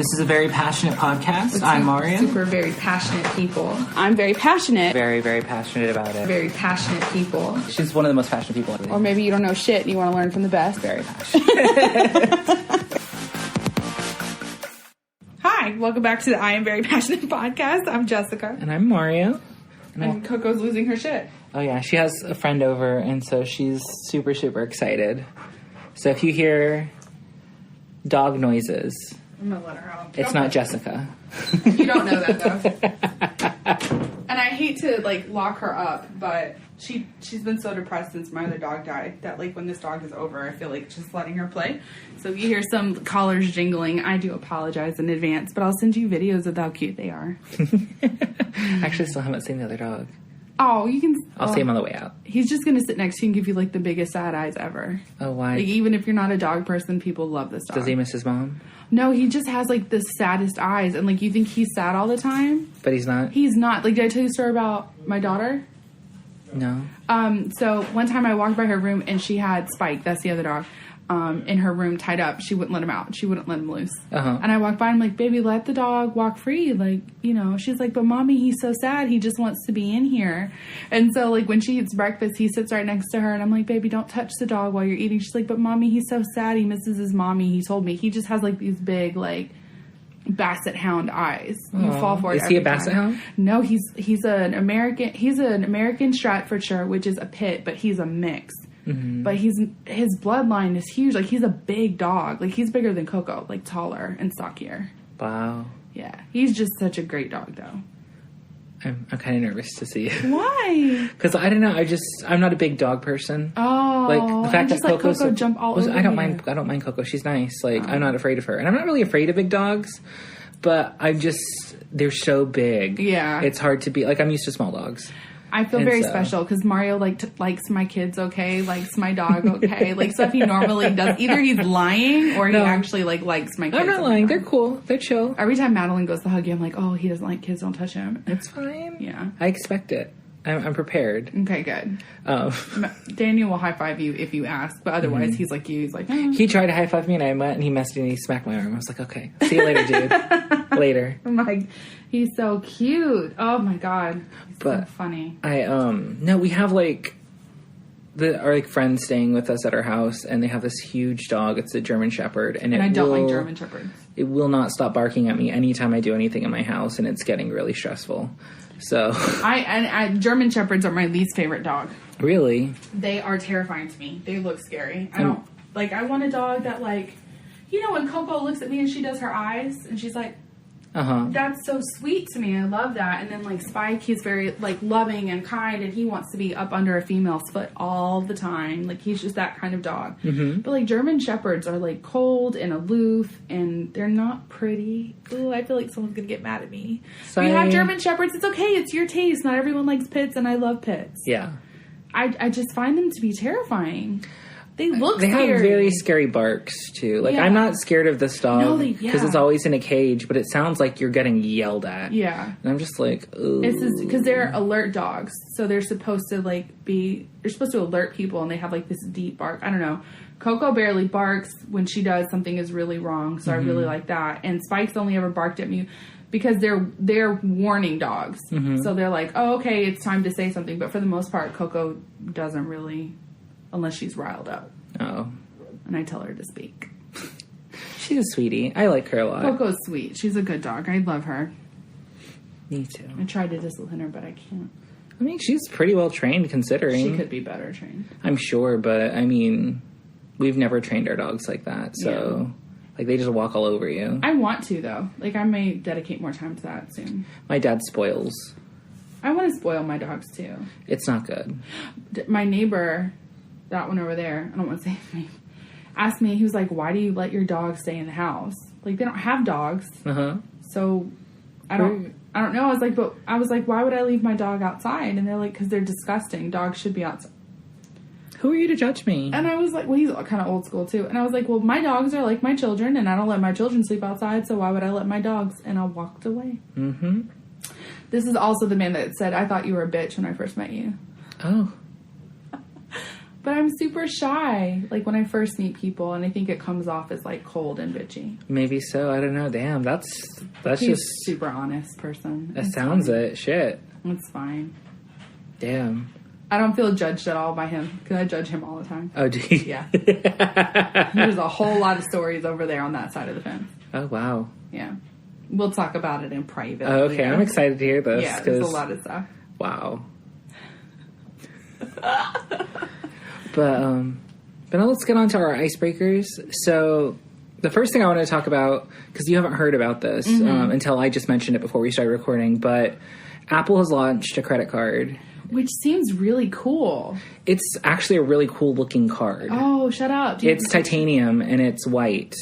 This is a very passionate podcast. I'm Mario. Super very passionate people. I'm very passionate. Very, very passionate about it. Very passionate people. She's one of the most passionate people. Or maybe you don't know shit and you want to learn from the best. Very passionate. Hi, welcome back to the I Am Very Passionate podcast. I'm Jessica. And I'm Mario. And Coco's losing her shit. Oh yeah, she has a friend over, and so she's super, super excited. So if you hear dog noises, I'm gonna let her out. It's not Jessica. You don't know that though. And I hate to lock her up, but she's been so depressed since my other dog died that when this dog is over, I feel like just letting her play. So if you hear some collars jingling, I do apologize in advance, but I'll send you videos of how cute they are. Actually, still haven't seen the other dog. Oh, you can. I'll see him on the way out. He's just gonna sit next to you and give you the biggest sad eyes ever. Oh, why? Even if you're not a dog person, people love this dog. Does he miss his mom? No, he just has the saddest eyes, and you think he's sad all the time. But he's not. He's not. Did I tell you a story about my daughter? No. So one time I walked by her room and she had Spike, that's the other dog, in her room tied up. She wouldn't let him out. She wouldn't let him loose. Uh-huh. And I walked by and I'm like, baby, let the dog walk free. She's like, but mommy, he's so sad. He just wants to be in here. And so when she eats breakfast, he sits right next to her and I'm like, baby, don't touch the dog while you're eating. She's like, but mommy, he's so sad. He misses his mommy. He told me he just has these big, basset hound eyes. You fall for it. Is he a basset hound? No, he's an American Stratfordshire, which is a pit, but he's a mix. Mm-hmm. But his bloodline is huge. He's a big dog. He's bigger than Coco, taller and stockier. Wow. Yeah, he's just such a great dog, though. I'm kind of nervous to see it. Why? Because I don't know. I'm not a big dog person. Oh, the fact that Coco jump all over I don't mind Coco. She's nice. I'm not afraid of her, and I'm not really afraid of big dogs. But they're so big. Yeah, it's hard to be I'm used to small dogs. I feel very special because Mario likes my kids okay, likes my dog okay, stuff he normally does. Either he's lying or he actually likes my kids. I'm not lying. They're cool. They're chill. Every time Madeline goes to hug you, I'm like, oh, he doesn't like kids. Don't touch him. It's fine. Yeah, I expect it. I'm prepared. Okay, good. Daniel will high five you if you ask, but otherwise he's like you. He's like, oh. He tried to high five me and I went and he messed me and he smacked my arm. I was like, okay, see you later, dude. Later. He's so cute. Oh my god, he's so funny. We have our friends staying with us at our house, and they have this huge dog. It's a German Shepherd, and I don't like German Shepherds. It will not stop barking at me anytime I do anything in my house, and it's getting really stressful. So German Shepherds are my least favorite dog. Really? They are terrifying to me. They look scary. I don't I want a dog that when Coco looks at me and she does her eyes and she's like, that's so sweet to me. I love that. And then Spike, he's very loving and kind, and he wants to be up under a female's foot all the time. He's just that kind of dog. Mm-hmm. But German Shepherds are cold and aloof, and they're not pretty. Ooh, I feel like someone's gonna get mad at me. Sorry. We have German Shepherds. It's okay. It's your taste. Not everyone likes pits, and I love pits. Yeah. I just find them to be terrifying. They look They scary. have very scary barks, too. I'm not scared of this dog because it's always in a cage, but it sounds like you're getting yelled at. Yeah. And I'm just ooh. It's because they're alert dogs, so they're supposed to, they're supposed to alert people, and they have, this deep bark. I don't know. Coco barely barks. When she does, something is really wrong, so I really like that. And Spike's only ever barked at me because they're warning dogs. Mm-hmm. So they're like, oh, okay, it's time to say something. But for the most part, Coco doesn't really... unless she's riled up. Oh. And I tell her to speak. She's a sweetie. I like her a lot. Coco's sweet. She's a good dog. I love her. Me too. I tried to discipline her, but I can't. I mean, she's pretty well trained considering. She could be better trained. I'm sure, but we've never trained our dogs like that. So, they just walk all over you. I want to, though. I may dedicate more time to that soon. My dad spoils. I want to spoil my dogs, too. It's not good. My neighbor... that one over there, I don't want to say his name, asked me, he was like, why do you let your dog stay in the house? They don't have dogs. Uh-huh. So, I don't know. I was like, why would I leave my dog outside? And they're like, because they're disgusting. Dogs should be outside. Who are you to judge me? And I was like, well, he's kind of old school, too. And I was like, well, my dogs are like my children, and I don't let my children sleep outside, so why would I let my dogs? And I walked away. Mm-hmm. This is also the man that said, I thought you were a bitch when I first met you. Oh. But I'm super shy, like, when I first meet people, and I think it comes off as, like, cold and bitchy. Maybe so. I don't know. Damn, that's He's just... super honest person. That sounds it. Shit. It's fine. Damn. I don't feel judged at all by him, because I judge him all the time. Oh, do you? Yeah. There's a whole lot of stories over there on that side of the fence. Oh, wow. Yeah. We'll talk about it in private. Oh, okay. I'm excited to hear this. Yeah, there's a lot of stuff. Wow. But now let's get on to our icebreakers. So the first thing I want to talk about, because you haven't heard about this until I just mentioned it before we started recording, but Apple has launched a credit card. Which seems really cool. It's actually a really cool looking card. Oh, shut up. It's titanium and it's white.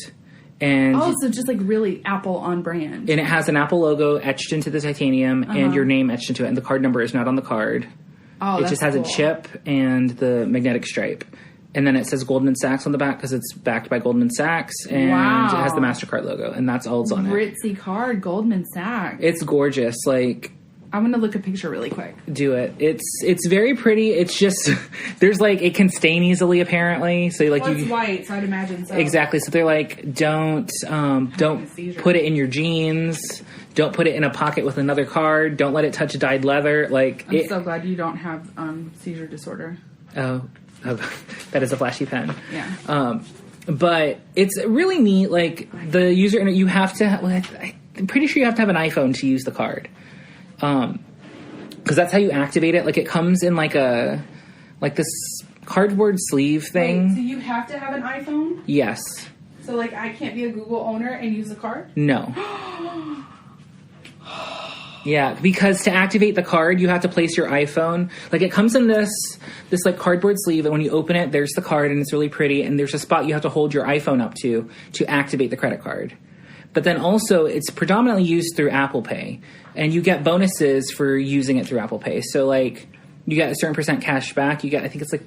And so just like really Apple on brand. And it has an Apple logo etched into the titanium and your name etched into it. And the card number is not on the card. Oh, it just has a chip and the magnetic stripe. And then it says Goldman Sachs on the back because it's backed by Goldman Sachs. And it has the MasterCard logo. And that's all it's on it. Ritzy card, Goldman Sachs. It's gorgeous. Like... I'm going to look a picture really quick. Do it. It's very pretty. It's just... There's like... It can stain easily, apparently. So like it's white, so I'd imagine so. Exactly. So they're like, don't put it in your jeans... Don't put it in a pocket with another card. Don't let it touch dyed leather. Like I'm so glad you don't have seizure disorder. Oh, that is a flashy pen. Yeah. But it's really neat. Like the user, you have to. I'm pretty sure you have to have an iPhone to use the card. Because that's how you activate it. Like it comes in like this cardboard sleeve thing. Wait, so you have to have an iPhone? Yes. So like I can't be a Google owner and use the card? No. Yeah, because to activate the card, you have to place your iPhone. Like, it comes in this like, cardboard sleeve, and when you open it, there's the card, and it's really pretty, and there's a spot you have to hold your iPhone up to activate the credit card. But then also, it's predominantly used through Apple Pay, and you get bonuses for using it through Apple Pay. So, like, you get a certain percent cash back. You get, I think it's, like,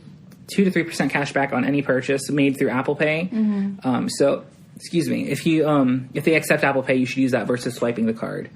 2 to 3% cash back on any purchase made through Apple Pay. Mm-hmm. Excuse me, if they accept Apple Pay, you should use that versus swiping the card.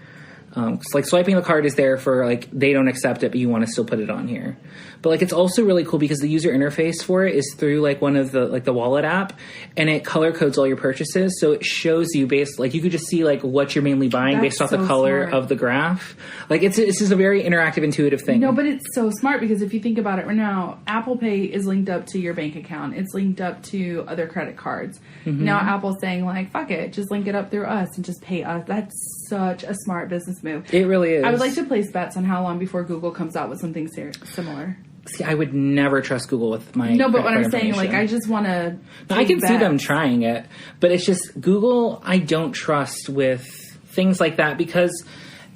Like swiping the card is there for like they don't accept it, but you want to still put it on here. But like it's also really cool because the user interface for it is through like one of the like the wallet app, and it color codes all your purchases, so it shows you based like you could just see like what you're mainly buying based off the color of the graph. Like it's just a very interactive, intuitive thing. No, but it's so smart because if you think about it right now, Apple Pay is linked up to your bank account. It's linked up to other credit cards. Mm-hmm. Now Apple's saying like, fuck it, just link it up through us and just pay us. That's such a smart business move. It really is. I would like to place bets on how long before Google comes out with something similar. See, I would never trust Google with my... No, but what I'm saying, like, I just want to... I can see them trying it, but it's just Google I don't trust with things like that because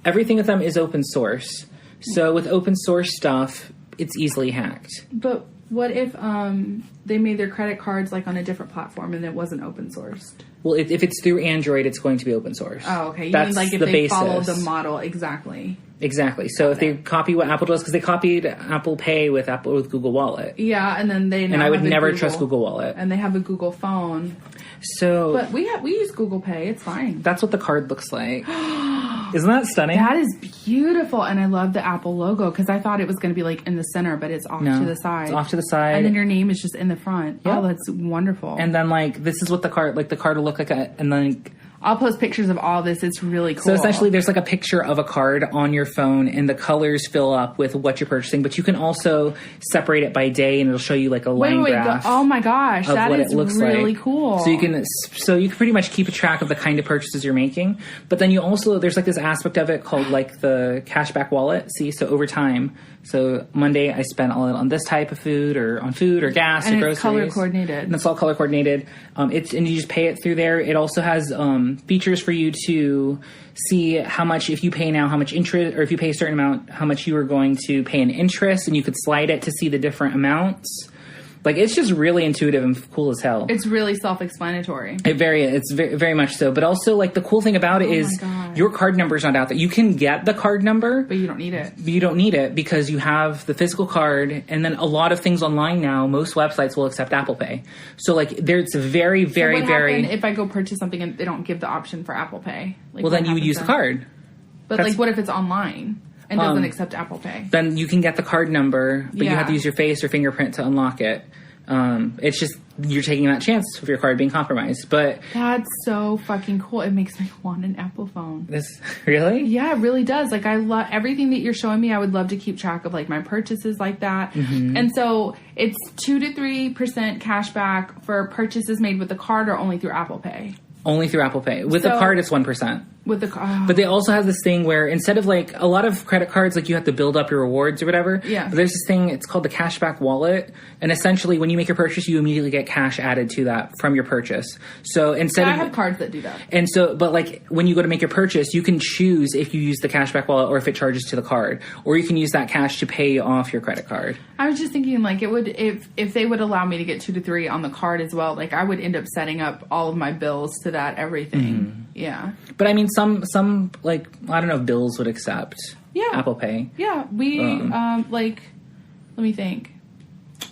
everything with them is open source. So with open source stuff, it's easily hacked. But what if they made their credit cards, like, on a different platform and it wasn't open sourced? Well, if it's through Android, it's going to be open source. Oh, okay. You mean like if they follow the model exactly. Exactly. So if they copy what Apple does, because they copied Apple Pay with Google Wallet. Yeah, and then they now and I would never trust Google Wallet. And they have a Google phone. So, but we use Google Pay. It's fine. That's what the card looks like. Isn't that stunning? That is beautiful, and I love the Apple logo because I thought it was going to be like in the center, but it's off to the side. It's off to the side, and then your name is just in the front. Yep. Oh, that's wonderful. And then like this is what the card will look like, and then. I'll post pictures of all this. It's really cool. So essentially there's like a picture of a card on your phone and the colors fill up with what you're purchasing, but you can also separate it by day and it'll show you like a line graph. Oh my gosh, that is really cool. So you can pretty much keep a track of the kind of purchases you're making, but then you also, there's like this aspect of it called like the cashback wallet. See, so over time, so Monday I spent all on this type of food or gas or groceries. And it's color coordinated. And it's all color coordinated. And you just pay it through there. It also has features for you to see how much, if you pay now, how much interest, or if you pay a certain amount, how much you are going to pay in interest, and you could slide it to see the different amounts. Like, it's just really intuitive and cool as hell. It's really self-explanatory. It's very, very much so. But also, like, the cool thing about it is your card number is not out there. You can get the card number. But you don't need it. You don't need it because you have the physical card. And then a lot of things online now, most websites will accept Apple Pay. So, like, there's very, very, very... if I go purchase something and they don't give the option for Apple Pay? Like, well, then you would use the card. But, like, what if it's online? And doesn't accept Apple Pay. Then you can get the card number, but you have to use your face or fingerprint to unlock it. It's just you're taking that chance of your card being compromised. But that's so fucking cool. It makes me want an Apple phone. Really? Yeah, it really does. Like, I love everything that you're showing me. I would love to keep track of, like, my purchases like that. Mm-hmm. And so it's 2 to 3% cash back for purchases made with the card or only through Apple Pay. Only through Apple Pay. With the card, it's 1%. With the card. But they also have this thing where instead of, like, a lot of credit cards, like, you have to build up your rewards or whatever. Yeah. But there's this thing, it's called the cashback wallet. And essentially, when you make your purchase, you immediately get cash added to that from your purchase. So instead I have cards that do that. And so, but, like, when you go to make your purchase, you can choose if you use the cashback wallet or if it charges to the card. Or you can use that cash to pay off your credit card. I was just thinking, like, it would, if they would allow me to get 2 to 3 on the card as well, like, I would end up setting up all of my bills to that, everything. Mm-hmm. Yeah. But I mean, some like, I don't know if bills would accept Apple Pay. Yeah. We, like, let me think. I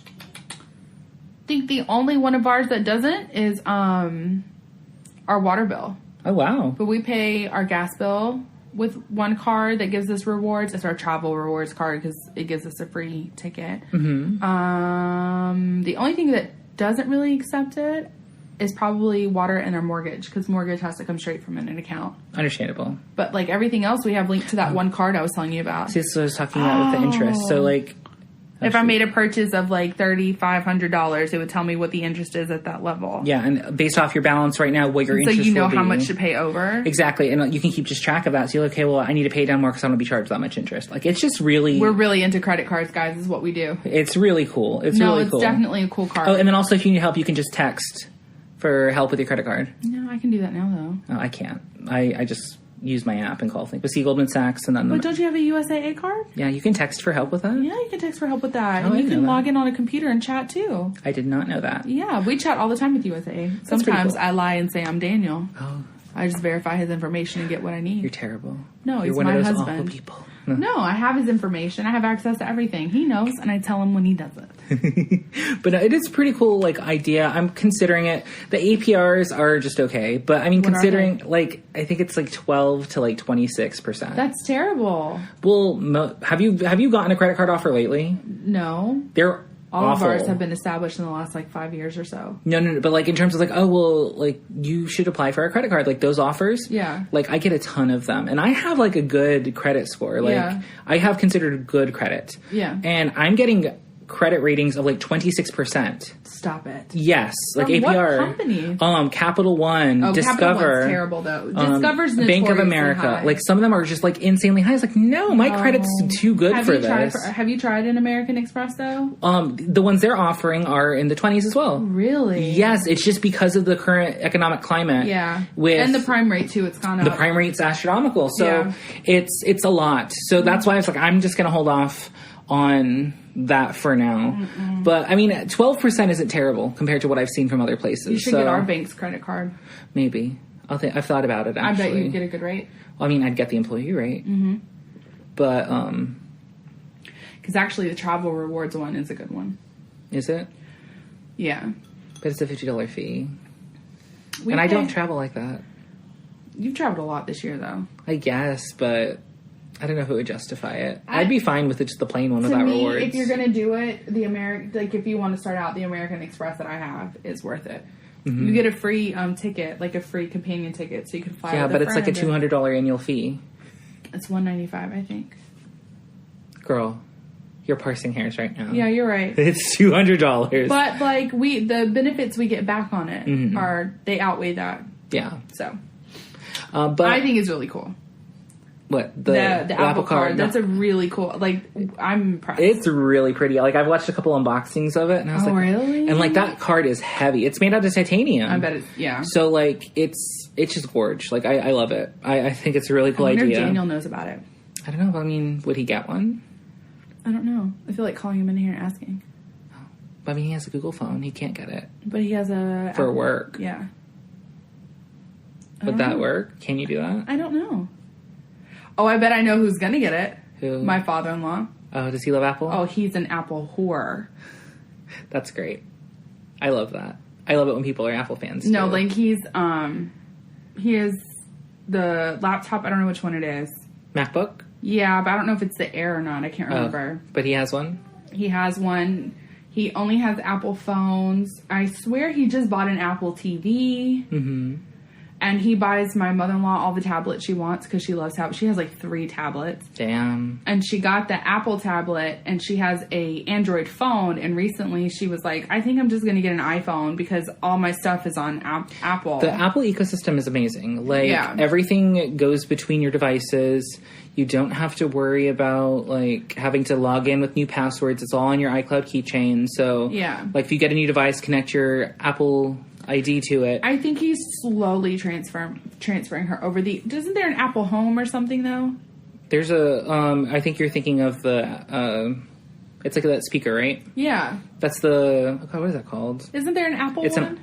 think the only one of ours that doesn't is our water bill. Oh, wow. But we pay our gas bill with one card that gives us rewards. It's our travel rewards card because it gives us a free ticket. Mm-hmm. The only thing that doesn't really accept it is probably water and our mortgage, because mortgage has to come straight from an account. Understandable. But, like, everything else we have linked to that one card I was telling you about. See, so I was talking about with the interest. So, like, if I made a purchase of, like, $3,500, it would tell me what the interest is at that level. Yeah, and based off your balance right now, what your interest will be. So you know how much to pay over. Exactly, and you can keep just track of that. So you're like, okay, well, I need to pay down more because I don't want to be charged that much interest. Like, it's just really... We're really into credit cards, guys, is what we do. It's really cool. It's really cool. No, it's definitely a cool card. Oh, and then also if you need help, you can just text for help with your credit card. No, I can do that now, though. Oh, I can't. I just use my app and call things. But see, Goldman Sachs and then... But don't you have a USAA card? Yeah, you can text for help with that? Yeah, you can text for help with that. Oh, and you can log in on a computer and chat, too. I did not know that. Yeah, we chat all the time with USAA. Sometimes cool. I lie and say I'm Daniel. Oh. I just verify his information and get what I need. You're terrible. No, You're he's one my of those husband. awful people. No, I have his information. I have access to everything. He knows, and I tell him when he does it. But it is a pretty cool, like, idea. I'm considering it. The APRs are just okay. But, I mean, what considering, like, I think it's, like, 12 to, like, 26%. That's terrible. Well, have you gotten a credit card offer lately? No. They're All awful. of ours have been established in the last, like, 5 years or so. No, but, like, in terms of, like, oh, well, like, you should apply for a credit card. Like, those offers. Yeah. Like, I get a ton of them. And I have, like, a good credit score. Like, I have considered good credit. Yeah. And I'm getting credit ratings of, like, 26%. Stop it. Yes. From like, APR. What company? Capital One, Discover. Capital One's terrible, though. Discover's notoriously Bank of America. high. Like, some of them are just, like, insanely high. It's like, no, my credit's too good for this. Have you tried an American Express, though? The ones they're offering are in the 20s as well. Really? Yes, it's just because of the current economic climate. Yeah. And the prime rate, too, it's gone up. The prime rate's astronomical. So it's a lot. So that's why I was like, I'm just going to hold off on that for now. Mm-mm. But, I mean, 12% isn't terrible compared to what I've seen from other places. You should get our bank's credit card. Maybe. I've thought about it, actually. I bet you'd get a good rate. Well, I mean, I'd get the employee rate. Mm-hmm. But, because actually the travel rewards one is a good one. Is it? Yeah. But it's a $50 fee. I don't travel like that. You've traveled a lot this year, though. I guess, but I don't know who would justify it. I'd be fine with just the plain one without rewards. If you're going to do it, if you want to start out, the American Express that I have is worth it. Mm-hmm. You get a free ticket, like a free companion ticket, so you can fly. Yeah, but it's like a $200 annual fee. It's $195, I think. Girl, you're parsing hairs right now. Yeah, you're right. It's $200. But like the benefits we get back on it they outweigh that. Yeah. So, but I think it's really cool. What the Apple card? That's a really cool. Like, I'm impressed. It's really pretty. Like, I've watched a couple unboxings of it, and I was like, really? And like that card is heavy. It's made out of titanium. I bet it's So like it's just gorge. Like I love it. I think it's a really cool idea. I wonder if Daniel knows about it. I don't know. I mean, would he get one? I don't know. I feel like calling him in here and asking. But I mean, he has a Google phone. He can't get it. But he has a for work. Yeah. Would that work? Can you do that? I don't know. Oh, I bet I know who's going to get it. Who? My father-in-law. Oh, does he love Apple? Oh, he's an Apple whore. That's great. I love that. I love it when people are Apple fans, too. No, like, he is the laptop, I don't know which one it is. MacBook? Yeah, but I don't know if it's the Air or not. I can't remember. But he has one? He has one. He only has Apple phones. I swear he just bought an Apple TV. Mm-hmm. And he buys my mother-in-law all the tablets she wants because she loves tablets. She has like 3 tablets. Damn. And she got the Apple tablet, and she has a Android phone. And recently she was like, I think I'm just going to get an iPhone because all my stuff is on Apple. The Apple ecosystem is amazing. Like, everything goes between your devices. You don't have to worry about, like, having to log in with new passwords. It's all on your iCloud keychain. So, like, if you get a new device, connect your Apple ID to it. I think he's slowly transferring her over isn't there an Apple Home or something, though? There's I think you're thinking of the, it's like that speaker, right? Yeah. That's the, what is that called? Isn't there an Apple one?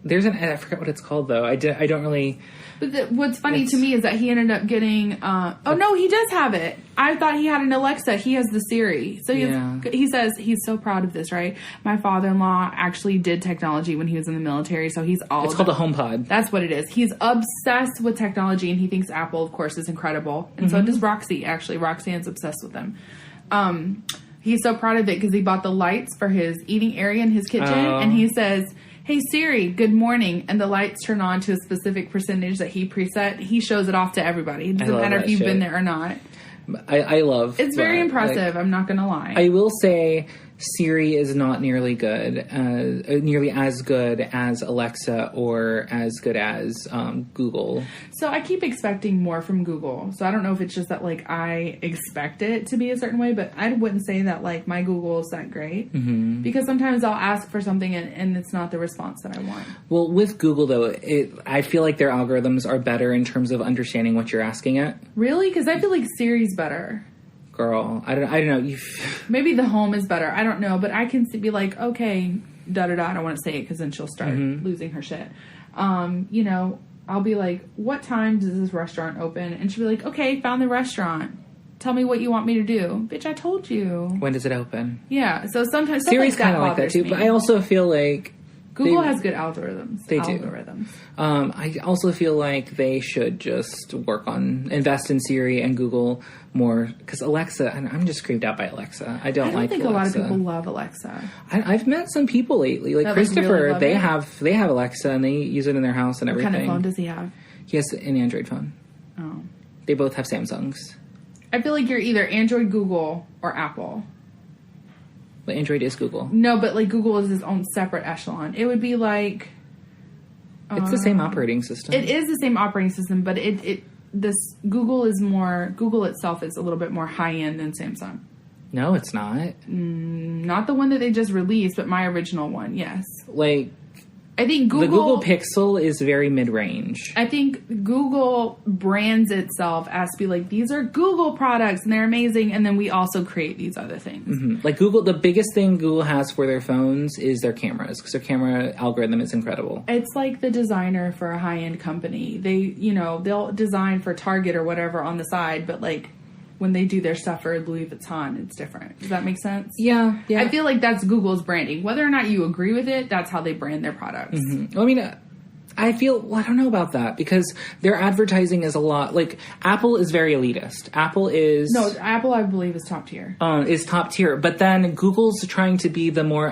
I forgot what it's called, though. I don't really... But what's funny to me is that he ended up getting... no, he does have it. I thought he had an Alexa. He has the Siri. So he says he's so proud of this, right? My father-in-law actually did technology when he was in the military, so he's all... It's called a HomePod. That's what it is. He's obsessed with technology, and he thinks Apple, of course, is incredible. And so does Roxy, actually. Roxanne's obsessed with them. He's so proud of it because he bought the lights for his eating area in his kitchen, and he says... Hey Siri, good morning, and the lights turn on to a specific percentage that he preset. He shows it off to everybody. It doesn't matter if you've been there or not. I love it's very impressive. Like, I'm not gonna lie. I will say Siri is not nearly as good as Alexa or as good as Google. So I keep expecting more from Google. So I don't know if it's just that like I expect it to be a certain way, but I wouldn't say that like my Google is that great because sometimes I'll ask for something and it's not the response that I want. Well, with Google though, I feel like their algorithms are better in terms of understanding what you're asking it. Really? Because I feel like Siri's better. Girl, I don't know. Maybe the home is better. I don't know, but I can be like, okay, da da da. I don't want to say it because then she'll start losing her shit. You know, I'll be like, what time does this restaurant open? And she'll be like, okay, found the restaurant. Tell me what you want me to do. Bitch, I told you. When does it open? Yeah. So sometimes Siri's kind of like that too. But I also feel like Google has good algorithms. They do. I also feel like they should just invest in Siri and Google more. Because Alexa, I'm just creeped out by Alexa. I don't like think Alexa. A lot of people love Alexa. I've met some people lately. Like Christopher, really they have Alexa and they use it in their house and everything. What kind of phone does he have? He has an Android phone. Oh. They both have Samsungs. I feel like you're either Android, Google, or Apple. But Android is Google. No, but like Google is its own separate echelon. It would be like... it's the same operating system. It is the same operating system, but Google itself is a little bit more high-end than Samsung. No, it's not. Not the one that they just released, but my original one, yes. Like... I think the Google Pixel is very mid-range. I think Google brands itself as to be like, these are Google products and they're amazing, and then we also create these other things. Like Google, the biggest thing Google has for their phones is their cameras, because their camera algorithm is incredible. It's like the designer for a high-end company. They'll design for Target or whatever on the side, but like when they do their stuff for Louis Vuitton, it's different. Does that make sense? Yeah. I feel like that's Google's branding. Whether or not you agree with it, that's how they brand their products. I mean, I don't know about that, because their advertising is a lot, like, Apple is very elitist. Apple, I believe, is top tier. But then Google's trying to be the more,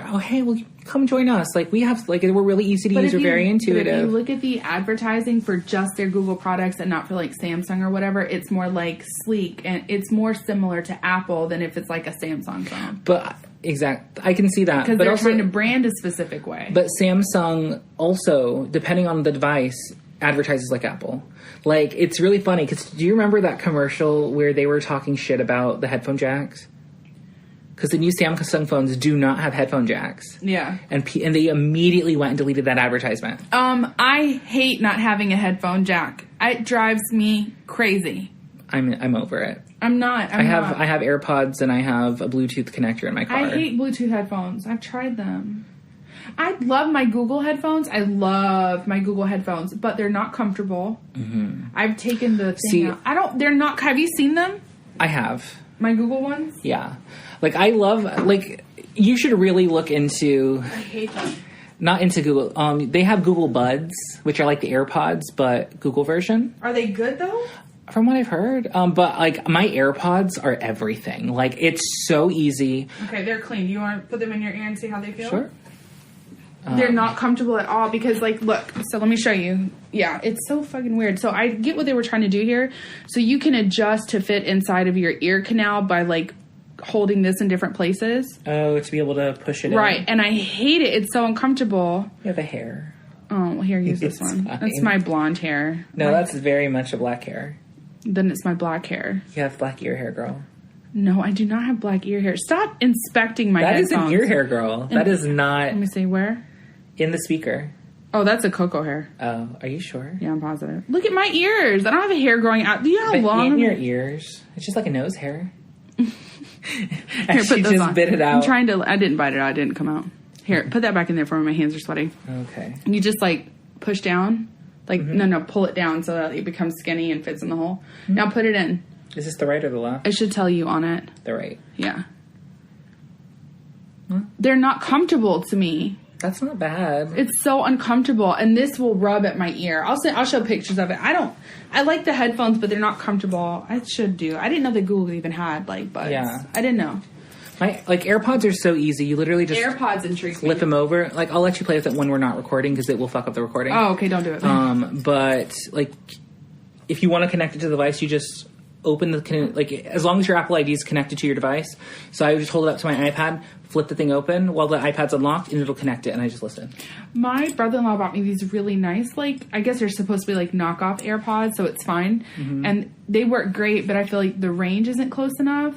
come join us. Like, we're really easy to use, we're very intuitive. But if you look at the advertising for just their Google products and not for, like, Samsung or whatever, it's more, like, sleek, and it's more similar to Apple than if it's, like, a Samsung phone. But... Exactly. I can see that. Because they're trying to brand a specific way. But Samsung also, depending on the device, advertises like Apple. Like, it's really funny, because do you remember that commercial where they were talking shit about the headphone jacks? Because the new Samsung phones do not have headphone jacks. Yeah. And they immediately went and deleted that advertisement. I hate not having a headphone jack. It drives me crazy. I'm over it. I'm not. I have AirPods and I have a Bluetooth connector in my car. I hate Bluetooth headphones. I've tried them. I love my Google headphones. But they're not comfortable. I've taken the thing out. They're not. Have you seen them? I have. My Google ones? Yeah. Like, I love, like, you should really look into... I hate them. Not into Google. They have Google Buds, which are like the AirPods, but Google version. Are they good, though? From what I've heard. But, like, my AirPods are everything. Like, it's so easy. Okay, they're clean. Do you want to put them in your ear and see how they feel? Sure. They're not comfortable at all because, like, look. So let me show you. Yeah, it's so fucking weird. So I get what they were trying to do here. So you can adjust to fit inside of your ear canal by, like, holding this in different places. Oh, to be able to push it in. Right, and I hate it. It's so uncomfortable. You have a hair. Oh, well, here, use this one. Fine. That's my blonde hair. No, that's very much a black hair. Then it's my black hair. You have black ear hair, girl. No, I do not have black ear hair. Stop inspecting my headphones. That is an ear hair, girl. That is not... Let me see, where? In the speaker. Oh, that's a cocoa hair. Oh, are you sure? Yeah, I'm positive. Look at my ears. I don't have a hair growing out. Do you know how long... in your ears. It's just like a nose hair. Here, she just on. Bit it out. I'm trying to... I didn't bite it out. It didn't come out. Here, put that back in there for me. My hands are sweaty. Okay. And you just, like, push down. Like, no, pull it down so that it becomes skinny and fits in the hole. Mm-hmm. Now put it in. Is this the right or the left? It should tell you on it. The right. Yeah. Huh? They're not comfortable to me. That's not bad. It's so uncomfortable, and this will rub at my ear. I'll show pictures of it. I like the headphones, but they're not comfortable. I should do. I didn't know that Google even had, like, buds. Yeah. I didn't know. Like, AirPods are so easy. You literally just... AirPods intrigue me. Flip them over. Like, I'll let you play with it when we're not recording, because it will fuck up the recording. Oh, okay, don't do it. But, like, if you want to connect it to the device, you just open the... Like, as long as your Apple ID is connected to your device. So I would just hold it up to my iPad, flip the thing open while the iPad's unlocked, and it'll connect it, and I just listen. My brother-in-law bought me these really nice, like, I guess they're supposed to be, like, knockoff AirPods, so it's fine. Mm-hmm. And they work great, but I feel like the range isn't close enough.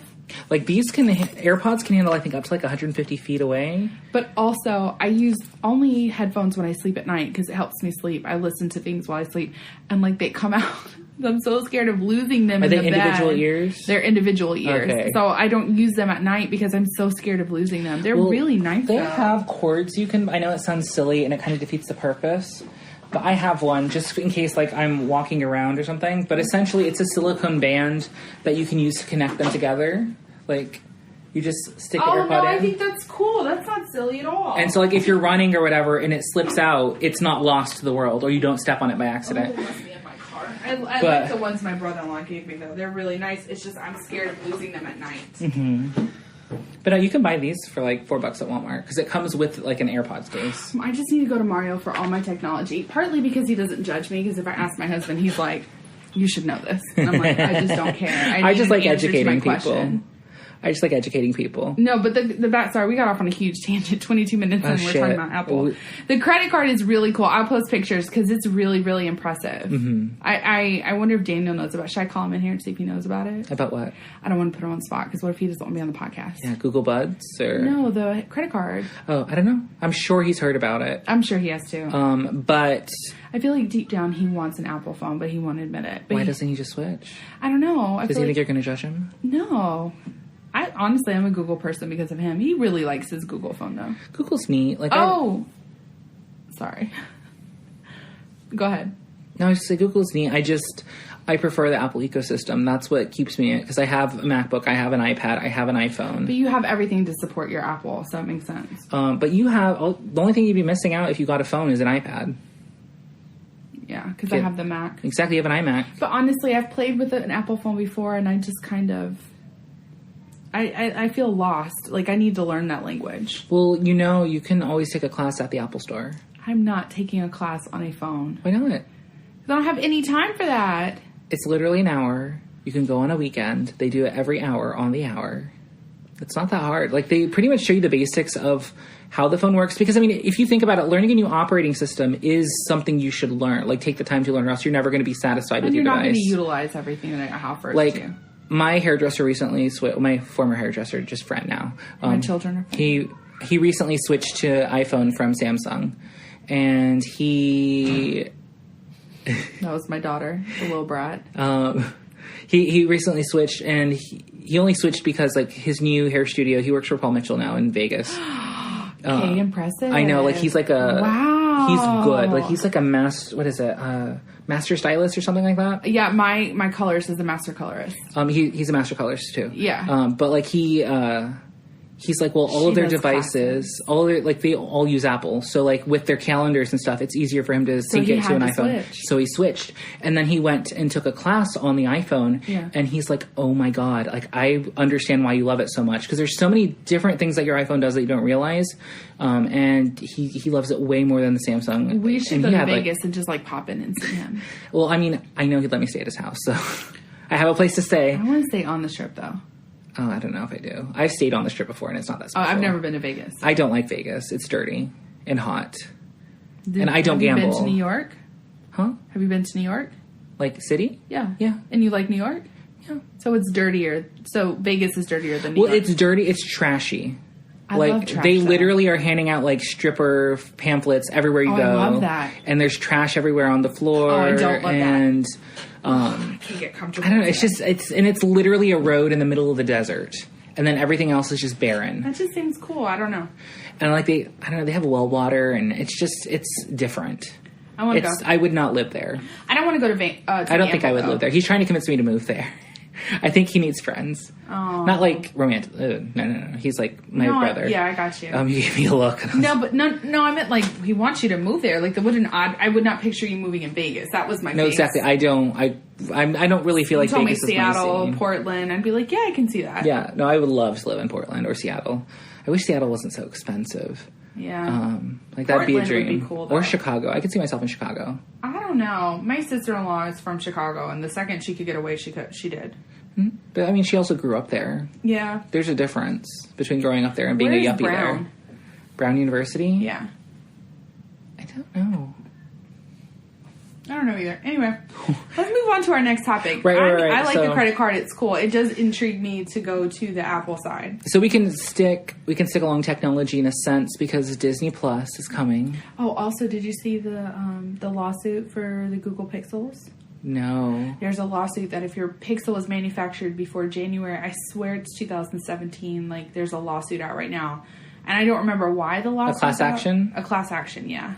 Like, AirPods can handle, I think, up to, like, 150 feet away. But also, I use only headphones when I sleep at night because it helps me sleep. I listen to things while I sleep, and, like, they come out. I'm so scared of losing them in the bed. Are they individual ears? They're individual ears. Okay. So I don't use them at night because I'm so scared of losing them. They're really nice, They have cords you can... I know it sounds silly, and it kind of defeats the purpose. But I have one just in case, like, I'm walking around or something. But essentially, it's a silicone band that you can use to connect them together. Like, you just stick the AirPod in. Oh, no, I think that's cool. That's not silly at all. And so, like, if you're running or whatever and it slips out, it's not lost to the world, or you don't step on it by accident. Oh, it must be in my car. I like the ones my brother-in-law gave me, though. They're really nice. It's just I'm scared of losing them at night. Mm-hmm. But you can buy these for, like, $4 at Walmart, because it comes with, like, an AirPods case. I just need to go to Mario for all my technology, partly because he doesn't judge me, because if I ask my husband, he's like, you should know this. And I'm like, I just don't care. I just like educating people. I just like educating people. No, but sorry, we got off on a huge tangent. 22 minutes and we're talking about Apple. The credit card is really cool. I'll post pictures because it's really, really impressive. Mm-hmm. I wonder if Daniel knows about it. Should I call him in here and see if he knows about it? About what? I don't want to put him on the spot because what if he doesn't want to be on the podcast? Yeah, Google Buds or... No, the credit card. Oh, I don't know. I'm sure he's heard about it. I'm sure he has too. But... I feel like deep down he wants an Apple phone, but he won't admit it. But why doesn't he just switch? I don't know. Does he think you're going to judge him? No. Honestly, I'm a Google person because of him. He really likes his Google phone, though. Google's neat. Like, sorry. Go ahead. No, I just say Google's neat. I prefer the Apple ecosystem. That's what keeps me in it. Because I have a MacBook, I have an iPad, I have an iPhone. But you have everything to support your Apple, so it makes sense. But you have... the only thing you'd be missing out if you got a phone is an iPad. Yeah, because I have the Mac. Exactly, you have an iMac. But honestly, I've played with an Apple phone before, and I just kind of... I feel lost. Like, I need to learn that language. Well, you can always take a class at the Apple Store. I'm not taking a class on a phone. Why not? Because I don't have any time for that. It's literally an hour. You can go on a weekend. They do it every hour on the hour. It's not that hard. Like, they pretty much show you the basics of how the phone works. Because, I mean, if you think about it, learning a new operating system is something you should learn. Like, take the time to learn, or else you're never going to be satisfied with your device. You're not going to utilize everything that I have first, like, my hairdresser recently switched. My former hairdresser, just friend now. My children are friends. He recently switched to iPhone from Samsung, and he. That was my daughter, the little brat. He recently switched, and he only switched because, like, his new hair studio. He works for Paul Mitchell now in Vegas. Okay, impressive. I know, like, he's like a... Wow. He's good. Like, he's like a master stylist or something like that. Yeah, my colorist is a master colorist. He's a master colorist, too. Yeah. But, like, he He's like, well, all of their devices, they all use Apple. So, like, with their calendars and stuff, it's easier for him to sync it to an iPhone. So he switched. And then he went and took a class on the iPhone. Yeah. And he's like, oh, my God. Like, I understand why you love it so much. Because there's so many different things that your iPhone does that you don't realize. And he loves it way more than the Samsung. We should go to Vegas and just, like, pop in and see him. Well, I mean, I know he'd let me stay at his house. So I have a place to stay. I want to stay on the Strip, though. Oh, I don't know if I do. I've stayed on the Strip before, and it's not that special. Oh, I've never been to Vegas. I don't like Vegas. It's dirty and hot. And I don't gamble. Have you been to New York? Huh? Have you been to New York? Like, city? Yeah. Yeah. And you like New York? Yeah. So it's dirtier. So Vegas is dirtier than New York. Well, it's dirty. It's trashy. I love trash, they literally are handing out, like, stripper pamphlets everywhere you go. I love that. And there's trash everywhere on the floor. Oh, I don't love that. I can't get comfortable. I don't know. It's literally a road in the middle of the desert. And then everything else is just barren. That just seems cool. I don't know. And they have well water, and it's different. I want to go. I would not live there. I don't want to go to Vegas. I don't think I would live there. He's trying to convince me to move there. I think he needs friends. Oh. Not like romantic. No. He's like my brother. Yeah, I got you. You gave me a look. No, I meant like he wants you to move there. Like I would not picture you moving in Vegas. That was my. No, face. exactly. I don't really feel like you told Vegas me Seattle, is my scene. Portland. I'd be like, yeah, I can see that. Yeah, no, I would love to live in Portland or Seattle. I wish Seattle wasn't so expensive. Yeah. That'd be a dream. Would be cool, though. Or Chicago. I could see myself in Chicago. I don't know. My sister-in-law is from Chicago, and the second she could get away, she did. Mm-hmm. But I mean, she also grew up there. Yeah. There's a difference between growing up there and being a yuppie there. Brown University? Yeah. I don't know. I don't know either. Anyway, let's move on to our next topic. Right. I like the credit card. It's cool. It does intrigue me to go to the Apple side. So we can stick along technology in a sense because Disney Plus is coming. Oh, also, did you see the lawsuit for the Google Pixels? No. There's a lawsuit that if your Pixel is manufactured before January, I swear it's 2017. Like, there's a lawsuit out right now, and I don't remember why the lawsuit. A class action. A class action, yeah.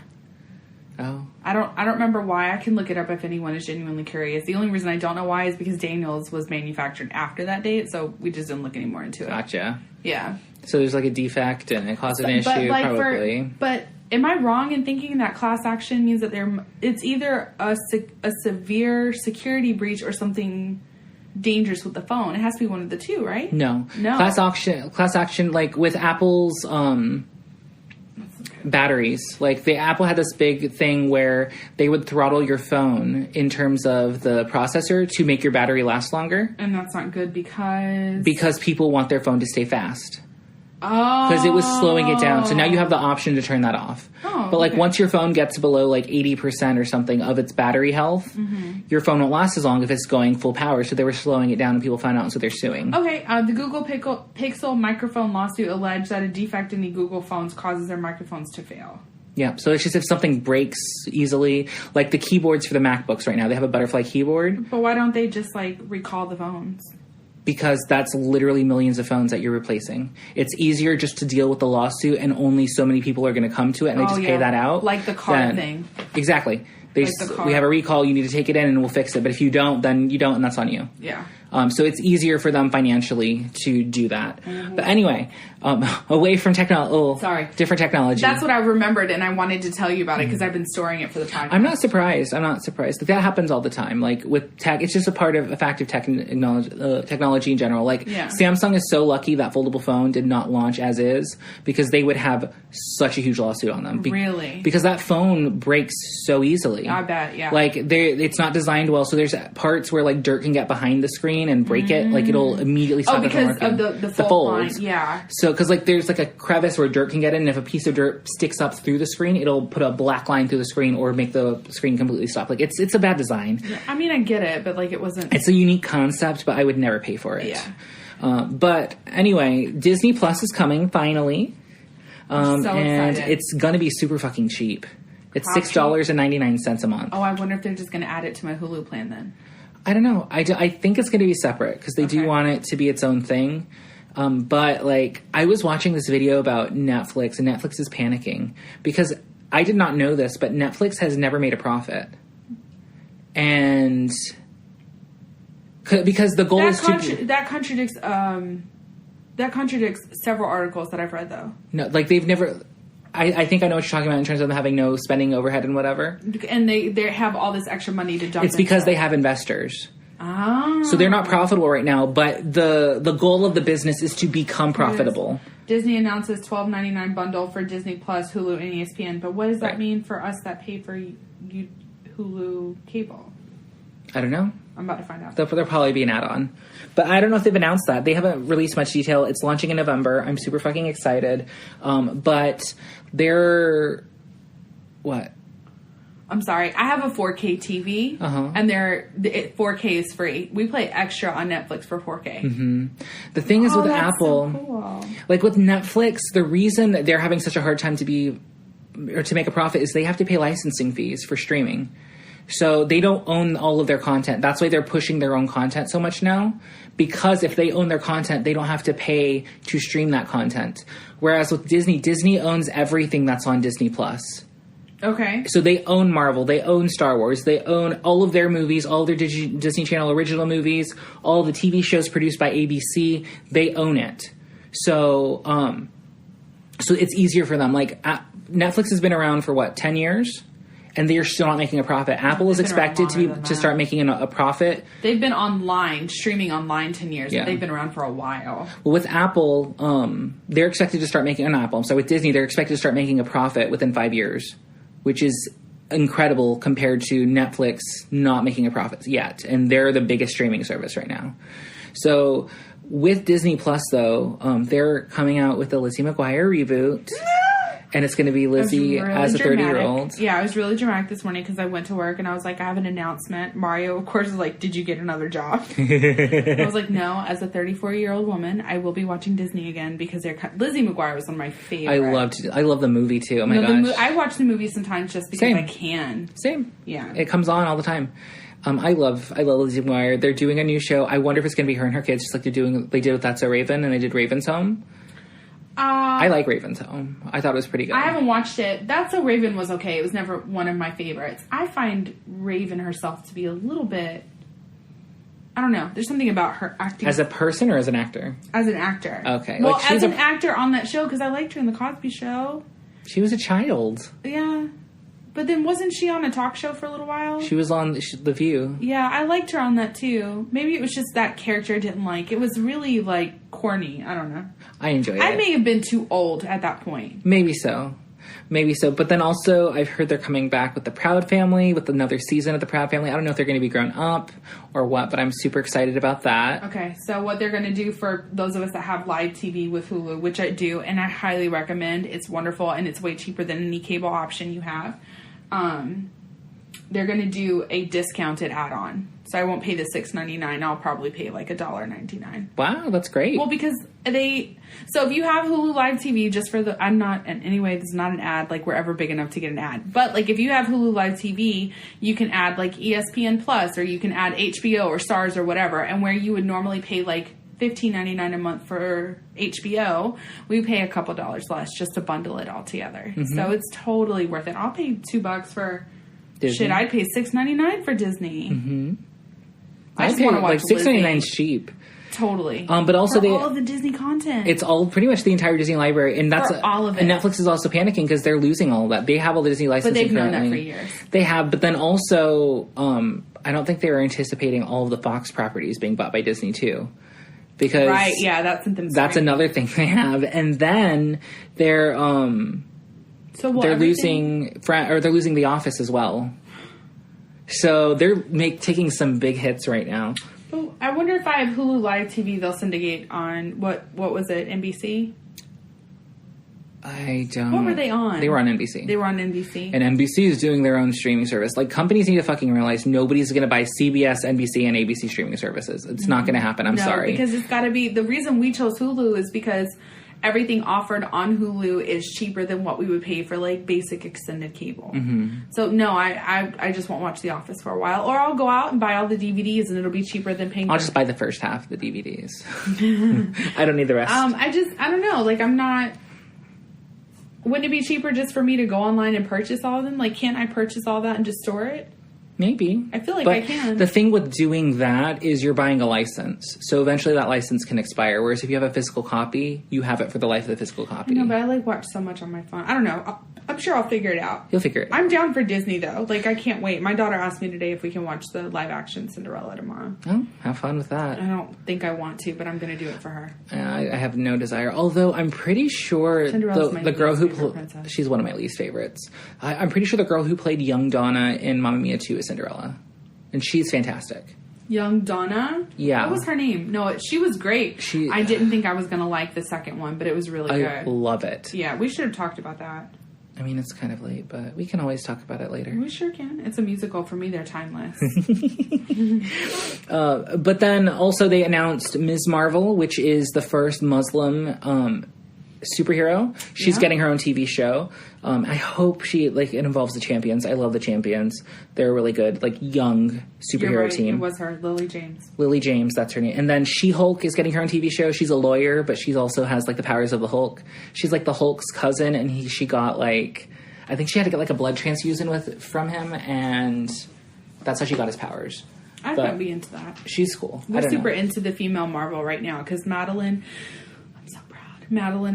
Oh. I don't remember why. I can look it up if anyone is genuinely curious. The only reason I don't know why is because Daniels was manufactured after that date, so we just didn't look any more into it. Gotcha. Yeah. So there's like a defect and it caused an issue, probably. But am I wrong in thinking that class action means that it's either a severe security breach or something dangerous with the phone? It has to be one of the two, right? No. Class action, like with Apple's batteries. Like Apple had this big thing where they would throttle your phone in terms of the processor to make your battery last longer. And that's not good because people want their phone to stay fast. Oh. Because it was slowing it down. So now you have the option to turn that off. Oh, but okay. Once your phone gets below 80% or something of its battery health, your phone won't last as long if it's going full power. So they were slowing it down and people found out, so they're suing. Okay, the Google Pixel microphone lawsuit alleged that a defect in the Google phones causes their microphones to fail. Yeah, so it's just if something breaks easily, like the keyboards for the MacBooks right now, they have a butterfly keyboard. But why don't they just recall the phones? Because that's literally millions of phones that you're replacing. It's easier just to deal with the lawsuit and only so many people are going to come to it and they just pay that out. Like the car thing. Exactly. We have a recall, you need to take it in and we'll fix it. But if you don't, then you don't and that's on you. Yeah. So it's easier for them financially to do that. But anyway, away from different technology. That's what I remembered, and I wanted to tell you about it because I've been storing it for the podcast. I'm not surprised. That happens all the time. With tech, it's just a part of a fact of technology in general. Samsung is so lucky that foldable phone did not launch as is because they would have such a huge lawsuit on them. Really? Because that phone breaks so easily. I bet, yeah. It's not designed well, so there's parts where dirt can get behind the screen and break it. It'll immediately stop it from working. Because of the folds. Yeah. So, because there's a crevice where dirt can get in, and if a piece of dirt sticks up through the screen, it'll put a black line through the screen or make the screen completely stop. It's a bad design. I mean, I get it, but it wasn't. It's a unique concept, but I would never pay for it. Yeah. But anyway, Disney Plus is coming finally, I'm so and excited. it's gonna be super fucking cheap. It's $6.99 a month. Oh, I wonder if they're just gonna add it to my Hulu plan then. I don't know. I think it's going to be separate because they do want it to be its own thing. But I was watching this video about Netflix, and Netflix is panicking because I did not know this, but Netflix has never made a profit. And because the goal is that contradicts That contradicts several articles that I've read, though. No, like, they've never... I think I know what you're talking about in terms of them having no spending overhead and whatever. And they have all this extra money to dump. It's because they have investors. Oh. So they're not profitable right now, but the goal of the business is to become profitable. Disney announces $12.99 bundle for Disney Plus, Hulu, and ESPN. But what does that mean for us that pay for Hulu cable? I don't know. I'm about to find out. There'll probably be an add-on. But I don't know if they've announced that. They haven't released much detail. It's launching in November. I'm super fucking excited. But they're... What? I'm sorry. I have a 4K TV, and 4K is free. We play extra on Netflix for 4K. Mm-hmm. The thing is with Apple... So cool. Like with Netflix, the reason that they're having such a hard time to make a profit is they have to pay licensing fees for streaming. So they don't own all of their content. That's why they're pushing their own content so much now. Because if they own their content, they don't have to pay to stream that content. Whereas with Disney owns everything that's on Disney Plus. Okay. So they own Marvel, they own Star Wars, they own all of their movies, all of their Disney Channel original movies, all of the TV shows produced by ABC. They own it. So it's easier for them. Like Netflix has been around for 10 years? And they're still not making a profit. Apple is expected to start making a profit. They've been streaming online 10 years. Yeah. But they've been around for a while. Well, with Apple, they're expected to start making... Apple. So with Disney, they're expected to start making a profit within 5 years, which is incredible compared to Netflix not making a profit yet. And they're the biggest streaming service right now. So with Disney Plus, though, they're coming out with the Lizzie McGuire reboot. And it's going to be Lizzie as a 30-year-old. Yeah, I was really dramatic this morning because I went to work and I was like, I have an announcement. Mario, of course, was like, did you get another job? I was like, no. As a 34-year-old woman, I will be watching Disney again because Lizzie McGuire was one of my favorites. I love the movie, too. Oh, my gosh. I watch the movie sometimes just because I can. Same. Yeah. It comes on all the time. I love Lizzie McGuire. They're doing a new show. I wonder if it's going to be her and her kids, just like they did with That's So Raven, and they did Raven's Home. I like Raven's Home. I thought it was pretty good. I haven't watched it. That's So Raven was okay. It was never one of my favorites. I find Raven herself to be a little bit... I don't know. There's something about her acting... As a person or as an actor? As an actor. Okay. Well, as an actor on that show, because I liked her in The Cosby Show. She was a child. Yeah. But then wasn't she on a talk show for a little while? She was on The View. Yeah, I liked her on that too. Maybe it was just that character I didn't like. It was really, corny. I don't know. I enjoyed it. I may have been too old at that point. Maybe so. But then also, I've heard they're coming back with The Proud Family, with another season of The Proud Family. I don't know if they're going to be grown up or what, but I'm super excited about that. Okay, so what they're going to do for those of us that have live TV with Hulu, which I do, and I highly recommend. It's wonderful, and it's way cheaper than any cable option you have. They're going to do a discounted add-on. So I won't pay the $6.99. I'll probably pay $1.99. Wow, that's great. Well, because so if you have Hulu Live TV, just for I'm not, in any way, this is not an ad, we're ever big enough to get an ad. But, if you have Hulu Live TV, you can add, ESPN Plus, or you can add HBO or Stars or whatever, and where you would normally pay, $15.99 a month for HBO, we pay a couple dollars less just to bundle it all together. Mm-hmm. So it's totally worth it. I'll pay $2 for Disney. Shit, I'd pay $6.99 for Disney. Mm-hmm. I just want to watch $6.99 is cheap. Totally. But also all of the Disney content. It's all pretty much the entire Disney library, and that's all of it. And Netflix is also panicking because they're losing all of that. They have all the Disney licensing. But they've known currently. that for years. They have, but then also, I don't think they were anticipating all of the Fox properties being bought by Disney too. Because right, yeah, that's something. That's another thing they have, and then they're losing The Office as well. So they're taking some big hits right now. Oh, I wonder if I have Hulu Live TV, they'll syndicate on what was it, NBC? I don't. What were they on? They were on NBC. They were on NBC. And NBC is doing their own streaming service. Companies need to fucking realize nobody's going to buy CBS, NBC, and ABC streaming services. It's not going to happen. I'm sorry. Because it's got to be... The reason we chose Hulu is because everything offered on Hulu is cheaper than what we would pay for, basic extended cable. Mm-hmm. So, no, I just won't watch The Office for a while. Or I'll go out and buy all the DVDs, and it'll be cheaper than paying... I'll just buy the first half of the DVDs. I don't need the rest. I don't know. I'm not... Wouldn't it be cheaper just for me to go online and purchase all of them? Can't I purchase all that and just store it? Maybe. I feel like I can. The thing with doing that is you're buying a license. So eventually that license can expire. Whereas if you have a physical copy, you have it for the life of the physical copy. No, but I like watch so much on my phone. I don't know. I'm sure I'll figure it out. You'll figure it out. I'm down for Disney, though. Like, I can't wait. My daughter asked me today if we can watch the live-action Cinderella tomorrow. Oh, have fun with that. I don't think I want to, but I'm going to do it for her. I have no desire. Although, I'm pretty sure the girl who... She's one of my least favorites. I'm pretty sure the girl who played young Donna in Mamma Mia 2 is Cinderella. And she's fantastic. Young Donna? Yeah. What was her name? No, she was great. I didn't think I was going to like the second one, but it was really good. I love it. Yeah, we should have talked about that. I mean, it's kind of late, but we can always talk about it later. We sure can. It's a musical. For me, they're timeless. But then also they announced Ms. Marvel, which is the first Muslim superhero. She's getting her own TV show. I hope it involves the Champions. I love the Champions. They're really good, young superhero team. It was her, Lily James. Lily James, that's her name. And then She-Hulk is getting her own TV show. She's a lawyer, but she also has the powers of the Hulk. She's the Hulk's cousin, and she got I think she had to get a blood transfusion from him, and that's how she got his powers. I might be into that. She's cool. We're super into the female Marvel right now because Madeline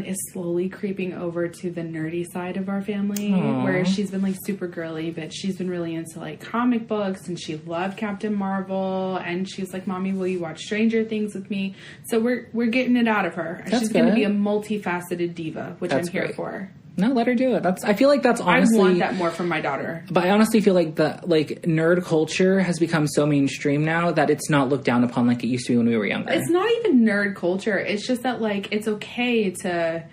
is slowly creeping over to the nerdy side of our family. Aww. Where she's been super girly, but she's been really into comic books, and she loved Captain Marvel, and she's like, Mommy, will you watch Stranger Things with me? So we're getting it out of her. She's going to be a multifaceted diva, which I'm here for. No, let her do it. I feel like that's honestly... I want that more from my daughter. But I honestly feel like nerd culture has become so mainstream now that it's not looked down upon like it used to be when we were younger. It's not even nerd culture. It's just that, it's okay to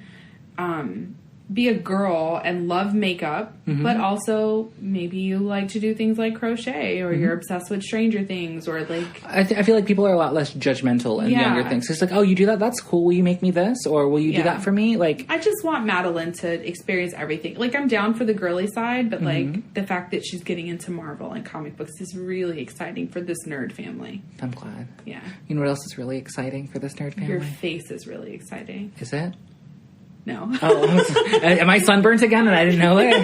be a girl and love makeup, mm-hmm. but also maybe you like to do things like crochet, or mm-hmm. you're obsessed with Stranger Things, or I feel like people are a lot less judgmental in younger things. It's oh, you do that? That's cool. Will you make me this? Or will you do that for me? I just want Madeline to experience everything. I'm down for the girly side, but mm-hmm. The fact that she's getting into Marvel and comic books is really exciting for this nerd family. I'm glad. Yeah. You know what else is really exciting for this nerd family? Your face is really exciting. Is it? No. Oh, am I sunburnt again and I didn't know it?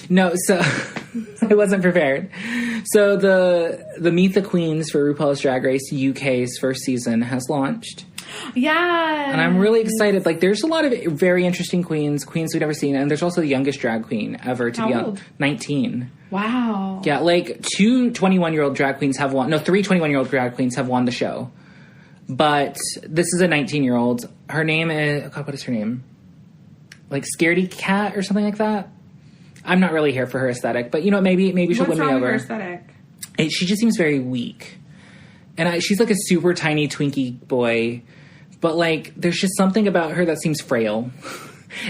No, so I wasn't prepared. So the Meet the Queens for RuPaul's Drag Race UK's first season has launched. Yeah. And I'm really excited. There's a lot of very interesting queens we've never seen, and there's also the youngest drag queen ever to be on 19. Wow. Yeah, 2 21-year-old drag queens have won. No, 3 21-year-old drag queens have won the show. But this is a 19-year-old. Her name is... God, what is her name? Scaredy Cat or something like that? I'm not really here for her aesthetic. But, maybe she'll win me over. What's wrong with her aesthetic? She just seems very weak. And she's a super tiny Twinkie boy. But, there's just something about her that seems frail.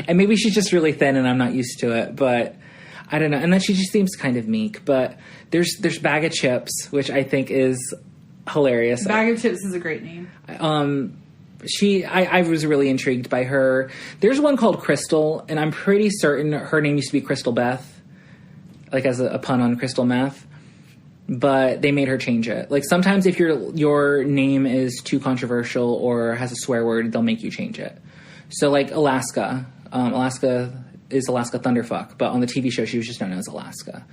And maybe she's just really thin and I'm not used to it. But I don't know. And then she just seems kind of meek. But there's Bag of Chips, which I think is... hilarious. Bag of Chips is a great name. I was really intrigued by her. There's one called Crystal, and I'm pretty certain her name used to be Crystal Beth, as a pun on crystal meth. But they made her change it. Sometimes if your name is too controversial or has a swear word, they'll make you change it. So Alaska. Alaska is Alaska Thunderfuck, but on the TV show she was just known as Alaska.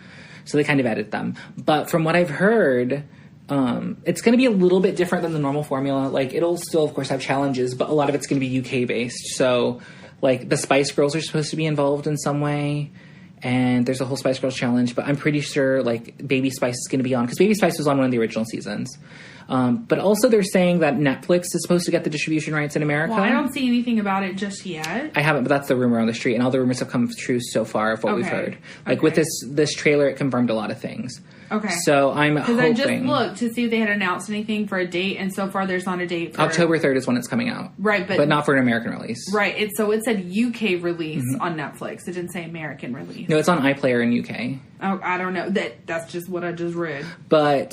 So they kind of edited them. But from what I've heard... it's going to be a little bit different than the normal formula. It'll still, of course, have challenges, but a lot of it's going to be UK-based. So, the Spice Girls are supposed to be involved in some way, and there's a whole Spice Girls challenge, but I'm pretty sure, Baby Spice is going to be on, because Baby Spice was on one of the original seasons. But also they're saying that Netflix is supposed to get the distribution rights in America. Well, I don't see anything about it just yet. I haven't, but that's the rumor on the street, and all the rumors have come true so far of what we've heard. With this trailer, it confirmed a lot of things. Okay. So I'm hoping... Because I just looked to see if they had announced anything for a date, and so far there's not a date for... October 3rd is when it's coming out. Right, but not for an American release. Right. So it said UK release on Netflix. It didn't say American release. No, it's on iPlayer in UK. Oh, I don't know. That's just what I just read. But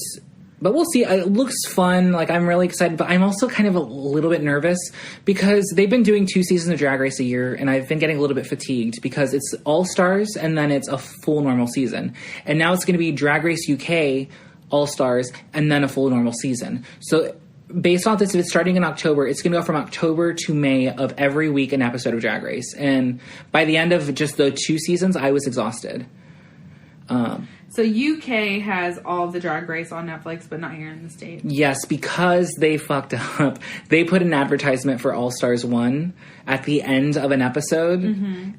we'll see. It looks fun. I'm really excited, but I'm also kind of a little bit nervous because they've been doing 2 seasons of Drag Race a year, and I've been getting a little bit fatigued because it's All-Stars and then it's a full normal season. And now it's going to be Drag Race UK, All-Stars, and then a full normal season. So based off this, if it's starting in October, it's going to go from October to May of every week an episode of Drag Race. And by the end of just the 2 seasons, I was exhausted. So UK has all the Drag Race on Netflix, but not here in the States. Yes, because they fucked up. They put an advertisement for All Stars 1 at the end of an episode,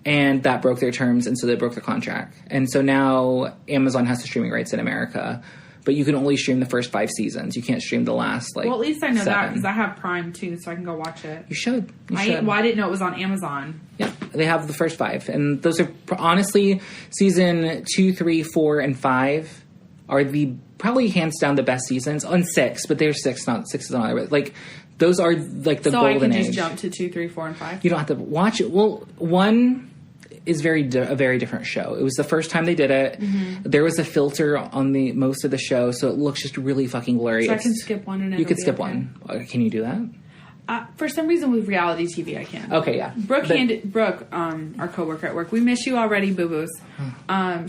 and that broke their terms, and so they broke their contract. And so now Amazon has the streaming rights in America, but you can only stream the first 5 seasons. You can't stream the last, Well, at least I know 7. that, because I have Prime, too, so I can go watch it. You should. I didn't know it was on Amazon. Yeah, they have the first 5. And those are, honestly, season 2, 3, 4, and 5 are probably hands down the best seasons. On 6, but they're 6, not 6 is on other. Like, those are, like, the golden age. So I can just jump to 2, 3, 4, and 5? You don't have to watch it. Well, 1... is a very different show. It was the first time they did it. There was a filter on the most of the show, so it looks just really fucking blurry. So I can skip one and you could skip one. Can you do that? For some reason with reality TV, I can. Okay, yeah. Brooke, our coworker at work, we miss you already, boo-boos.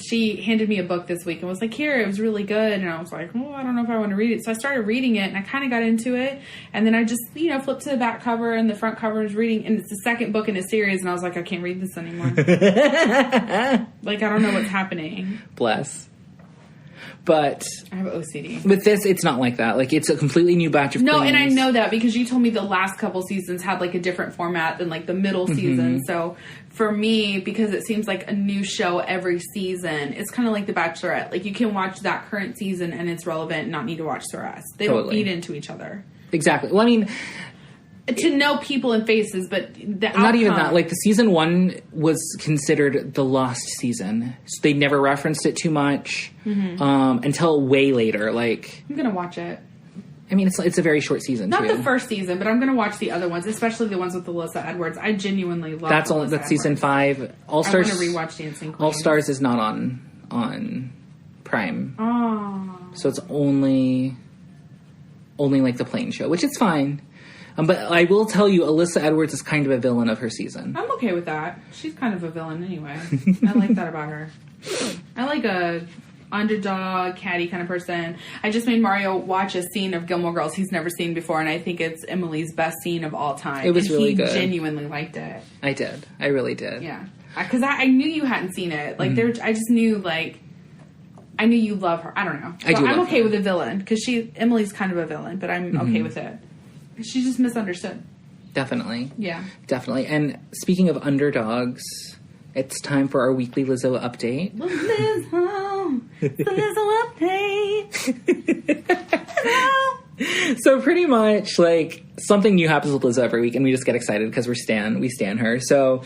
She handed me a book this week and was like, here, it was really good. And I was like, well, I don't know if I want to read it. So I started reading it, and I kind of got into it. And then I just, flipped to the back cover, and the front cover was reading. And it's the second book in a series, and I was like, I can't read this anymore. Like, I don't know what's happening. Bless. But I have OCD. With this, it's not like that. Like, it's a completely new batch of No, queens. and I know that because you told me the last couple seasons had, like, a different format than, like, the middle season. So, for me, because it seems like a new show every season, it's kind of like The Bachelorette. Like, you can watch that current season and it's relevant and not need to watch the rest. They don't feed into each other. Exactly. Well, I mean... to know people and faces, but the outcome... Not even that. Like, the season 1 was considered the lost season. So they never referenced it too much until way later. Like... I'm going to watch it. I mean, it's a very short season, Not the first season, but I'm going to watch the other ones, especially the ones with Alyssa Edwards. I genuinely love That's season 5. All Stars... I want to rewatch Dancing Queen. All Stars is not on Prime. Oh. So it's only like the plain show, which is fine. But I will tell you, Alyssa Edwards is kind of a villain of her season. I'm okay with that. She's kind of a villain anyway. I like that about her. I like a underdog, catty kind of person. I just made Mario watch a scene of Gilmore Girls he's never seen before, and I think it's Emily's best scene of all time. It was really good. He genuinely liked it. I did. I really did. Yeah. Because I knew you hadn't seen it. Like, I just knew, like... I knew you love her. I don't know. So I'm okay with a villain, because Emily's kind of a villain, but I'm okay with it. She's just misunderstood. Definitely. Yeah. Definitely. And speaking of underdogs, it's time for our weekly Lizzo update. Lizzo. The Lizzo update. So pretty much, like, something new happens with Lizzo every week, and we just get excited because we stan her. So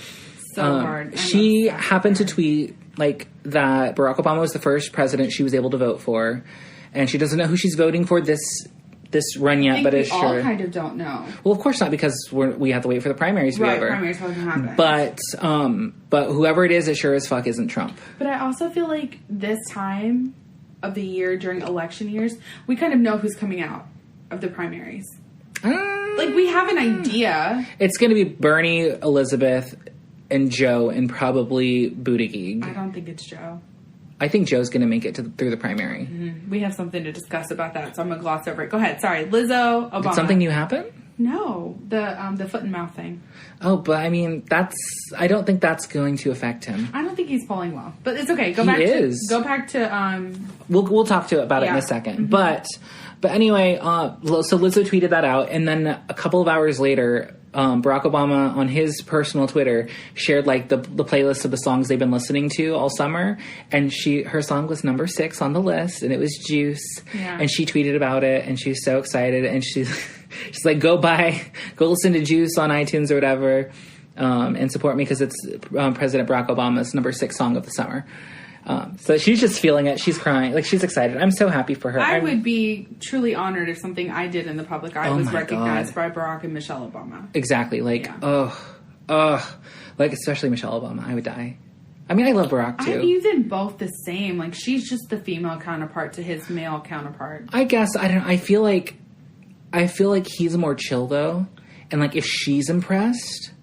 hard. She happened to tweet, like, that Barack Obama was the first president she was able to vote for, and she doesn't know who she's voting for this run yet, but it's sure. We all kind of don't know. Well, of course not, because we have to wait for the primaries to be over. Primaries haven't happened. But whoever it is, it sure as fuck isn't Trump. But I also feel like this time of the year during election years, we kind of know who's coming out of the primaries. Like, we have an idea. It's going to be Bernie, Elizabeth, and Joe, and probably Buttigieg. I don't think it's Joe. I think Joe's going to make it through the primary. We have something to discuss about that, so I'm going to gloss over it. Go ahead. Sorry. Lizzo, Obama. Did something new happen? No. The foot and mouth thing. Oh, but I mean, I don't think that's going to affect him. I don't think he's polling well. But it's okay. Go back to... We'll talk about it in a second. But anyway, so Lizzo tweeted that out, and then a couple of hours later... Barack Obama on his personal Twitter shared, like, the playlist of the songs they've been listening to all summer, and her song was number 6 on the list, and it was Juice. Yeah. And she tweeted about it, and she was so excited, and she's like, go listen to Juice on iTunes or whatever, and support me because it's President Barack Obama's number 6 song of the summer. So she's just feeling it. She's crying. Like, she's excited. I'm so happy for her. I would be truly honored if something I did in the public eye was recognized by Barack and Michelle Obama. Exactly. Like, like, especially Michelle Obama. I would die. I mean, I love Barack, too. I view them both the same. Like, she's just the female counterpart to his male counterpart. I guess. I feel like he's more chill, though. And, like, if she's impressed...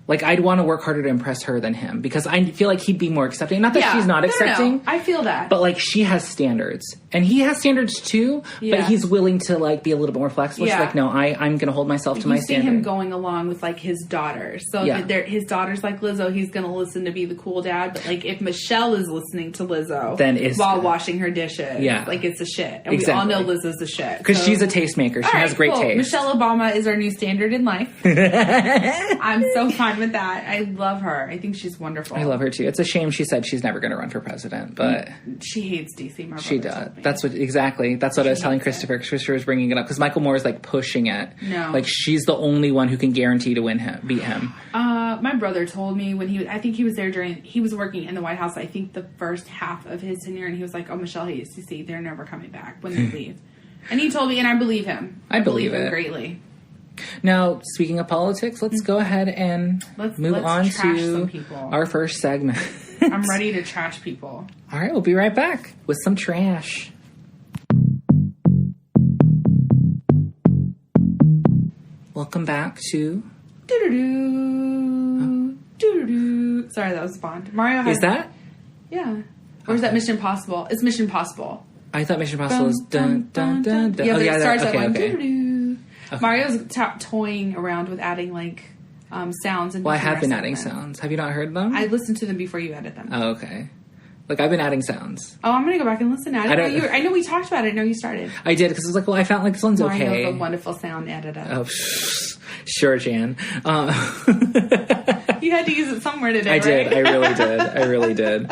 Like, I'd want to work harder to impress her than him because I feel like he'd be more accepting. Not that she's not accepting. No. I feel that. But, like, she has standards. And he has standards, too. Yeah. But he's willing to, like, be a little bit more flexible. Yeah. She's like, no, I'm going to hold myself to my standard. You see him going along with, like, his daughters. So, his daughter's like Lizzo. He's going to listen to be the cool dad. But, like, if Michelle is listening to Lizzo then while washing her dishes, like, it's a shit. And we all know Lizzo's a shit. Because she's a tastemaker. She has great taste. Michelle Obama is our new standard in life. I'm so fine with that. I love her. I think she's wonderful. I love her too. It's a shame she said she's never going to run for president, but she hates DC. She does. That's what I was telling Christopher. Christopher was bringing it up because Michael Moore is like pushing it. No, like she's the only one who can guarantee to beat him. My brother told me when he was there he was working in the White House. I think the first half of his tenure, and he was like, "Oh, Michelle hates DC. They're never coming back when they leave." And he told me, and I believe him. I believe him it greatly. Now, speaking of politics, let's go ahead and move on to our first segment. I'm ready to trash people. All right, we'll be right back with some trash. Welcome back to... Sorry, that was Bond. Mario Is that? Yeah. Or is that Mission Impossible? It's Mission Impossible. I thought Mission Impossible was dun, dun, dun, dun. Yeah, but it starts that one. Okay. Mario's toying around with adding, like, sounds. And I have been adding sounds. Have you not heard them? I listened to them before you edit them. Oh, okay. Like, I've been adding sounds. Oh, I'm going to go back and listen. I know we talked about it. I know you started. I did, because I was like, well, I found, like, this one's okay. Mario's a wonderful sound editor. Oh, sure, Jan. You had to use it somewhere today, I did. I really did.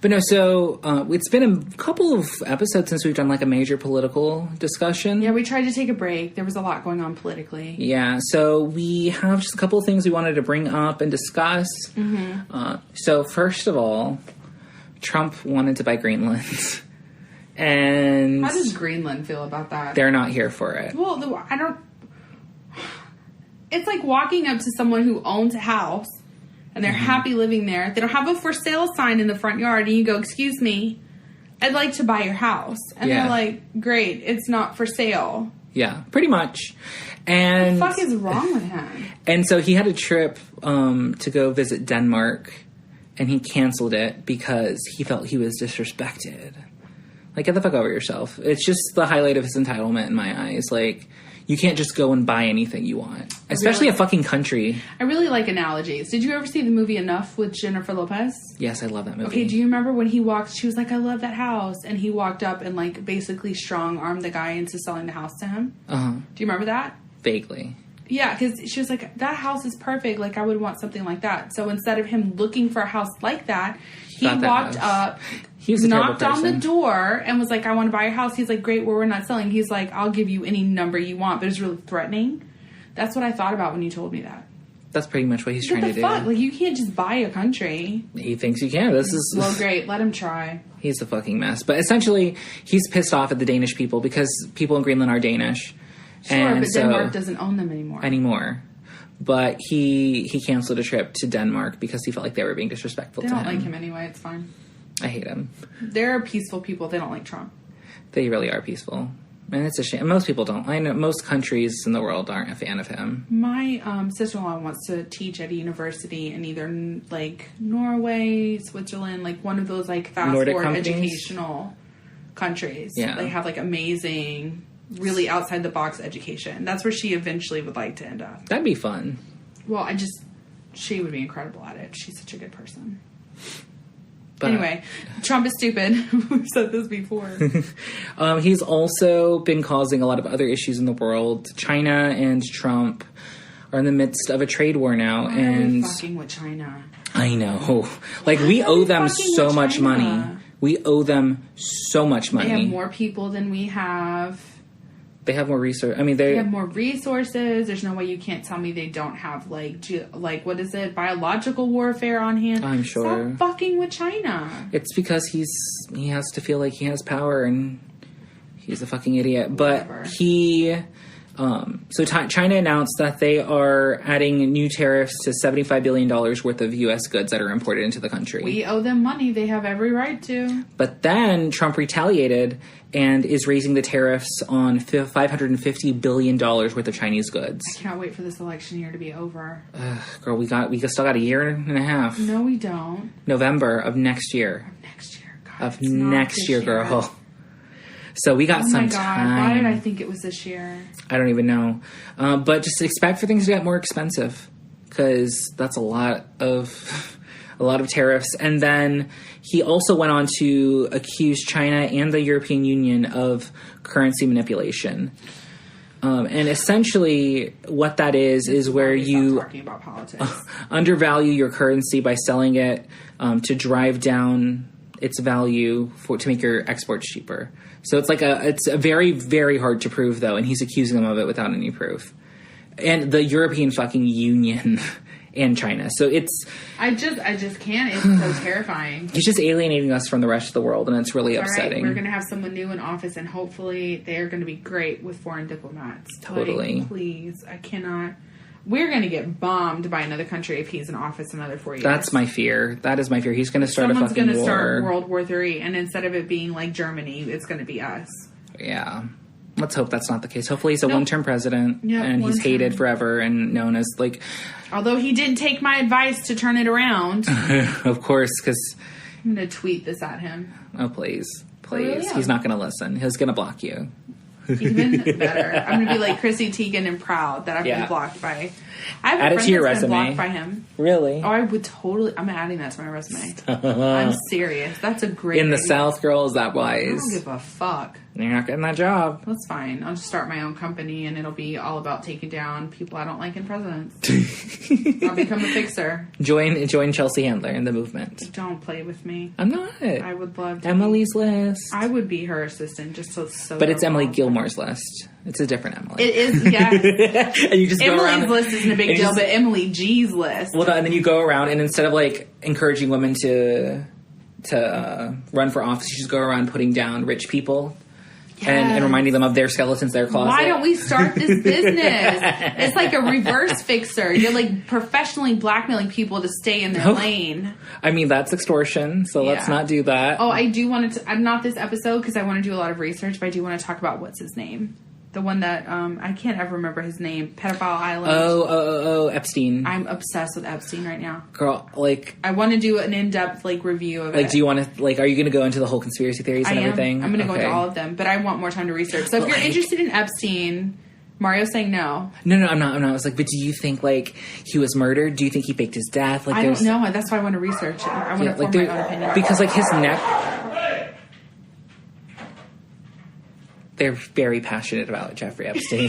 But no, so it's been a couple of episodes since we've done like a major political discussion. Yeah, we tried to take a break. There was a lot going on politically. Yeah, so we have just a couple of things we wanted to bring up and discuss. Mm-hmm. So first of all, Trump wanted to buy Greenland. And how does Greenland feel about that? They're not here for it. Well, I don't... It's like walking up to someone who owns a house and they're happy living there. They don't have a for sale sign in the front yard and you go, excuse me, I'd like to buy your house. And they're like, great, it's not for sale. Yeah, pretty much. And what the fuck is wrong with him? And so he had a trip to go visit Denmark and he canceled it because he felt he was disrespected. Like, get the fuck over yourself. It's just the highlight of his entitlement in my eyes. Like, you can't just go and buy anything you want. Especially a fucking country. I really like analogies. Did you ever see the movie Enough with Jennifer Lopez? Yes, I love that movie. Okay, do you remember when he walked, she was like, I love that house. And he walked up and, like, basically strong-armed the guy into selling the house to him? Uh-huh. Do you remember that? Vaguely. Yeah, because she was like, that house is perfect. Like, I would want something like that. So instead of him looking for a house like that, he walked up, knocked on the door, and was like, I want to buy your house. He's like, great, well, we're not selling. He's like, I'll give you any number you want. But it's really threatening. That's what I thought about when you told me that. That's pretty much what he's trying to do. Like, you can't just buy a country. He thinks you can. Well, great. Let him try. He's a fucking mess. But essentially, he's pissed off at the Danish people because people in Greenland are Danish. Sure, and but Denmark doesn't own them anymore. But he canceled a trip to Denmark because he felt like they were being disrespectful to him. They don't like him anyway. It's fine. I hate him. They're peaceful people. They don't like Trump. They really are peaceful. And it's a shame. Most people don't. I know most countries in the world aren't a fan of him. My sister-in-law wants to teach at a university in either, like, Norway, Switzerland, like one of those, like, fast-forward educational countries. Yeah. They have, like, amazing... really outside-the-box education. That's where she eventually would like to end up. That'd be fun. Well, she would be incredible at it. She's such a good person. But, anyway, Trump is stupid. We've said this before. He's also been causing a lot of other issues in the world. China and Trump are in the midst of a trade war now. Why and are we fucking with China? I know. Like, we owe them so much money. We owe them so much money. They have more people than we have. They have more resources. I mean, they have more resources. There's no way you can't tell me they don't have, like what is it? Biological warfare on hand. I'm sure. Stop fucking with China. It's because he has to feel like he has power and he's a fucking idiot. But he So China announced that they are adding new tariffs to $75 billion worth of U.S. goods that are imported into the country. We owe them money. They have every right to. But then Trump retaliated and is raising the tariffs on $550 billion worth of Chinese goods. I can't wait for this election year to be over. Girl, we still got a year and a half. No, we don't. November of next year. God, of next year, girl. So we got some time. Why did I think it was this year? I don't even know. But just expect for things to get more expensive, because that's a lot of tariffs. And then he also went on to accuse China and the European Union of currency manipulation. And essentially what that is where you talking about politics. Undervalue your currency by selling it to drive down its value to make your exports cheaper. So it's a very, very hard to prove, though, and he's accusing them of it without any proof. And the European fucking Union and China. So I just can't. It's so terrifying. He's just alienating us from the rest of the world, and it's really upsetting. Right, we're going to have someone new in office, and hopefully they're going to be great with foreign diplomats. Totally. Please, I cannot. We're going to get bombed by another country if he's in office another 4 years. That's my fear. That is my fear. He's going to start a fucking war. Someone's going to start World War III, and instead of it being like Germany, it's going to be us. Yeah. Let's hope that's not the case. Hopefully he's a one-term president, and he's hated forever and known as, like... Although he didn't take my advice to turn it around. Of course, because... I'm going to tweet this at him. Oh, please. Please. Oh, yeah. He's not going to listen. He's going to block you. Even better. I'm going to be like Chrissy Teigen and proud that I've been blocked by... I have Add a friend it to your that's been resume. blocked by him. Really? Oh, I would totally... I'm adding that to my resume. I'm serious. That's a great In the idea. South, girl, is that wise? I don't give a fuck. You're not getting that job. That's fine. I'll just start my own company, and it'll be all about taking down people I don't like in presidents. I'll become a fixer. Join Chelsea Handler in the movement. Don't play with me. I'm not. I would love to. Emily's List. I would be her assistant, just so. But it's Emily Gilmore's List. It's a different Emily. It is, yes. And you just go around. Emily's List isn't a big deal, but Emily G's List. Well, and then you go around, and instead of like encouraging women to run for office, you just go around putting down rich people. Yes. And reminding them of their skeletons, their closet. Why don't we start this business? It's like a reverse fixer. You're like professionally blackmailing people to stay in their lane. I mean, that's extortion, so let's not do that. Oh, I do want to... not this episode, because I want to do a lot of research, but I do want to talk about what's his name. The one that... I can't ever remember his name. Pedophile Island. Oh, Epstein. I'm obsessed with Epstein right now. Girl, like... I want to do an in-depth, like, review of it. Like, do you want to... Like, are you going to go into the whole conspiracy theories and everything? I'm going to go into all of them, but I want more time to research. So if you're interested in Epstein... Mario's saying no. No, I'm not. I was like, but do you think, like, he was murdered? Do you think he faked his death? Like, I don't know. That's why I want to research it. I want to form my own opinion. Because, like, his neck... They're very passionate about Jeffrey Epstein.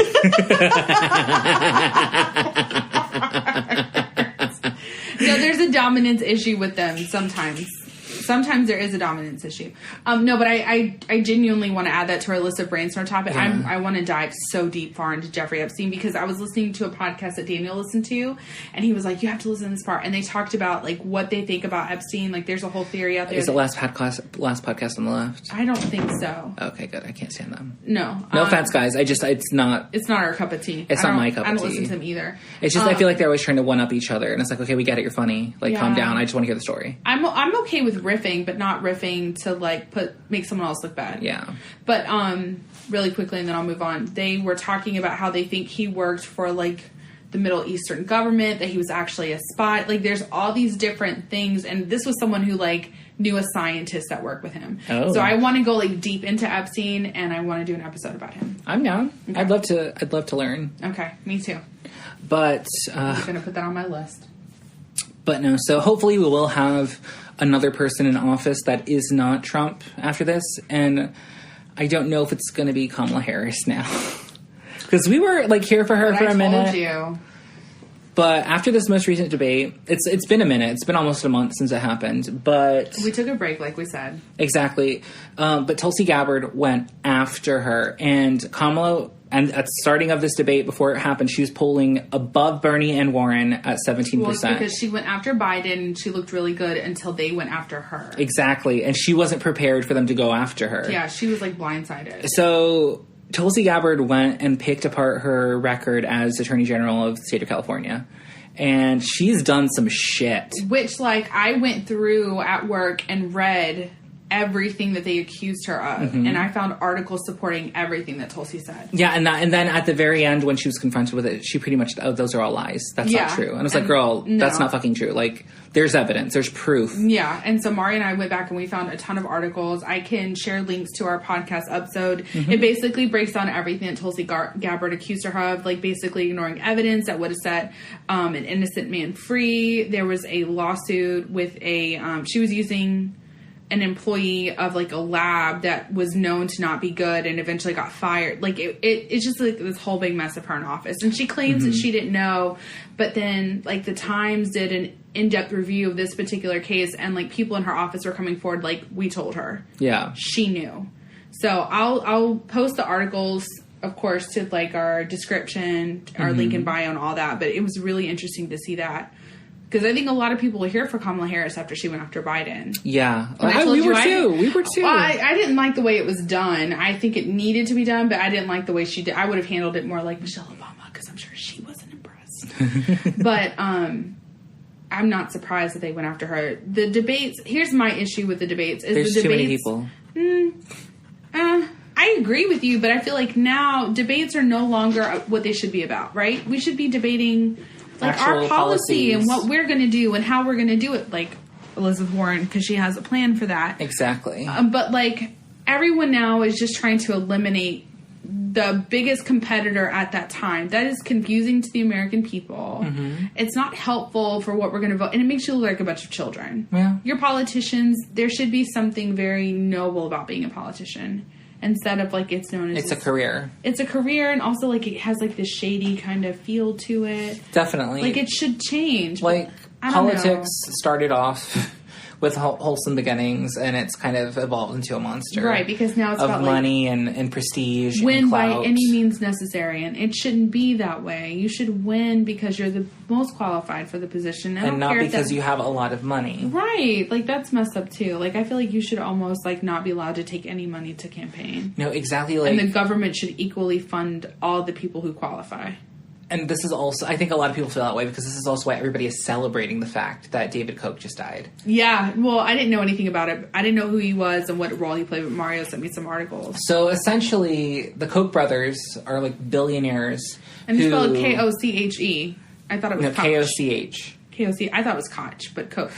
No, there's a dominance issue with them sometimes. Sometimes there is a dominance issue. No, but I genuinely want to add that to our list of brainstorm topic. Yeah. I want to dive so deep far into Jeffrey Epstein, because I was listening to a podcast that Daniel listened to, and he was like, you have to listen to this part. And they talked about like what they think about Epstein. Like there's a whole theory out there. Is the last podcast on the left? I don't think so. Okay, good. I can't stand them. No. No offense, guys. It's not our cup of tea. It's not my cup of tea. I don't listen to them either. It's just I feel like they're always trying to one up each other, and it's like, okay, we get it. You're funny. Like, calm down. I just want to hear the story. I'm okay with riffing, but not riffing to like make someone else look bad. Yeah. But really quickly, and then I'll move on. They were talking about how they think he worked for like the Middle Eastern government, that he was actually a spy. Like there's all these different things, and this was someone who like knew a scientist that worked with him. Oh. So I want to go like deep into Epstein, and I want to do an episode about him. I'm down. Okay. I'd love to learn. Okay, me too. But I'm gonna put that on my list. But no, so hopefully we will have another person in office that is not Trump after this, and I don't know if it's going to be Kamala Harris now. Because we were like here for her for a minute. I told you. But after this most recent debate, it's been a minute. It's been almost a month since it happened. But we took a break, like we said. Exactly. But Tulsi Gabbard went after her, and Kamala. And at the starting of this debate, before it happened, she was polling above Bernie and Warren at 17%. Well, it's because she went after Biden, and she looked really good until they went after her. Exactly. And she wasn't prepared for them to go after her. Yeah, she was like blindsided. So Tulsi Gabbard went and picked apart her record as Attorney General of the state of California. And she's done some shit. Which, like, I went through at work and read everything that they accused her of. Mm-hmm. And I found articles supporting everything that Tulsi said. Yeah, and then at the very end, when she was confronted with it, she pretty much, those are all lies. That's not true. And I was like, girl, that's not fucking true. Like, there's evidence. There's proof. Yeah, and so Mari and I went back and we found a ton of articles. I can share links to our podcast episode. Mm-hmm. It basically breaks down everything that Tulsi Gabbard accused her of, like basically ignoring evidence that would have set an innocent man free. There was a lawsuit with she was using an employee of like a lab that was known to not be good and eventually got fired. Like it's just like this whole big mess of her in office. And she claims that she didn't know, but then like the Times did an in-depth review of this particular case and like people in her office were coming forward like, we told her. Yeah. She knew. So I'll post the articles, of course, to like our description, our link in bio and all that. But it was really interesting to see that. Because I think a lot of people were here for Kamala Harris after she went after Biden. Yeah. We were too. Well, I didn't like the way it was done. I think it needed to be done, but I didn't like the way she did. I would have handled it more like Michelle Obama, because I'm sure she wasn't impressed. But I'm not surprised that they went after her. The debates, here's my issue with the debates. There's too many people. I agree with you, but I feel like now debates are no longer what they should be about, right? We should be debating like actual our policy and what we're going to do and how we're going to do it, like Elizabeth Warren, because she has a plan for that. Exactly. But like everyone now is just trying to eliminate the biggest competitor at that time. That is confusing to the American people. Mm-hmm. It's not helpful for what we're going to vote, and it makes you look like a bunch of children. Yeah. Your politicians, there should be something very noble about being a politician. Instead of like it's known as it's a career. It's a career, and also like it has like this shady kind of feel to it. Definitely. Like it should change. Like politics started off with wholesome beginnings, and it's kind of evolved into a monster. Right, because now it's of about money and prestige win and clout. By any means necessary, and it shouldn't be that way. You should win because you're the most qualified for the position. And not because you have a lot of money. Right, like that's messed up too. Like I feel like you should almost like not be allowed to take any money to campaign. No, exactly. Like, and the government should equally fund all the people who qualify. And this is also, I think a lot of people feel that way because this is also why everybody is celebrating the fact that David Koch just died. Yeah, well, I didn't know anything about it. I didn't know who he was and what role he played, but Mario sent me some articles. So essentially, the Koch brothers are like billionaires. And it's spelled Koche. I thought it was Koch. Koch. Koch. I thought it was Koch, but Koch.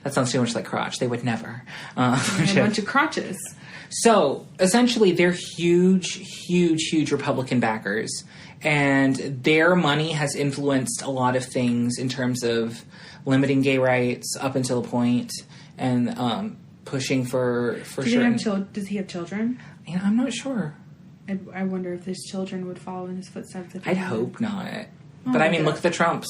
That sounds too much like crotch. They would never. A bunch of crotches. So essentially, they're huge Republican backers. And their money has influenced a lot of things in terms of limiting gay rights up until a point, and pushing for certain. Does he have children? Yeah, I'm not sure. I wonder if his children would follow in his footsteps. I'd hope not. But I mean, look at the Trumps.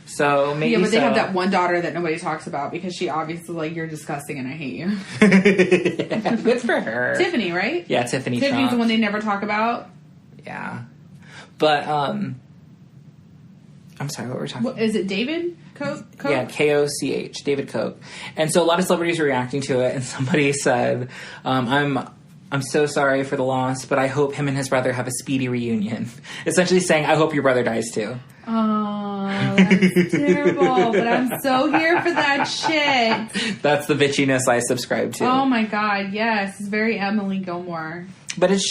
So maybe. Yeah, but they have that one daughter that nobody talks about because she obviously like, you're disgusting and I hate you. Yeah, good for her. Tiffany, right? Yeah, Tiffany's Trump. The one they never talk about. Yeah. But, I'm sorry, what were we talking about? Is it David Koch? Yeah, Koch, David Koch. And so a lot of celebrities were reacting to it, and somebody said, I'm so sorry for the loss, but I hope him and his brother have a speedy reunion. Essentially saying, I hope your brother dies too. Oh, that's terrible, but I'm so here for that shit. That's the bitchiness I subscribe to. Oh my god, yes. It's very Emily Gilmore. But it's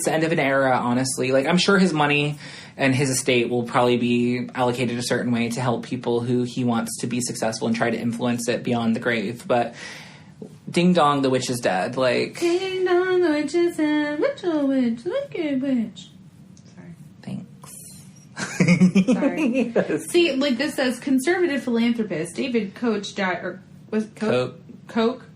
the end of an era, honestly. Like, I'm sure his money and his estate will probably be allocated a certain way to help people who he wants to be successful and try to influence it beyond the grave. But ding dong, the witch is dead. Like, ding dong, the witch is dead. Witch, oh witch, wicked witch. Sorry. Thanks. Sorry. Yes. See, like this says, conservative philanthropist David Koch died, or was Koch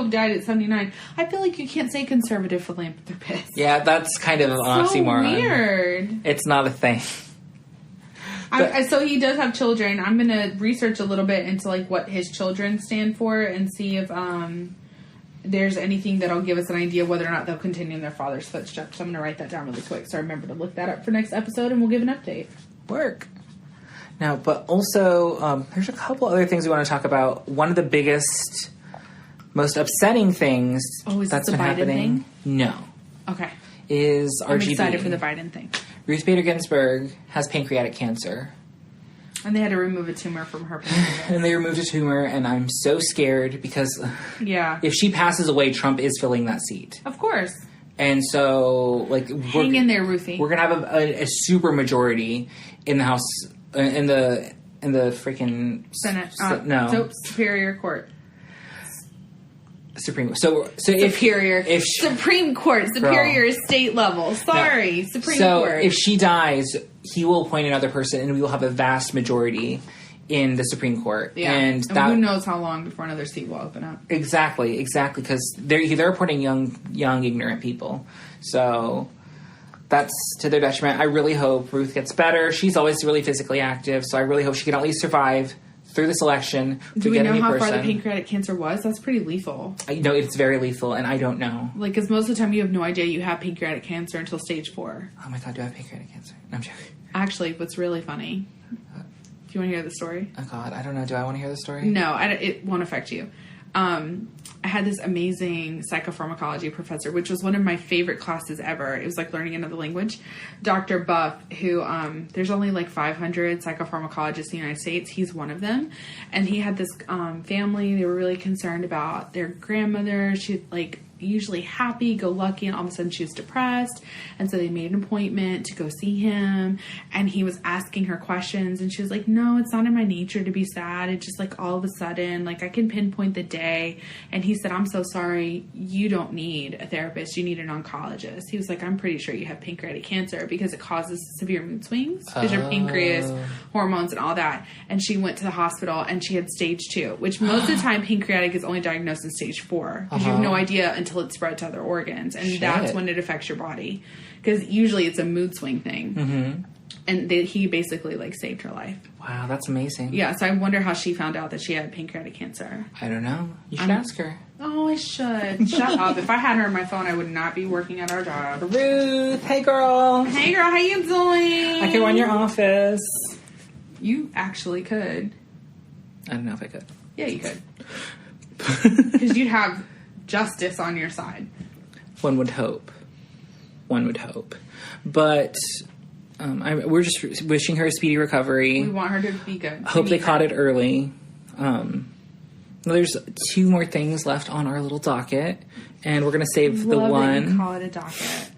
died at 79. I feel like you can't say conservative philanthropist. Yeah, that's kind of an oxymoron. Weird. It's not a thing. So he does have children. I'm going to research a little bit into like what his children stand for and see if there's anything that'll give us an idea whether or not they'll continue in their father's footsteps. So I'm going to write that down really quick so I remember to look that up for next episode and we'll give an update. Work. Now, but also, there's a couple other things we want to talk about. One of the biggest, most upsetting things that's been happening. No. Okay. Is RGB. I'm excited for the Biden thing. Ruth Bader Ginsburg has pancreatic cancer. And they had to remove a tumor from her pancreas. And they removed a tumor, and I'm so scared because if she passes away, Trump is filling that seat. Of course. And so, like... Hang in there, Ruthie. We're going to have a super majority in the House... In the freaking... Senate. No. Superior Court. Supreme. So Superior. Supreme Court. Superior is state level. Sorry. No. Supreme Court. So if she dies, he will appoint another person, and we will have a vast majority in the Supreme Court. Yeah. And who knows how long before another seat will open up. Exactly. Because they're appointing young, ignorant people. So that's to their detriment. I really hope Ruth gets better. She's always really physically active, so I really hope she can at least survive through this election. Do we know how far the pancreatic cancer was? That's pretty lethal. No, it's very lethal, and I don't know. Like, because most of the time you have no idea you have pancreatic cancer until stage 4. Oh my God, do I have pancreatic cancer? No, I'm joking. Actually, what's really funny... Do you want to hear the story? Oh God, I don't know. Do I want to hear the story? No, it won't affect you. I had this amazing psychopharmacology professor, which was one of my favorite classes ever. It was like learning another language. Dr. Buff, who, there's only like 500 psychopharmacologists in the United States. He's one of them. And he had this family. They were really concerned about their grandmother. She like usually happy-go-lucky, and all of a sudden she was depressed. And so they made an appointment to go see him. And he was asking her questions. And she was like, no, it's not in my nature to be sad. It's just like all of a sudden, like I can pinpoint the day. And he said, I'm so sorry. You don't need a therapist. You need an oncologist. He was like, I'm pretty sure you have pancreatic cancer because it causes severe mood swings. Because your pancreas, hormones, and all that. And she went to the hospital and she had stage 2, which most of the time pancreatic is only diagnosed in stage 4. Because you have no idea until it's spread to other organs. And that's when it affects your body. Because usually it's a mood swing thing. Mm-hmm. And he basically like saved her life. Wow, that's amazing. Yeah, so I wonder how she found out that she had pancreatic cancer. I don't know. You should ask her. Oh, I should. Shut up. If I had her on my phone, I would not be working at our job. Ruth, hey girl. Hey girl, how you doing? I could run your office. You actually could. I don't know if I could. Yeah, you could. Because you'd have justice on your side. One would hope. But we're just wishing her a speedy recovery. We want her to be good. Hope they caught it early. There's 2 more things left on our little docket, and we're going to save the one. That you call it a docket.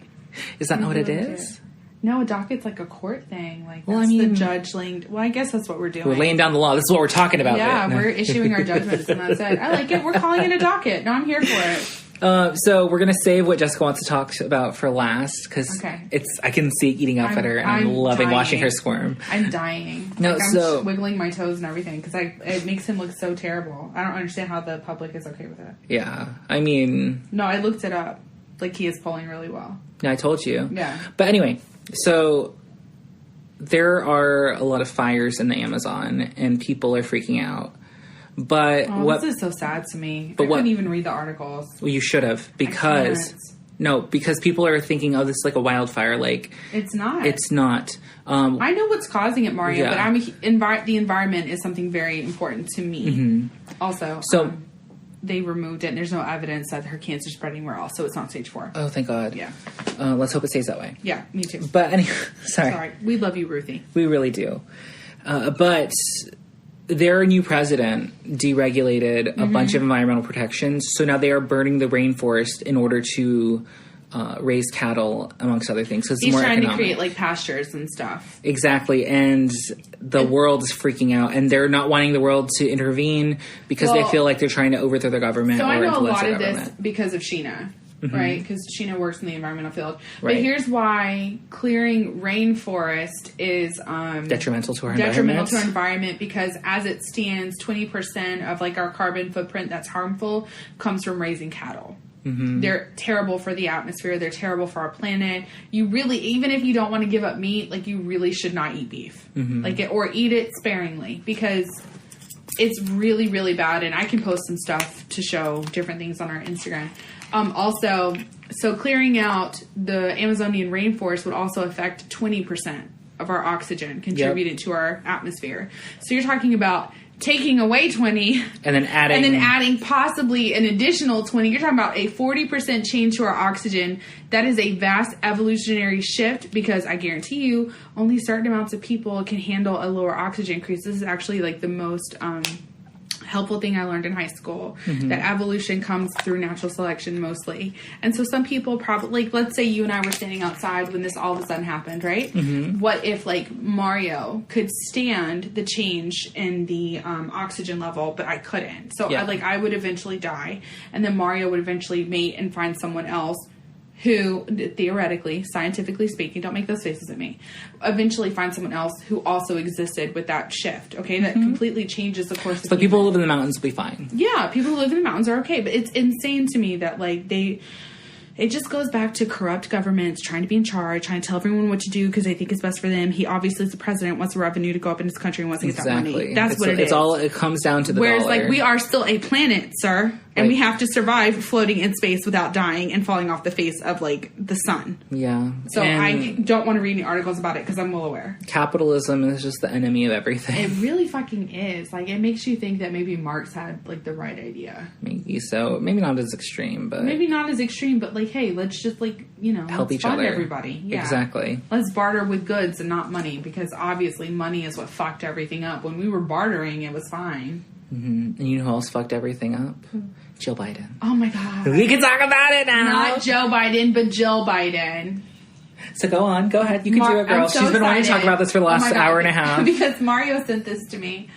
Is that not what it is? No, a docket's like a court thing. Like, that's the judge laying... Well, I guess that's what we're doing. We're laying down the law. This is what we're talking about. Yeah, we're issuing our judgments, and that's it. I like it. We're calling it a docket. No, I'm here for it. So we're going to save what Jessica wants to talk about for last, because I can see it eating up at her, and I'm loving watching her squirm. I'm dying. No, like, I'm wiggling my toes and everything, because it makes him look so terrible. I don't understand how the public is okay with it. Yeah, I mean... No, I looked it up. Like, he is pulling really well. Yeah, I told you. Yeah. But anyway, so... There are a lot of fires in the Amazon, and people are freaking out. But this is so sad to me. I couldn't even read the articles. Well, you should have, because people are thinking, oh, this is like a wildfire. Like, it's not. It's not. I know what's causing it, Mario, but the environment is something very important to me. Mm-hmm. Also, they removed it, and there's no evidence that her cancer's spreading where else, so it's not stage 4. Oh, thank God. Yeah. Let's hope it stays that way. Yeah, me too. But anyway, sorry. We love you, Ruthie. We really do. But their new president deregulated a bunch of environmental protections, so now they are burning the rainforest in order to raise cattle, amongst other things. So it's more economic. He's trying to create like pastures and stuff. Exactly, and the world is freaking out, and they're not wanting the world to intervene because they feel like they're trying to overthrow the government. So I know a lot of this because of Sheena. Right? Because Sheena works in the environmental field. Right. But here's why clearing rainforest is detrimental to our environment, because as it stands, 20% of like our carbon footprint that's harmful comes from raising cattle. Mm-hmm. They're terrible for the atmosphere. They're terrible for our planet. You really, even if you don't want to give up meat, like, you really should not eat beef. Mm-hmm. Or eat it sparingly, because it's really, really bad. And I can post some stuff to show different things on our Instagram. Also, so clearing out the Amazonian rainforest would also affect 20% of our oxygen contributed to our atmosphere. So you're talking about taking away 20 and then adding possibly an additional 20. You're talking about a 40% change to our oxygen. That is a vast evolutionary shift, because I guarantee you only certain amounts of people can handle a lower oxygen increase. This is actually like the most helpful thing I learned in high school, that evolution comes through natural selection mostly. And so some people probably, like, let's say you and I were standing outside when this all of a sudden happened, right? What if, like, Mario could stand the change in the oxygen level, but I couldn't? So I would eventually die, and then Mario would eventually mate and find someone else who, theoretically, scientifically speaking, don't make those faces at me, eventually find someone else who also existed with that shift, okay? That completely changes the course of But people who live in the mountains will be fine. Yeah, people who live in the mountains are okay, but it's insane to me that, like, it just goes back to corrupt governments trying to be in charge, trying to tell everyone what to do because they think it's best for them. He obviously is the president, wants the revenue to go up in his country and wants to get that money. That's what it is. It comes down to the Whereas, dollar. like, we are still a planet, sir, and we have to survive floating in space without dying and falling off the face of, like, the sun. Yeah. So I don't want to read any articles about it because I'm well aware. Capitalism is just the enemy of everything. It really fucking is. Like, it makes you think that maybe Marx had, like, the right idea. Maybe so. Maybe not as extreme, but... Maybe not as extreme, but, like, hey, let's just, like, you know, help each other. Everybody. Yeah. Exactly. Let's barter with goods and not money, because obviously money is what fucked everything up. When we were bartering, it was fine. And you know who else fucked everything up? Joe Biden. Oh my God. We can talk about it now. Not Joe Biden, but Jill Biden. So go on. Go ahead. You can do it, girl. She's been wanting to talk about this for the last hour and a half. Because Mario sent this to me.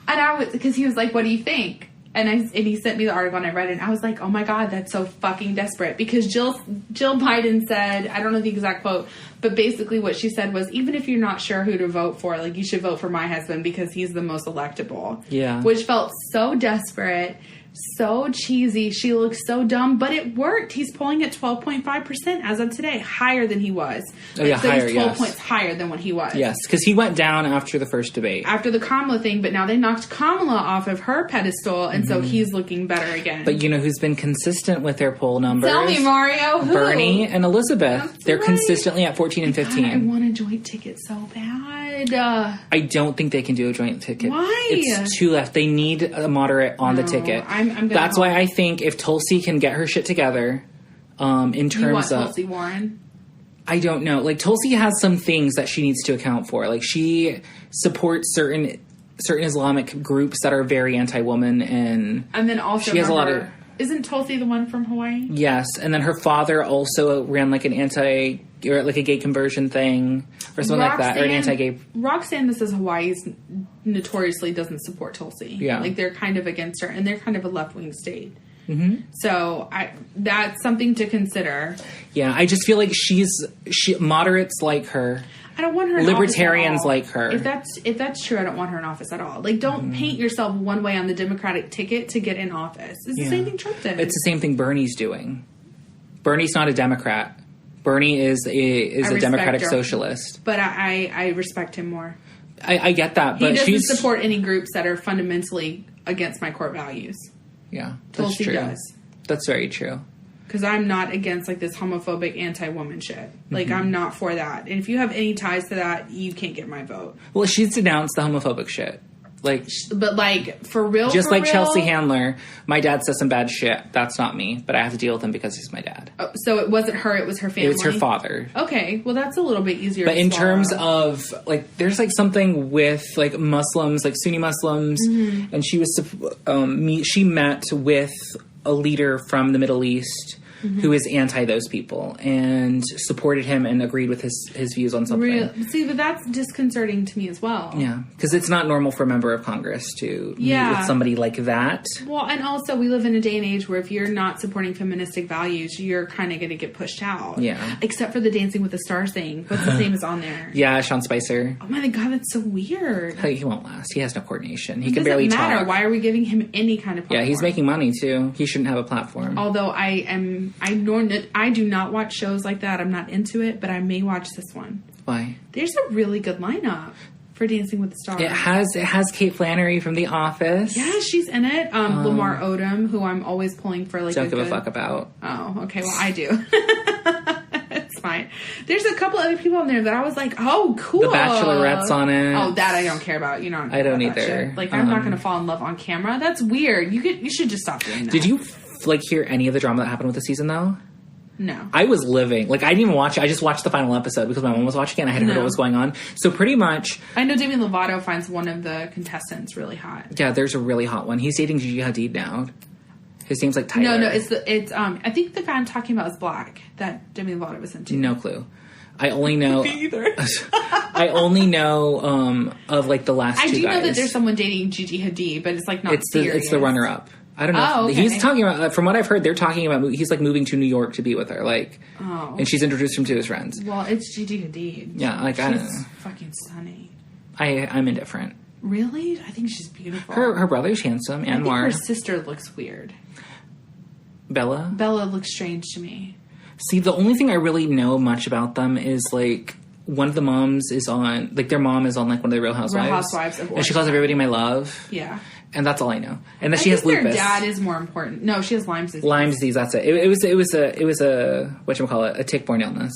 And because he was like, what do you think? And he sent me the article and I read it and I was like, oh my God, that's so fucking desperate. Because Jill Biden said, I don't know the exact quote, but basically what she said was, even if you're not sure who to vote for, like, you should vote for my husband because he's the most electable. Yeah. Which felt so desperate, so cheesy. She looks so dumb, but it worked. He's polling at 12.5% as of today, higher than he was. Oh yeah, so higher. He's 12 points higher than what he was. Yes, because he went down after the first debate, after the Kamala thing. But now they knocked Kamala off of her pedestal, and so he's looking better again. But you know who's been consistent with their poll numbers? Tell me, Mario. Who? Bernie and Elizabeth. That's They're right. consistently at 14 and 15. God, I want a joint ticket so bad. I don't think they can do a joint ticket. Why? It's too left. They need a moderate on the ticket. That's why I think if Tulsi can get her shit together, in terms of Tulsi Warren. I don't know. Like, Tulsi has some things that she needs to account for. Like, she supports certain Islamic groups that are very anti-woman, and then also she has a lot of. Isn't Tulsi the one from Hawaii? Yes, and then her father also ran like a gay conversion thing or something like that, or an anti-gay. Roxanne, this is Hawaii's, notoriously doesn't support Tulsi. Yeah, like they're kind of against her, and they're kind of a left-wing state. So that's something to consider. Yeah, I just feel like moderates like her. I don't want her in Libertarians office at all. like her. If that's true, I don't want her in office at all. Like, don't paint yourself one way on the Democratic ticket to get in office. It's the same thing Trump did. It's the same thing Bernie's doing. Bernie's not a Democrat. Bernie is a Democratic socialist. But I respect him more. I get that, but he doesn't support any groups that are fundamentally against my core values. Yeah, that's Tulsi true. does. That's very true. Because I'm not against, like, this homophobic anti-woman shit. Like, I'm not for that. And if you have any ties to that, you can't get my vote. Well, she's denounced the homophobic shit. Like, but, like, for real, just like Chelsea Handler, my dad says some bad shit. That's not me, but I have to deal with him because he's my dad. Oh, so it wasn't her, it was her family? It was her father. Okay, well, that's a little bit easier But to in swallow. terms of, like, there's, like, something with, like, Muslims, like, Sunni Muslims, and she met with a leader from the Middle East who is anti those people and supported him and agreed with his views on something. See, but that's disconcerting to me as well. Yeah, because it's not normal for a member of Congress to meet with somebody like that. Well, and also we live in a day and age where if you're not supporting feministic values, you're kind of going to get pushed out. Yeah. Except for the Dancing with the Stars thing. What's his name is on there? Yeah, Sean Spicer. Oh my God, that's so weird. He won't last. He has no coordination. He It can barely doesn't matter. talk. Why are we giving him any kind of platform? Yeah, he's making money too. He shouldn't have a platform. Although I do not watch shows like that. I'm not into it, but I may watch this one. Why? There's a really good lineup for Dancing with the Stars. It has Kate Flannery from The Office. Yeah, she's in it. Lamar Odom, who I'm always pulling for, like, don't give a fuck about. Oh, okay. Well, I do. It's fine. There's a couple other people on there that I was like, oh, cool. The Bachelorette's on it. Oh, that I don't care about. You know, I don't either. Like, I'm not going to fall in love on camera. That's weird. You should just stop doing that. Did you hear any of the drama that happened with the season though? No. I was living. Like, I didn't even watch it. I just watched the final episode because my mom was watching it and I hadn't heard what was going on. So pretty much... I know Demi Lovato finds one of the contestants really hot. Yeah, there's a really hot one. He's dating Gigi Hadid now. His name's like Tyler. No, it's I think the guy I'm talking about is black that Demi Lovato was into. No clue. I only know... Me either. I only know of, like, the last two guys. I do know that there's someone dating Gigi Hadid, but it's, like, not serious. It's the runner-up. I don't know. Oh, okay. He's talking about, from what I've heard, they're talking about, he's like moving to New York to be with her, like, and she's introduced him to his friends. Well, it's Gigi Hadid. Yeah, like, I don't know. She's fucking stunning. I'm indifferent. Really? I think she's beautiful. Her brother's handsome, Anwar. I think her sister looks weird. Bella looks strange to me. See, the only thing I really know much about them is, like, one of the moms is on, like, their mom is on, like, one of the Real Housewives. Real Housewives of Orange. And she calls everybody my love. Yeah. And that's all I know. And that she has lupus. Their dad is more important. No, she has Lyme's disease. Lyme's disease, that's it. It was a whatchamacallit, a tick-borne illness.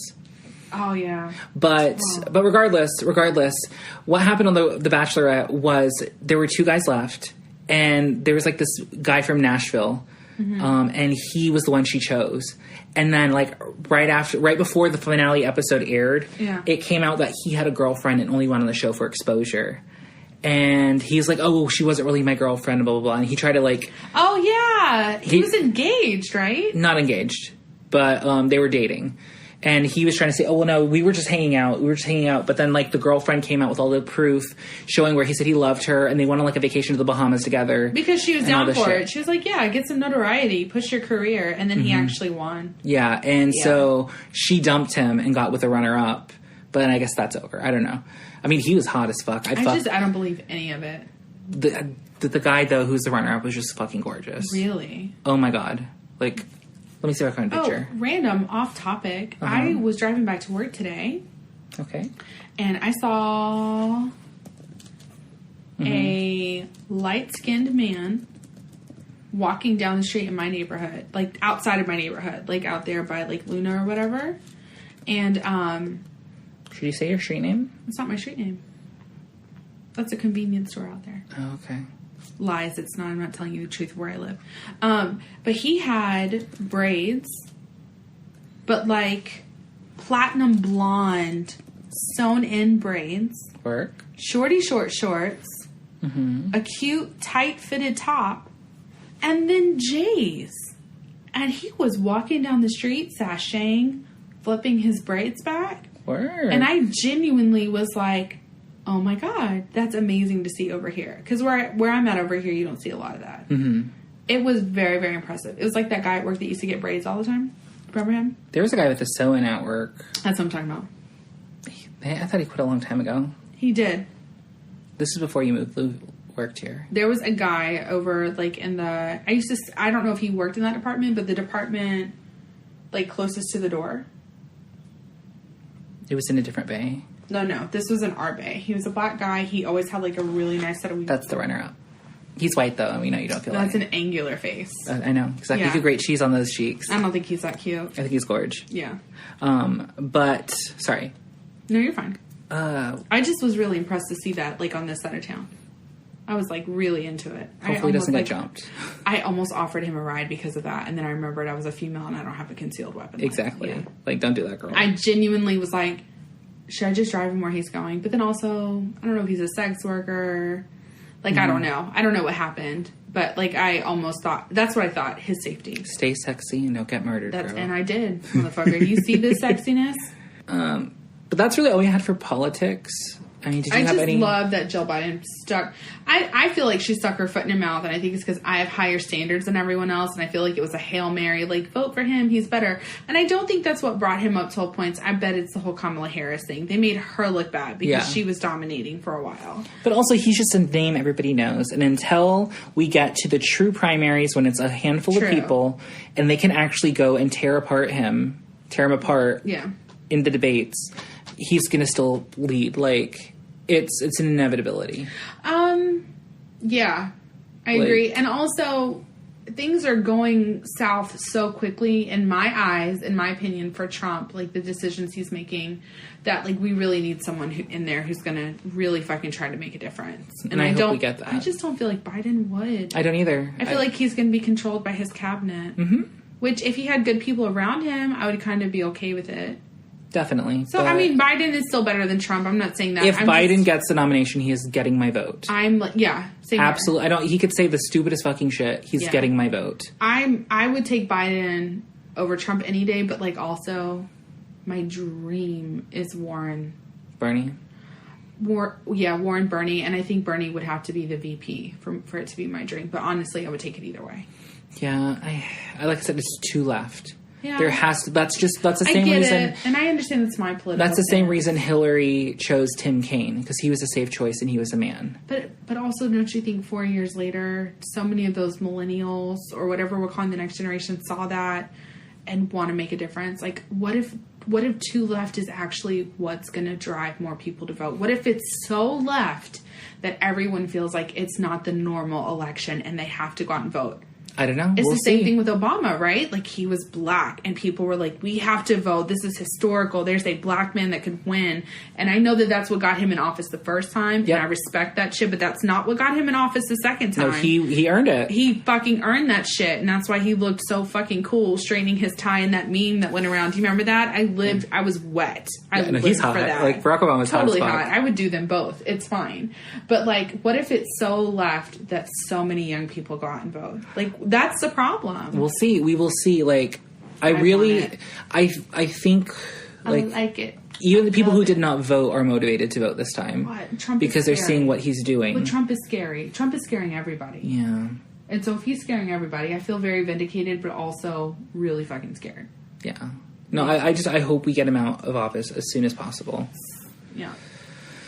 Oh, yeah. But regardless, what happened on the Bachelorette was there were two guys left, and there was, like, this guy from Nashville, and he was the one she chose. And then, like, right before the finale episode aired, it came out that he had a girlfriend and only went on the show for exposure. And he's like, oh, she wasn't really my girlfriend, blah, blah, blah. And he tried to, like... Oh, yeah. He was engaged, right? Not engaged. But they were dating. And he was trying to say, oh, well, no, we were just hanging out. But then, like, the girlfriend came out with all the proof showing where he said he loved her. And they went on, like, a vacation to the Bahamas together. Because she was down for it. She was like, yeah, get some notoriety. Push your career. And then he actually won. Yeah. And so she dumped him and got with the runner-up. But I guess that's over. I don't know. I mean, he was hot as fuck. I don't believe any of it. The guy, though, who's the runner-up was just fucking gorgeous. Really? Oh, my God. Like... Let me see if I can find a picture. Oh, random, off topic. I was driving back to work today. Okay. And I saw a light-skinned man walking down the street in my neighborhood. Like, outside of my neighborhood. Like, out there by, like, Luna or whatever. And, should you say your street name? It's not my street name. That's a convenience store out there. Oh, okay. Lies, it's not. I'm not telling you the truth of where I live. But he had braids, but like platinum blonde sewn in braids. Work. Shorty short shorts. A cute tight fitted top. And then J's. And he was walking down the street sashaying, flipping his braids back. Word. And I genuinely was like, oh my God, that's amazing to see over here. Because where I'm at over here, you don't see a lot of that. It was very, very impressive. It was like that guy at work that used to get braids all the time. Remember him? There was a guy with a sew-in at work. That's what I'm talking about. I thought he quit a long time ago. He did. This is before you worked here. There was a guy over, like, in the... I don't know if he worked in that department, but the department, like, closest to the door. It was in a different bay. No. This was in our bay. He was a black guy. He always had, like, a really nice set of... That's the runner-up. He's white, though. I mean, you don't feel That's an angular face. I know. Exactly. You could grate cheese on those cheeks. I don't think he's that cute. I think he's gorge. Yeah. But... Sorry. No, you're fine. I just was really impressed to see that, like, on this side of town. I was, like, really into it. Hopefully he doesn't get jumped. I almost offered him a ride because of that, and then I remembered I was a female and I don't have a concealed weapon. Exactly. Like, don't do that, girl. I genuinely was like... Should I just drive him where he's going? But then also, I don't know if he's a sex worker. Like, I don't know. I don't know what happened. But, like, I almost thought... That's what I thought. His safety. Stay sexy and don't get murdered, girl. And I did, motherfucker. You see this sexiness? But that's really all we had for politics. I mean, did you have any... I just love that Jill Biden stuck... I feel like she stuck her foot in her mouth, and I think it's because I have higher standards than everyone else, and I feel like it was a Hail Mary, like, vote for him, he's better. And I don't think that's what brought him up 12 points. I bet it's the whole Kamala Harris thing. They made her look bad because she was dominating for a while. But also, he's just a name everybody knows, and until we get to the true primaries when it's a handful of people, and they can actually go and tear him apart in the debates, he's going to still lead, like... It's an inevitability. Yeah, I agree. And also, things are going south so quickly in my eyes, in my opinion, for Trump, like the decisions he's making, that like we really need someone in there who's going to really fucking try to make a difference. And I hope we get that. I just don't feel like Biden would. I don't either. I feel like he's going to be controlled by his cabinet. Mm-hmm. Which, if he had good people around him, I would kind of be okay with it. Definitely. So, I mean, Biden is still better than Trump. I'm not saying that. If Biden gets the nomination, he is getting my vote. I'm like, yeah. Absolutely. He could say the stupidest fucking shit. He's getting my vote. I would take Biden over Trump any day, but like also my dream is Warren. Bernie? Warren, Bernie. And I think Bernie would have to be the VP for it to be my dream. But honestly, I would take it either way. Yeah. I like I said, it's two left. Yeah. There has to. That's the same reason. It. And I understand that's my political. That's the same reason Hillary chose Tim Kaine, because he was a safe choice and he was a man. But also, don't you think 4 years later, so many of those millennials or whatever we're calling the next generation saw that and want to make a difference? Like, what if too left is actually what's going to drive more people to vote? What if it's so left that everyone feels like it's not the normal election and they have to go out and vote? I don't know. It's the same thing with Obama, right? Like, he was black, and people were like, we have to vote. This is historical. There's a black man that could win. And I know that that's what got him in office the first time, and I respect that shit, but that's not what got him in office the second time. No, he earned it. He fucking earned that shit, and that's why he looked so fucking cool, straightening his tie in that meme that went around. Do you remember that? I was wet. He's hot. For that. Like, Barack Obama was totally hot. I would do them both. It's fine. But, like, what if it's so left that so many young people go out and vote? Like, that's the problem. We'll see. We will see. Like, I think, like, I like it. Even the people who did not vote are motivated to vote this time. What? Trump because they're seeing what he's doing. But Trump is scary. Trump is scaring everybody. Yeah. And so if he's scaring everybody, I feel very vindicated, but also really fucking scared. Yeah. No, I hope we get him out of office as soon as possible. Yeah.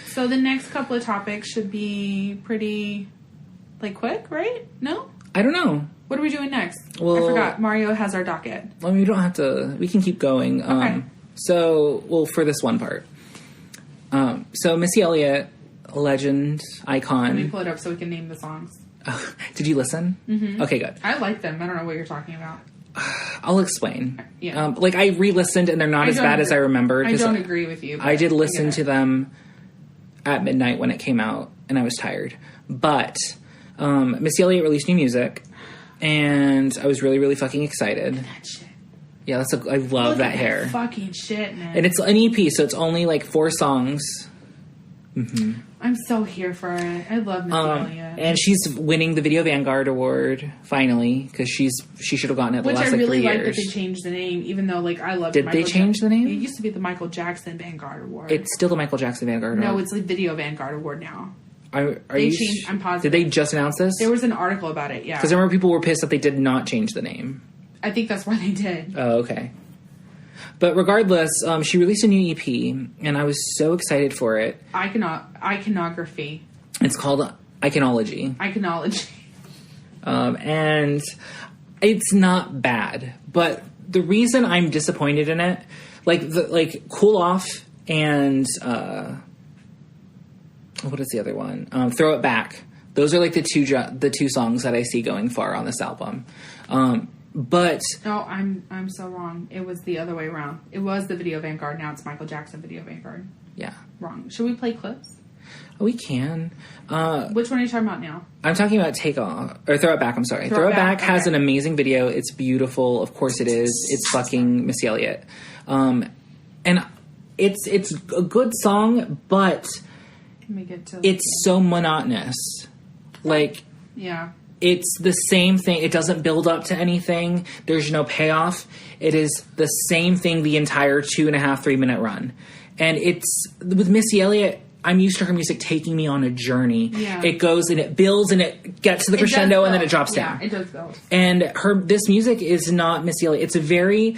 So the next couple of topics should be pretty, like, quick, right? No? I don't know. What are we doing next? Well, I forgot. Mario has our docket. Well, we don't have to. We can keep going. Okay. For this one part. So Missy Elliot, a legend, icon. Let me pull it up so we can name the songs. Did you listen? Mm-hmm. Okay, good. I like them. I don't know what you're talking about. I'll explain. Yeah. Like, I re-listened and they're not as bad as I remembered. I don't agree with you. I did listen to them at midnight when it came out, and I was tired. But Missy Elliott released new music, and I was really, really fucking excited. That shit. Yeah, I love that hair. Fucking shit, man. And it's an EP, so it's only like 4 songs. Mm-hmm. I'm so here for it. I love Missy Elliott. And she's winning the Video Vanguard Award, finally, because she should have gotten it the last 3 years. Which I really like that they changed the name, even though, like, I love. Did they change the name? It used to be the Michael Jackson Vanguard Award. It's still the Michael Jackson Vanguard Award. No, it's the Video Vanguard Award now. Are you changed, I'm positive. Did they just announce this? There was an article about it, yeah. Because I remember people were pissed that they did not change the name. I think that's why they did. Oh, okay. But regardless, she released a new EP, and I was so excited for it. Iconography. It's called Iconology. Iconology. And it's not bad, but the reason I'm disappointed in it, like Cool Off and what is the other one? Throw It Back. Those are like the two songs that I see going far on this album. But no, I'm so wrong. It was the other way around. It was the Video Vanguard. Now it's Michael Jackson Video Vanguard. Yeah, wrong. Should we play clips? We can. Which one are you talking about now? I'm talking about Take Off or Throw It Back. I'm sorry. Throw It Back has an amazing video. It's beautiful. Of course it is. It's fucking Missy Elliott. And it's a good song, but it's so monotonous. Like, yeah. It's the same thing. It doesn't build up to anything. There's no payoff. It is the same thing the entire 2.5, 3 minute run. And it's with Missy Elliott, I'm used to her music taking me on a journey. Yeah. It goes and it builds and it gets to the crescendo and then it drops down. Yeah, it does build. And this music is not Missy Elliott. It's a very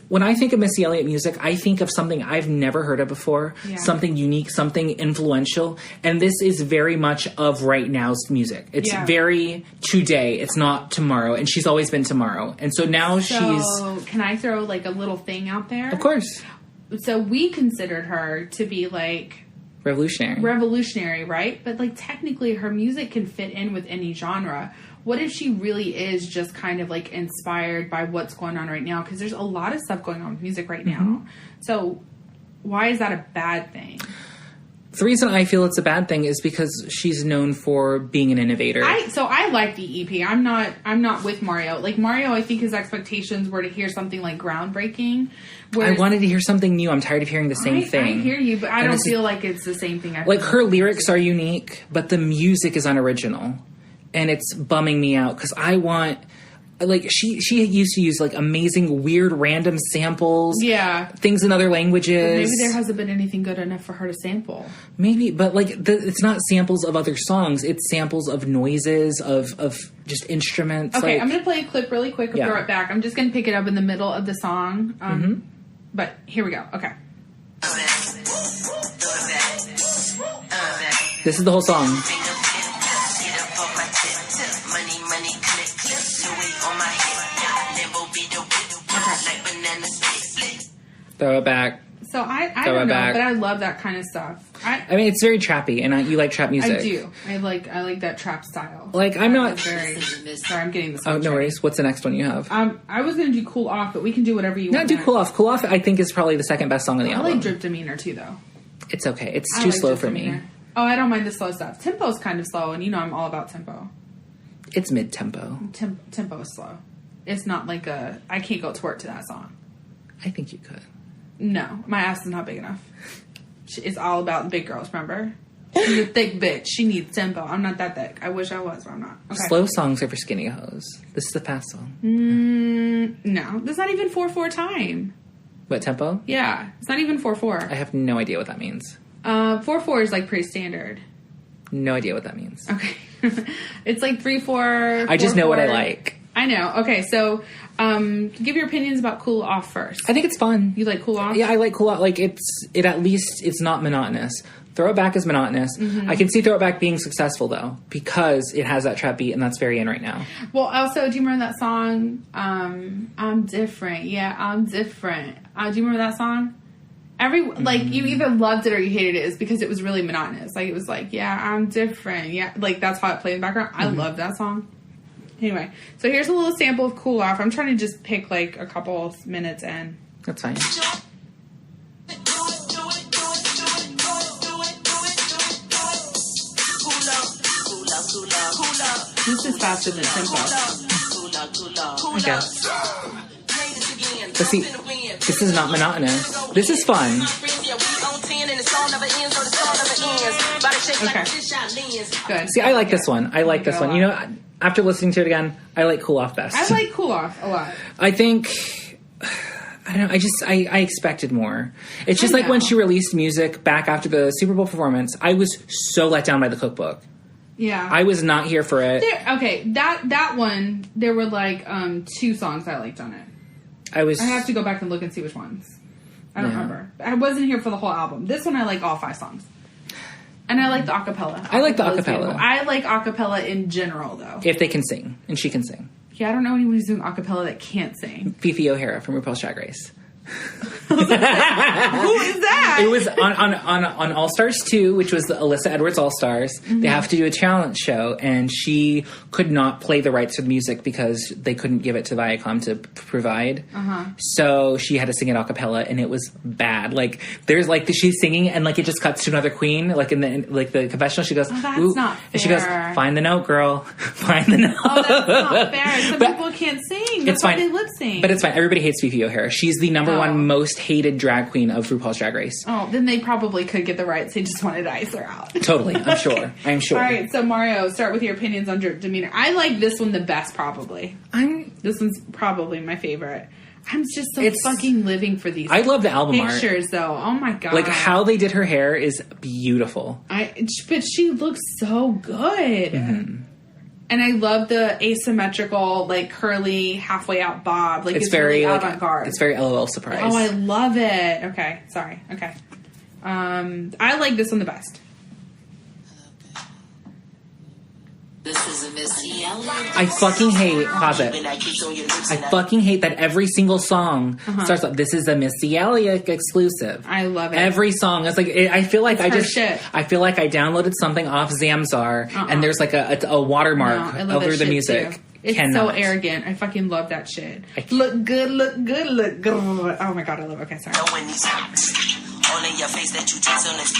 when I think of Missy Elliott music, I think of something I've never heard of before, something unique, something influential. And this is very much of right now's music. It's very today. It's not tomorrow. And she's always been tomorrow. And so now she's. Can I throw like a little thing out there? Of course. So we considered her to be like. Revolutionary, right? But, like, technically her music can fit in with any genre. what if she really is just kind of like inspired by what's going on right now? Because there's a lot of stuff going on with music right now. So why is that a bad thing? The reason I feel it's a bad thing is because she's known for being an innovator. I like the EP. I'm not with Mario. Like Mario, I think his expectations were to hear something like groundbreaking. I wanted to hear something new. I'm tired of hearing the same thing. I hear you, but I don't feel like it's the same thing. Like her lyrics are unique, but the music is unoriginal, and it's bumming me out because I want. Like, she used to use, like, amazing, weird, random samples. Yeah. Things in other languages. But maybe there hasn't been anything good enough for her to sample. Maybe, but, like, it's not samples of other songs. It's samples of noises, of just instruments. Okay, like, I'm going to play a clip really quick and throw it back. I'm just going to pick it up in the middle of the song. But here we go. Okay. This is the whole song. Throw it back. So I don't know, but I love that kind of stuff. I mean, it's very trappy, and you like trap music. I do. I like that trap style. Like, I'm not... Sorry, I'm getting this. Oh, no worries. What's the next one you have? I was going to do Cool Off, but we can do whatever you want. No, do Cool Off. Cool Off, I think, is probably the second best song on the album. I like Drip Demeanor, too, though. It's okay. It's too slow for me. Oh, I don't mind the slow stuff. Tempo's kind of slow, and you know I'm all about tempo. It's mid-tempo. Tempo is slow. It's not like I can't go twerk to that song. I think you could. No, my ass is not big enough. It's all about the big girls, remember? She's a thick bitch. She needs tempo. I'm not that thick. I wish I was, but I'm not. Okay. Slow songs are for skinny hoes. This is the fast song. No, that's not even 4/4 time. What, tempo? Yeah, it's not even 4/4. I have no idea what that means. 4/4 is like pretty standard. No idea what that means. Okay. It's like 3/4. I just know what I like. I know. Okay, so give your opinions about Cool Off first. I think it's fun. You like Cool Off? Yeah, I like Cool Off. Like, it at least it's not monotonous. Throw It Back is monotonous. I can see Throw It Back being successful, though, because it has that trap beat, and that's very in right now. Well, also, do you remember that song, I'm Different? Yeah, I'm Different. Do you remember that song? Like, you either loved it or you hated it. It's because it was really monotonous. Like, it was like, yeah, I'm different. Yeah, like, that's how it played in the background. I love that song. Anyway, so here's a little sample of Cool Off. I'm trying to just pick, like, a couple minutes in. That's fine. This is faster than tempo. I guess. But see, this is not monotonous. This is fun. Okay. Good. See, I like this one. I like this one. You know, after listening to it again, I like Cool Off best. I like Cool Off a lot. I think... I don't know. I expected more. It's just like when she released music back after the Super Bowl performance, I was so let down by the cookbook. Yeah. I was not here for it. That one, there were like 2 songs I liked on it. I have to go back and look and see which ones. I don't remember. I wasn't here for the whole album. This one I like all 5 songs. And I like the acapella. I like the acapella. I like acapella in general, though. If they can sing. And she can sing. Yeah, I don't know anyone who's doing acapella that can't sing. Fifi O'Hara from RuPaul's Drag Race. Who is that? It was on All Stars 2, which was the Alyssa Edwards All Stars. They have to do a challenge show, and she could not play the rights to the music because they couldn't give it to Viacom to provide. So she had to sing it a cappella, and it was bad. Like, there's like she's singing, and like it just cuts to another queen. Like in the confessional, she goes, "That's ooh," not fair. And she goes, "Find the note, girl. Find the note." Oh, that's not fair. Some people can't sing. That's why they lip sync. But it's fine. Everybody hates Fifi O'Hara. She's the number one most hated drag queen of RuPaul's Drag Race. Oh, then they probably could get the rights. They just wanted to ice her out. Totally. I'm sure. I'm sure. All right. So, Mario, start with your opinions on Drip Demeanor. I like this one the best, probably. This one's probably my favorite. I'm just so fucking living for these I love the album art. Pictures, though. Oh, my God. Like, how they did her hair is beautiful. But she looks so good. And I love the asymmetrical, like, curly, halfway out bob. Like, it's very really avant-garde. It's very LOL surprise. Oh, I love it. Okay, sorry. Okay. I like this one the best. This is a Missy Elliot. I fucking hate, pause it. I fucking hate that every single song starts like, this is a Missy Elliot exclusive. I love it. Every song. It's like, I feel like I feel like I downloaded something off Zamzar and there's like a watermark over the music. Too. It's so arrogant. I fucking love that shit. Look good, look good, look good. Oh my god, I love it. Okay, sorry. This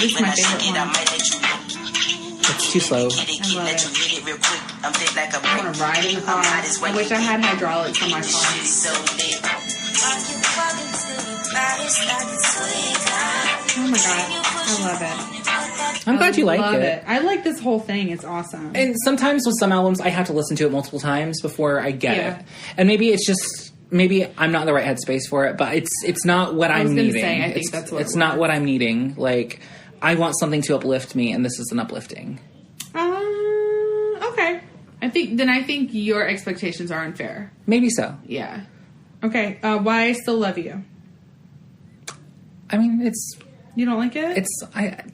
is my favorite one. It's too slow. I love it. I want to ride in the car. I wish I had hydraulics on my car. Oh my god, I love it. I'm glad you like it. I like this whole thing. It's awesome. And sometimes with some albums, I have to listen to it multiple times before I get it. And maybe it's just... Maybe I'm not in the right headspace for it, but it's not what I'm needing. I think that's what it's not what I'm needing. Like, I want something to uplift me, and this isn't uplifting. Okay. I think your expectations are unfair. Maybe so. Yeah. Okay. Why I Still Love You? I mean, it's... You don't like it? It's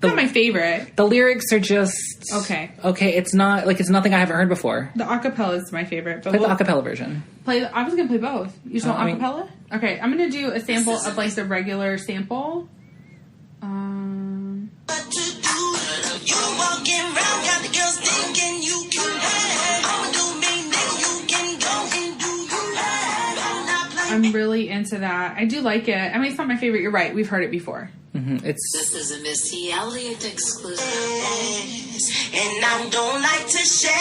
not my favorite. The lyrics are just... Okay. It's not... Like, it's nothing I haven't heard before. The acapella is my favorite. But play the acapella version. I was going to play both. You just want acapella? Okay, I'm going to do a sample of, like, the regular sample. I'm really into that. I do like it. I mean, it's not my favorite. You're right. We've heard it before. This is a Missy Elliot exclusive. And I don't like to share.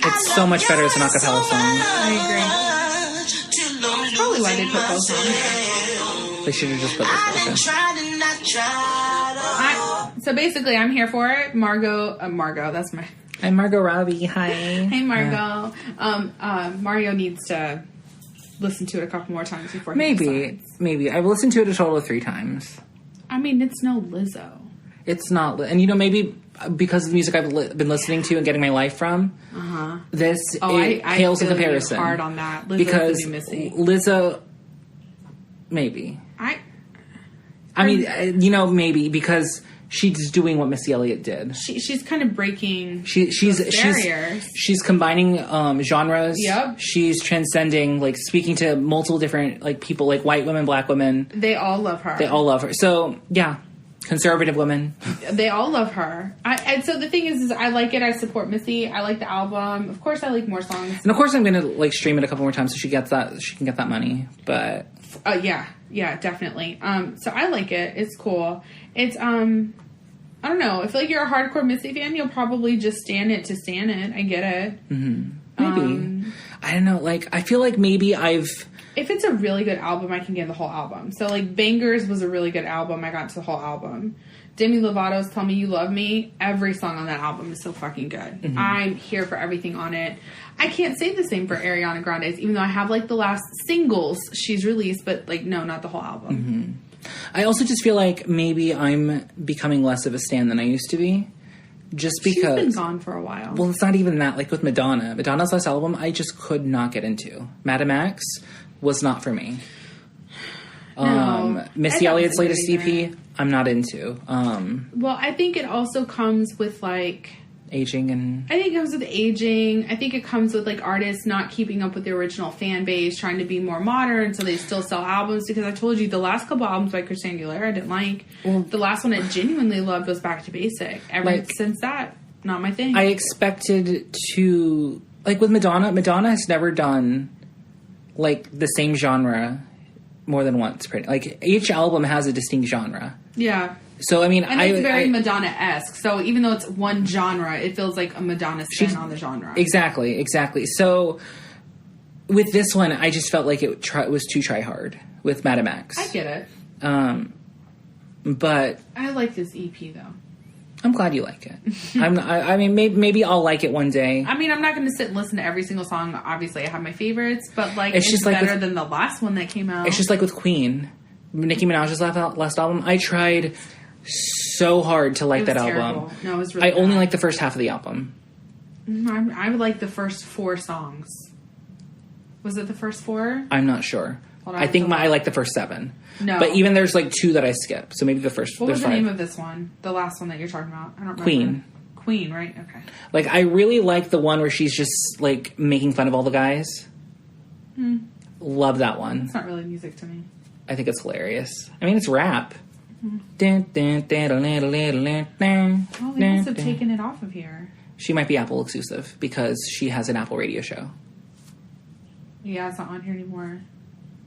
It's so much better as an acapella song. I agree. That's probably why they put both on. They should have just put this version. So basically, I'm here for it. Margot, that's my... I'm Margot Robbie. Hi. Hey, Margot. Mario needs to listen to it a couple more times before he decides. Maybe. I've listened to it a total of 3 times. I mean, it's no Lizzo. It's not. And, maybe because of the music I've been listening to and getting my life from, this pales in comparison. Hard on that. Lizzo's because the new Missy. Lizzo, maybe. I mean, maybe because she's doing what Missy Elliott did. She's kind of breaking she's barriers. She's combining genres. Yep. She's transcending, like, speaking to multiple different, like, people, like white women, black women. They all love her. So, yeah. Conservative women. They all love her. And so the thing is I like it. I support Missy. I like the album. Of course, I like more songs. And of course, I'm going to, like, stream it a couple more times so she can get that money. But yeah, definitely. So I like it. It's cool. It's I don't know. I feel like you're a hardcore Missy fan. You'll probably just stand it to stand it. I get it. Mm-hmm. Maybe. I don't know. Like, I feel like maybe if it's a really good album, I can get the whole album. So, like, Bangers was a really good album. I got to the whole album. Demi Lovato's Tell Me You Love Me. Every song on that album is so fucking good. Mm-hmm. I'm here for everything on it. I can't say the same for Ariana Grande's, even though I have, like, the last singles she's released, but, like, no, not the whole album. Mm-hmm. I also just feel like maybe I'm becoming less of a stan than I used to be. Just because... She's been gone for a while. Well, it's not even that. Like, with Madonna. Madonna's last album, I just could not get into. Madam X was not for me. Missy Elliott's latest EP, I'm not into. Well, I think it also comes with, like... aging and... I think it comes with aging. I think it comes with, like, artists not keeping up with their original fan base, trying to be more modern so they still sell albums. Because I told you, the last couple albums by Christina Aguilera I didn't like. Well, the last one I genuinely loved was Back to Basic. Since that, not my thing. I expected to... Like, with Madonna has never done, like, the same genre more than once. Like, each album has a distinct genre. Yeah. So, I mean, and it's very Madonna-esque. So, even though it's one genre, it feels like a Madonna spin on the genre. Exactly. So, with this one, I just felt like it was too try-hard with Madam X. I get it. But... I like this EP, though. I'm glad you like it. I mean, maybe I'll like it one day. I mean, I'm not going to sit and listen to every single song. Obviously, I have my favorites. But, like, it's just better than the last one that came out. It's just like with Queen. Nicki Minaj's last album. I tried... so hard to like that terrible. album. No, it was really I only like the first half of the album. I would like the first 4 songs. Was it the first 4? I'm not sure. I think I like the first 7. No. But even there's like 2 that I skip. So maybe the first... What was the 5. name of this one? The last one that you're talking about? I don't remember. Queen. Queen, right? Okay. Like, I really like the one where she's just, like, making fun of all the guys. Love that one. It's not really music to me. I think it's hilarious. I mean, it's rap. Oh, they must have taken it off of here. She might be Apple exclusive because she has an Apple radio show. Yeah, it's not on here anymore.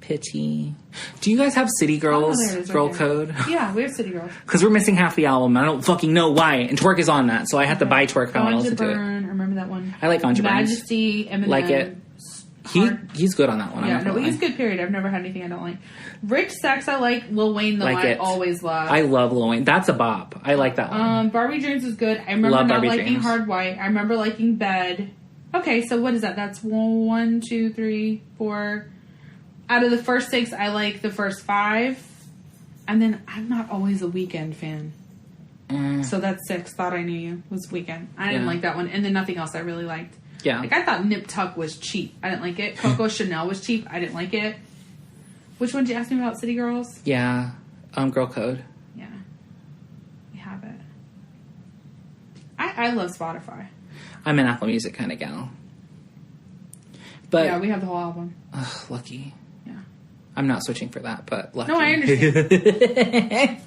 Pity. Do you guys have City Girls Girl Code? Yeah, we have City Girls. Because we're missing half the album. I don't fucking know why. And Twerk is on that, so I have to buy Twerk if I want to listen to it. I remember that one. I like Ganja Burn. Majesty, Eminem. Like it. He's good on that one. Yeah, no, he's good, period. I've never had anything I don't like. Rich Sex, I like. Lil Wayne, though, I always love. I love Lil Wayne. That's a bop. I like that one. Barbie Dreams is good. I remember not liking Hard White. I remember liking Bed. Okay, so what is that? That's 1, 2, 3, 4. Out of the first 6, I like the first 5. And then I'm not always a Weekend fan. So that's 6. Thought I Knew You was Weekend. I didn't like that one. And then nothing else I really liked. Yeah. Like, I thought Nip Tuck was cheap. I didn't like it. Coco Chanel was cheap. I didn't like it. Which one did you ask me about? City Girls? Yeah. Girl Code. Yeah. We have it. I love Spotify. I'm an Apple Music kind of gal. But yeah, we have the whole album. Ugh, lucky. Yeah. I'm not switching for that, but lucky. No, I understand.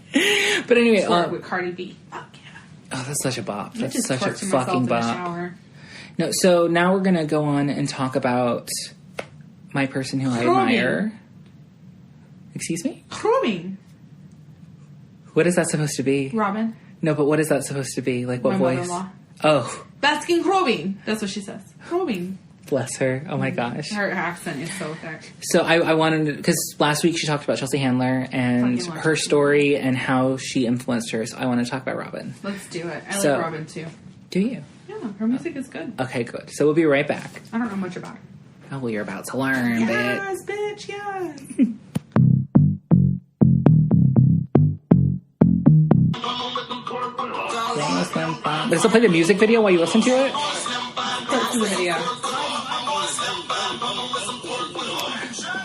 But anyway. With Cardi B. Fuck yeah. Oh, that's such a bop. That's such a fucking bop. No, so now we're going to go on and talk about my person who I admire. Excuse me? Robyn. What is that supposed to be? Robyn. No, but what is that supposed to be? Like, what voice? Mother-in-law. Oh. Basking Robyn. That's what she says. Robyn. Bless her. Oh, my gosh. Her accent is so thick. So I wanted to... Because last week she talked about Chelsea Handler and her story and how she influenced her. So I want to talk about Robyn. Let's do it. I like Robyn, too. Do you? Her music is good. Okay, good. So we'll be right back. I don't know much about her. Oh, well, you're about to learn, yes, bitch, yes. But still play the music video while you listen to it? Let's do the video.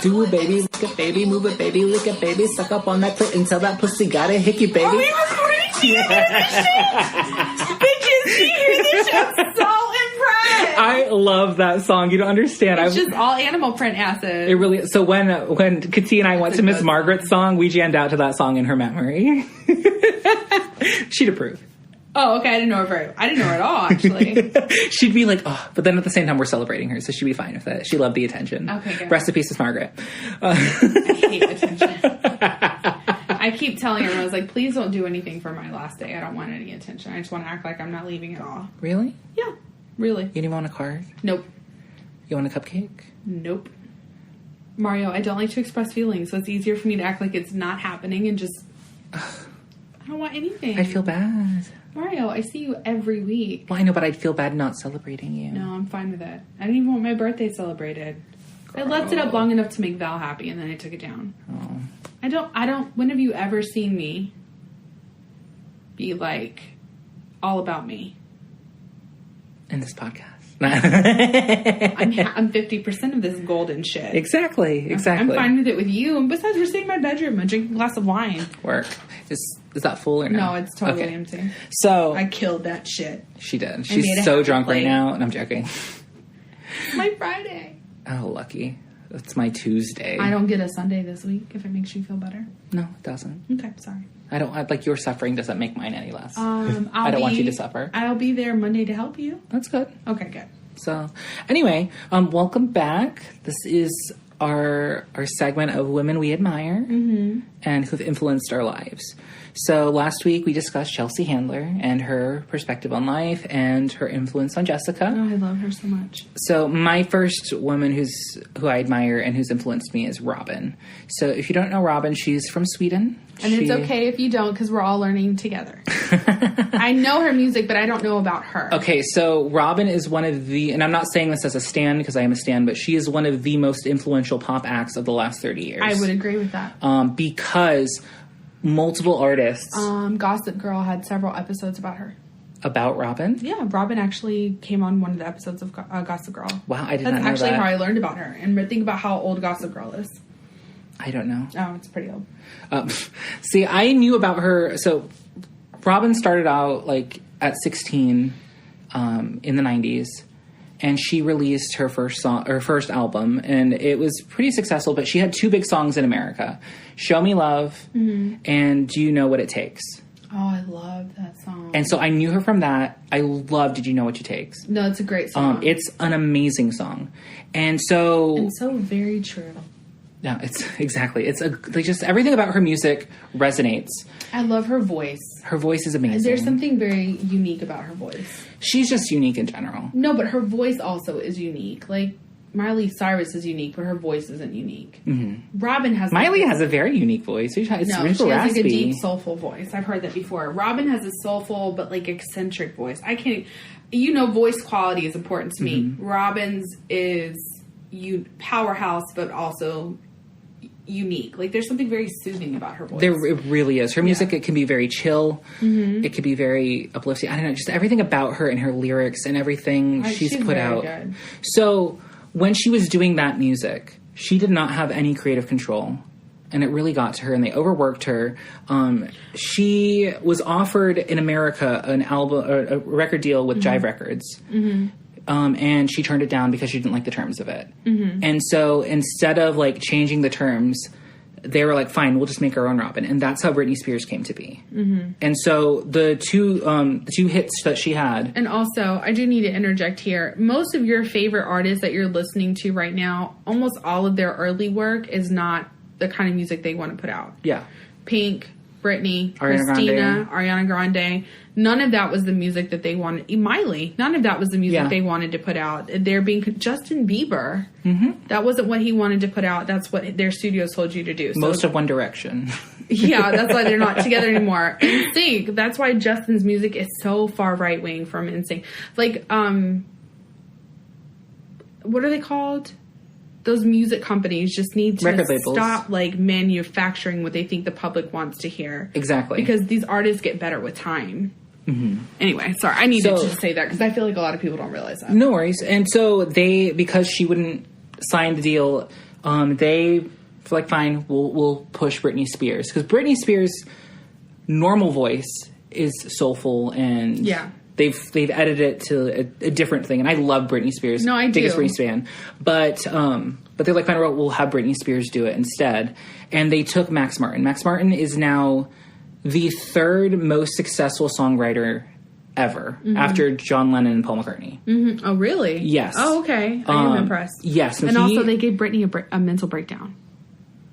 Do it, baby, lick it, baby, move it, baby, lick it, baby, suck up on that clit until that pussy got a hickey, baby. Are we recording? Bitches, you hear this? I'm so impressed. I love that song. You don't understand. It's just all animal print acid. It really. So when Katie and I went to Miss Margaret's song, we jammed out to that song in her memory. She'd approve. Oh, okay. I didn't know her at all, actually. She'd be like, oh, but then at the same time, we're celebrating her, so she'd be fine with it. She loved the attention. Okay, good. Rest in peace, Miss Margaret. I hate attention. I keep telling everyone, I was like, please don't do anything for my last day. I don't want any attention. I just want to act like I'm not leaving at all. Really? Yeah. Really. You didn't want a card? Nope. You want a cupcake? Nope. Mario, I don't like to express feelings, so it's easier for me to act like it's not happening and just... I don't want anything. I feel bad. Mario, I see you every week. Well, I know, but I'd feel bad not celebrating you. No, I'm fine with it. I didn't even want my birthday celebrated. Girl. I left it up long enough to make Val happy, and then I took it down. Oh. I don't... When have you ever seen me be, like, all about me? In this podcast. I'm 50% of this golden shit. Exactly. I'm fine with it with you. And besides, we're sitting in my bedroom. I'm drinking a glass of wine. Work. Is that full or no? No, it's totally empty. So I killed that shit. She did. She's so drunk right now, and I'm joking. My Friday. Oh, lucky. It's my Tuesday. I don't get a Sunday this week, if it makes you feel better. No, it doesn't. Okay, sorry. Like, your suffering doesn't make mine any less. I don't want you to suffer. I'll be there Monday to help you. That's good. Okay, good. So, anyway, welcome back. This is our segment of women we admire and who've influenced our lives. So last week we discussed Chelsea Handler and her perspective on life and her influence on Jessica. Oh, I love her so much. So my first woman who I admire and who's influenced me is Robyn. So if you don't know Robyn, she's from Sweden. And it's okay if you don't, because we're all learning together. I know her music, but I don't know about her. Okay, so Robyn is one of the, and I'm not saying this as a stan because I am a stan, but she is one of the most influential pop acts of the last 30 years. I would agree with that. Because multiple artists. Gossip Girl had several episodes about her. About Robyn? Yeah, Robyn actually came on one of the episodes of Gossip Girl. Wow, I did not know that. That's actually how I learned about her. And think about how old Gossip Girl is. I don't know. Oh, it's pretty old. See, I knew about her. So Robyn started out like at 16 in the 90s, and she released her first album, and it was pretty successful, but she had 2 big songs in America, Show Me Love and Do You Know What It Takes. Oh, I love that song. And so I knew her from that. I love Did You Know What It Takes. No, it's a great song. It's an amazing song. And so very true. Yeah, it's exactly. It's just everything about her music resonates. I love her voice. Her voice is amazing. There's something very unique about her voice. She's just unique in general. No, but her voice also is unique. Like, Miley Cyrus is unique, but her voice isn't unique. Mm-hmm. Robyn has... Miley has a very unique voice. She has like a deep, soulful voice. I've heard that before. Robyn has a soulful, but, like, eccentric voice. I can't... You know, voice quality is important to me. Robyn's is powerhouse, but also... unique. Like, there's something very soothing about her voice. It really is. Her music, it can be very chill. Mm-hmm. It can be very uplifting. I don't know, just everything about her and her lyrics and everything she's put out. Good. So, when she was doing that music, she did not have any creative control. And it really got to her, and they overworked her. She was offered in America a record deal with Jive Records. Mm-hmm. And she turned it down because she didn't like the terms of it. Mm-hmm. And so instead of, like, changing the terms, they were like, fine, we'll just make our own Robyn. And that's how Britney Spears came to be. Mm-hmm. And so the two hits that she had... And also, I do need to interject here. Most of your favorite artists that you're listening to right now, almost all of their early work is not the kind of music they want to put out. Yeah. Pink, Britney, Christina, Ariana Grande. None of that was the music that they wanted. Miley, none of that was the music they wanted to put out. Justin Bieber, that wasn't what he wanted to put out. That's what their studios told you to do. So, most of One Direction. Yeah, that's why they're not together anymore. NSYNC, that's why Justin's music is so far right wing from NSYNC. Like, what are they called? Those music companies just need to stop, like, manufacturing what they think the public wants to hear. Exactly. Because these artists get better with time. Mm-hmm. Anyway, sorry. I needed to say that because I feel like a lot of people don't realize that. No worries. And so because she wouldn't sign the deal, they were like, fine, we'll push Britney Spears. Because Britney Spears' normal voice is soulful and... Yeah. They've edited it to a different thing, and I love Britney Spears. No, I do. Biggest Britney fan, but they're like, fine, we'll have Britney Spears do it instead, and they took Max Martin. Max Martin is now the 3rd most successful songwriter ever, after John Lennon and Paul McCartney. Mm-hmm. Oh, really? Yes. Oh, okay. I am impressed. Yes, and also they gave Britney a mental breakdown.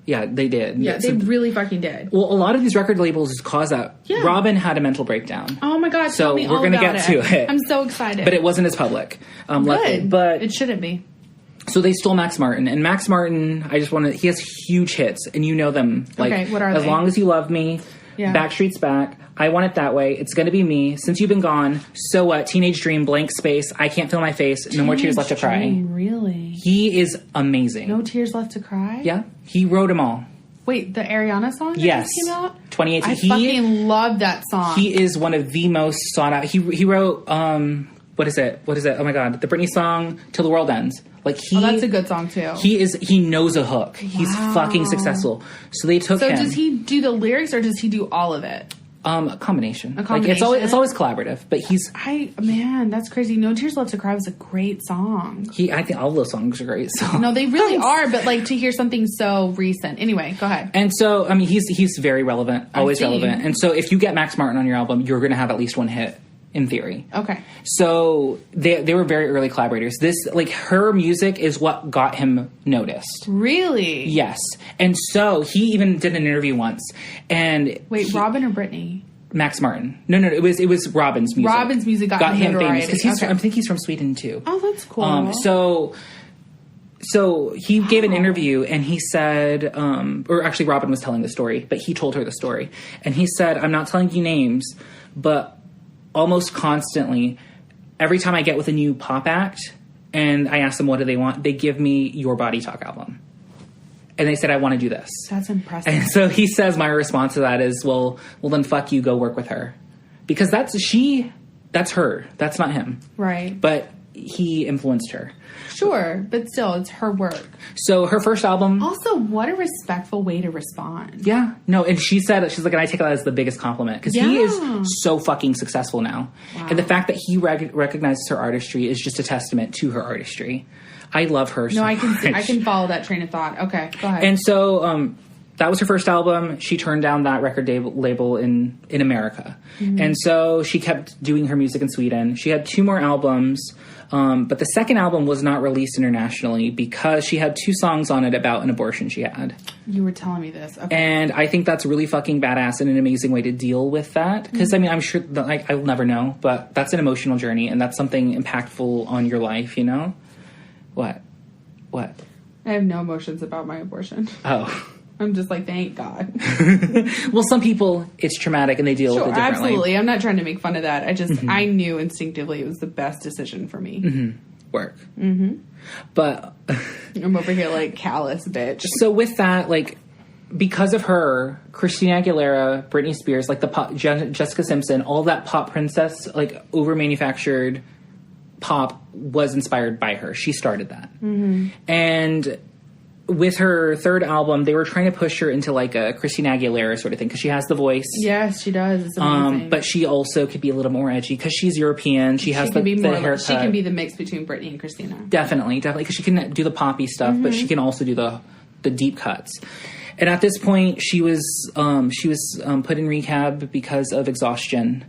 Yeah, they did. Yeah, they really fucking did. Well, a lot of these record labels cause that. Yeah. Robyn had a mental breakdown. Oh my god! So we're going to get to it. I'm so excited. But it wasn't as public. Good. But it shouldn't be. So they stole Max Martin, and Max Martin, he has huge hits, and you know them. Like, okay, what are they? As Long as You Love Me, Backstreet's Back, I Want It That Way, It's Gonna Be Me, Since You've Been Gone, So What, Teenage Dream, Blank Space, I Can't Feel My Face, No More Tears Left to Cry. Really? He is amazing. No Tears Left to Cry? Yeah, he wrote them all. Wait, the Ariana song that yes. came out? 2018. I fucking love that song. He is one of the most sought out. He wrote, what is it? Oh my god, the Britney song, Till the World Ends. Like that's a good song too. He knows a hook. Wow. He's fucking successful. So they took him. So does he do the lyrics or does he do all of it? A combination. Like it's always collaborative, but that's crazy. No Tears Left to Cry was a great song. I think all those songs are great. So. No, they really are, but like to hear something so recent. Anyway, go ahead. And so, I mean, he's very relevant, always relevant. And so if you get Max Martin on your album, you're going to have at least one hit. In theory. Okay. So they were very early collaborators. Her music is what got him noticed. Really? Yes. And so he even did an interview once. And wait, Robyn or Britney? Max Martin. No, it was Robyn's music. Robyn's music got him famous because I think he's from Sweden too. Oh, that's cool. So he gave an interview and he said, or actually Robyn was telling the story, but he told her the story. And he said, I'm not telling you names, but almost constantly, every time I get with a new pop act and I ask them what do they want, they give me Your Body Talk album. And they said, I want to do this. That's impressive. And so he says my response to that is, well then fuck you, go work with her. Because that's her. That's not him. Right. But he influenced her. Sure, but still, it's her work. So her first album... Also, what a respectful way to respond. Yeah. No, and she said, she's like, and I take that as the biggest compliment. Because he is so fucking successful now. Wow. And the fact that he recognizes her artistry is just a testament to her artistry. I love her so much. I can follow that train of thought. Okay, go ahead. And so... that was her first album. She turned down that record label in America. Mm-hmm. And so she kept doing her music in Sweden. She had 2 more albums, but the second album was not released internationally because she had 2 songs on it about an abortion she had. You were telling me this. Okay. And I think that's really fucking badass and an amazing way to deal with that. Because, I mean, I'm sure that, I'll never know, but that's an emotional journey, and that's something impactful on your life, you know? What? I have no emotions about my abortion. Oh. I'm just like, thank God. Well, some people, it's traumatic and they deal with it differently. Absolutely. I'm not trying to make fun of that. I just, I knew instinctively it was the best decision for me. Mm-hmm. Work. Mm-hmm. But... I'm over here like, callous bitch. So with that, like, because of her, Christina Aguilera, Britney Spears, like the pop, Jessica Simpson, all that pop princess, like, over-manufactured pop was inspired by her. She started that. Mm-hmm. And... with her third album, they were trying to push her into like a Christina Aguilera sort of thing because she has the voice. Yes, she does. It's amazing. But she also could be a little more edgy because she's European. She has the haircut. She can be the mix between Britney and Christina. Definitely, because she can do the poppy stuff, but she can also do the deep cuts. And at this point, she was put in rehab because of exhaustion.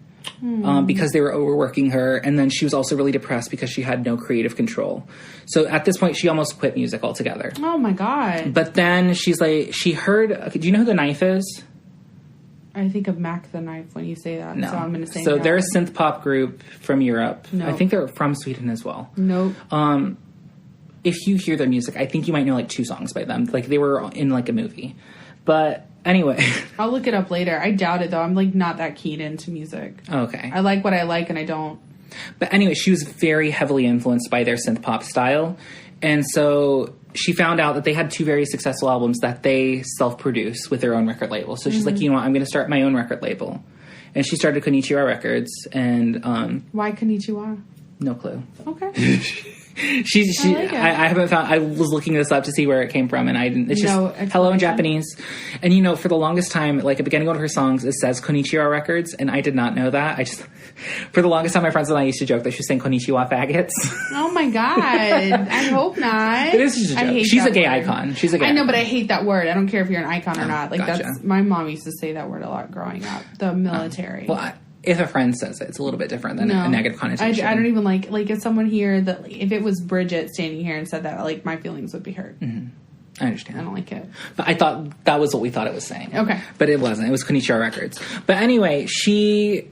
Because they were overworking her, and then she was also really depressed because she had no creative control. So at this point, she almost quit music altogether. Oh my God. But then she's like, she heard, do you know who The Knife is? I think of Mac the Knife when you say that, no. so I'm going to say So no. they're a synth pop group from Europe. No. I think they're from Sweden as well. Nope. If you hear their music, I think you might know like 2 songs by them. Like they were in like a movie. But anyway. I'll look it up later. I doubt it though. I'm like not that keyed into music. Okay. I like what I like and I don't. But anyway, she was very heavily influenced by their synth pop style. And so she found out that they had 2 very successful albums that they self-produce with their own record label. So she's like, you know what, I'm going to start my own record label. And she started Konnichiwa Records. And why Konnichiwa? No clue. Okay. I haven't found. I was looking this up to see where it came from, and I didn't. It's just hello in Japanese. And you know, for the longest time, like at the beginning of one of her songs, it says Konnichiwa Records, and I did not know that. I just, for the longest time, my friends and I used to joke that she was saying Konnichiwa faggots. Oh my God! I hope not. It is just a joke. She's a gay icon. She's a gay. I know, icon. but I hate that word. I don't care if you're an icon or not. Like gotcha. that's my mom used to say that word a lot growing up. The military. If a friend says it, it's a little bit different than a negative connotation. I don't even like if someone here that if it was Bridget standing here and said that, like my feelings would be hurt. Mm-hmm. I understand. I don't like it. But I thought that was what we thought it was saying. Okay. But it wasn't. It was Konnichiwa Records. But anyway, she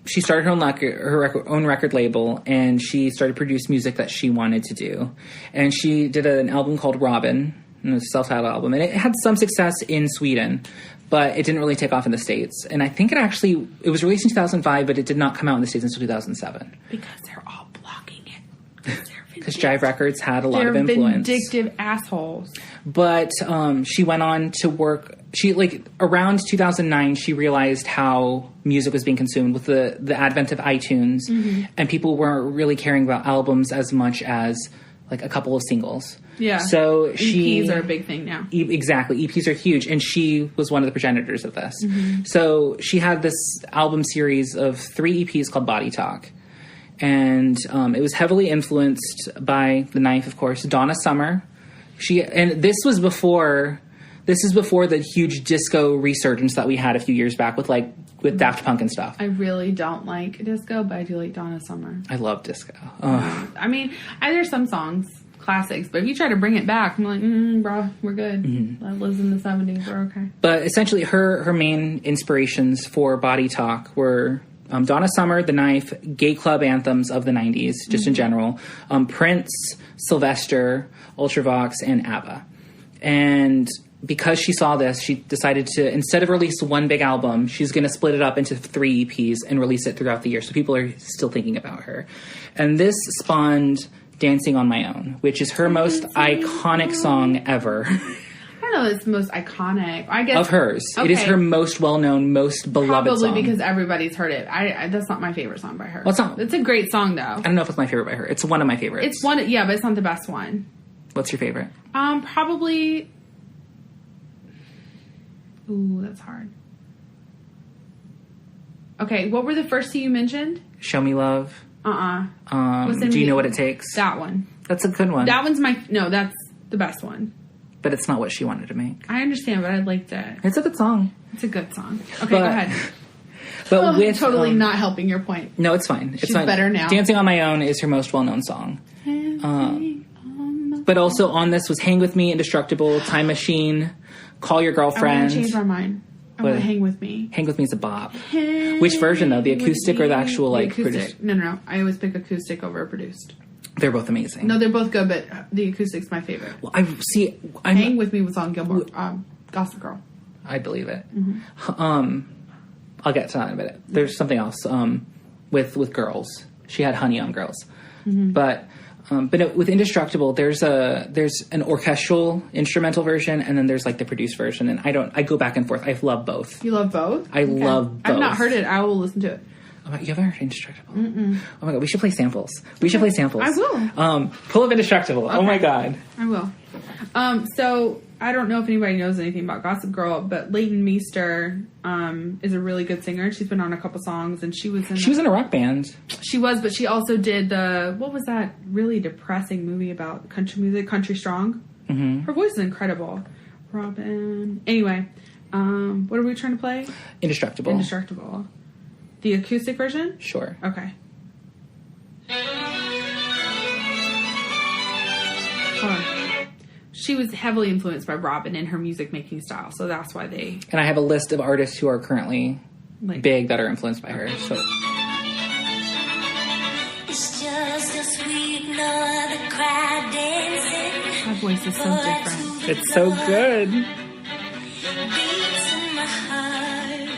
started her own record label, and she started to produce music that she wanted to do. And she did an album called Robyn, a self-titled album, and it had some success in Sweden, but it didn't really take off in the States. And I think it was released in 2005, but it did not come out in the States until 2007. Because they're all blocking it. Because Jive Records had a lot of influence. They're vindictive assholes. But she went on to work. She around 2009, she realized how music was being consumed with the advent of iTunes, and people weren't really caring about albums as much as like a couple of singles. Yeah. So EPs are a big thing now. Exactly. EPs are huge. And she was one of the progenitors of this. Mm-hmm. So she had this album series of 3 EPs called Body Talk. And it was heavily influenced by The Knife, of course, Donna Summer. This is before the huge disco resurgence that we had a few years back with Daft Punk and stuff. I really don't like disco, but I do like Donna Summer. I love disco. I mean, there's some songs, classics, but if you try to bring it back, I'm like, bro, we're good. Mm-hmm. That lives in the 70s, we're okay. But essentially, her main inspirations for Body Talk were Donna Summer, The Knife, gay club anthems of the 90s, just in general, Prince, Sylvester, Ultravox, and ABBA. And because she saw this, she decided to, instead of release one big album, she's going to split it up into 3 EPs and release it throughout the year. So people are still thinking about her. And this spawned Dancing on My Own, which is her most iconic song ever. I don't know. It's the most iconic. I guess of hers. Okay. It is her most well-known, most beloved song. Probably because everybody's heard it. That's not my favorite song by her. Well, it's not. It's a great song though. I don't know if it's my favorite by her. It's one of my favorites. It's one. Yeah, but it's not the best one. What's your favorite? Probably. Ooh, that's hard. Okay, what were the first two you mentioned? Show Me Love. Do You Know What It Takes? That one. That's a good one. That one's that's the best one. But it's not what she wanted to make. I understand, but I liked it. It's a good song. It's a good song. Okay, go ahead. But with totally not helping your point. No, it's fine. It's She's fine. Better now. Dancing on My Own is her most well-known song. But also on this was Hang With Me, Indestructible, Time Machine, Call Your Girlfriend. I want to change my mind. I want to Hang With Me. Hang With Me is a bop. Which version, though? The acoustic or the actual, produced? No. I always pick acoustic over produced. They're both amazing. No, they're both good, but the acoustic's my favorite. Well, Hang With Me was on Gilmore, Gossip Girl. I believe it. Mm-hmm. I'll get to that in a minute. There's something else with Girls. She had Honey on Girls. Mm-hmm. But no, with Indestructible, there's an orchestral instrumental version, and then there's like the produced version. And I go back and forth. I love both. You love both? I love both. I've not heard it. I will listen to it. Oh my, you haven't heard Indestructible? Mm-mm. Oh my god, we should play samples. We should play samples. I will. Pull up Indestructible. Okay. Oh my god. I will. So I don't know if anybody knows anything about Gossip Girl, but Leighton Meester is a really good singer. She's been on a couple songs, and she was in a rock band. She was, but she also did what was that really depressing movie about country music, Country Strong? Mm-hmm. Her voice is incredible. Robyn. Anyway, what are we trying to play? Indestructible. Indestructible. The acoustic version? Sure. Okay. Hold on. She was heavily influenced by Robyn in her music making style, so that's why they... And I have a list of artists who are currently big that are influenced by her. So. It's just a sweet another crowd dancing. Her voice is so different. It's so good. Beats in my heart.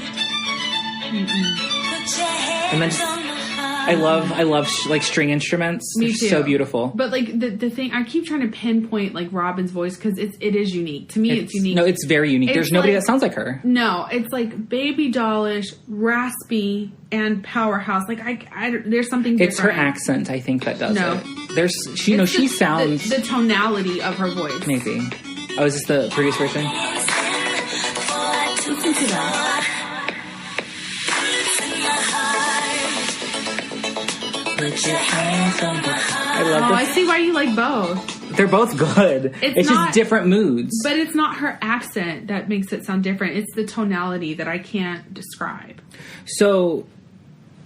Put your And then hands on my heart. I love like string instruments. Me They're too. so beautiful. But like the thing, I keep trying to pinpoint like Robyn's voice because it is unique. To me, it's unique. No, it's very unique. There's nobody that sounds like her. No, it's like baby dollish, raspy, and powerhouse. Like I there's something different. It's her accent, I think, that does it. She sounds the tonality of her voice. Maybe. Oh, is this the produced version? Listen to that. I love I see why you like both. They're both good. It's just different moods. But it's not her accent that makes it sound different. It's the tonality that I can't describe. So,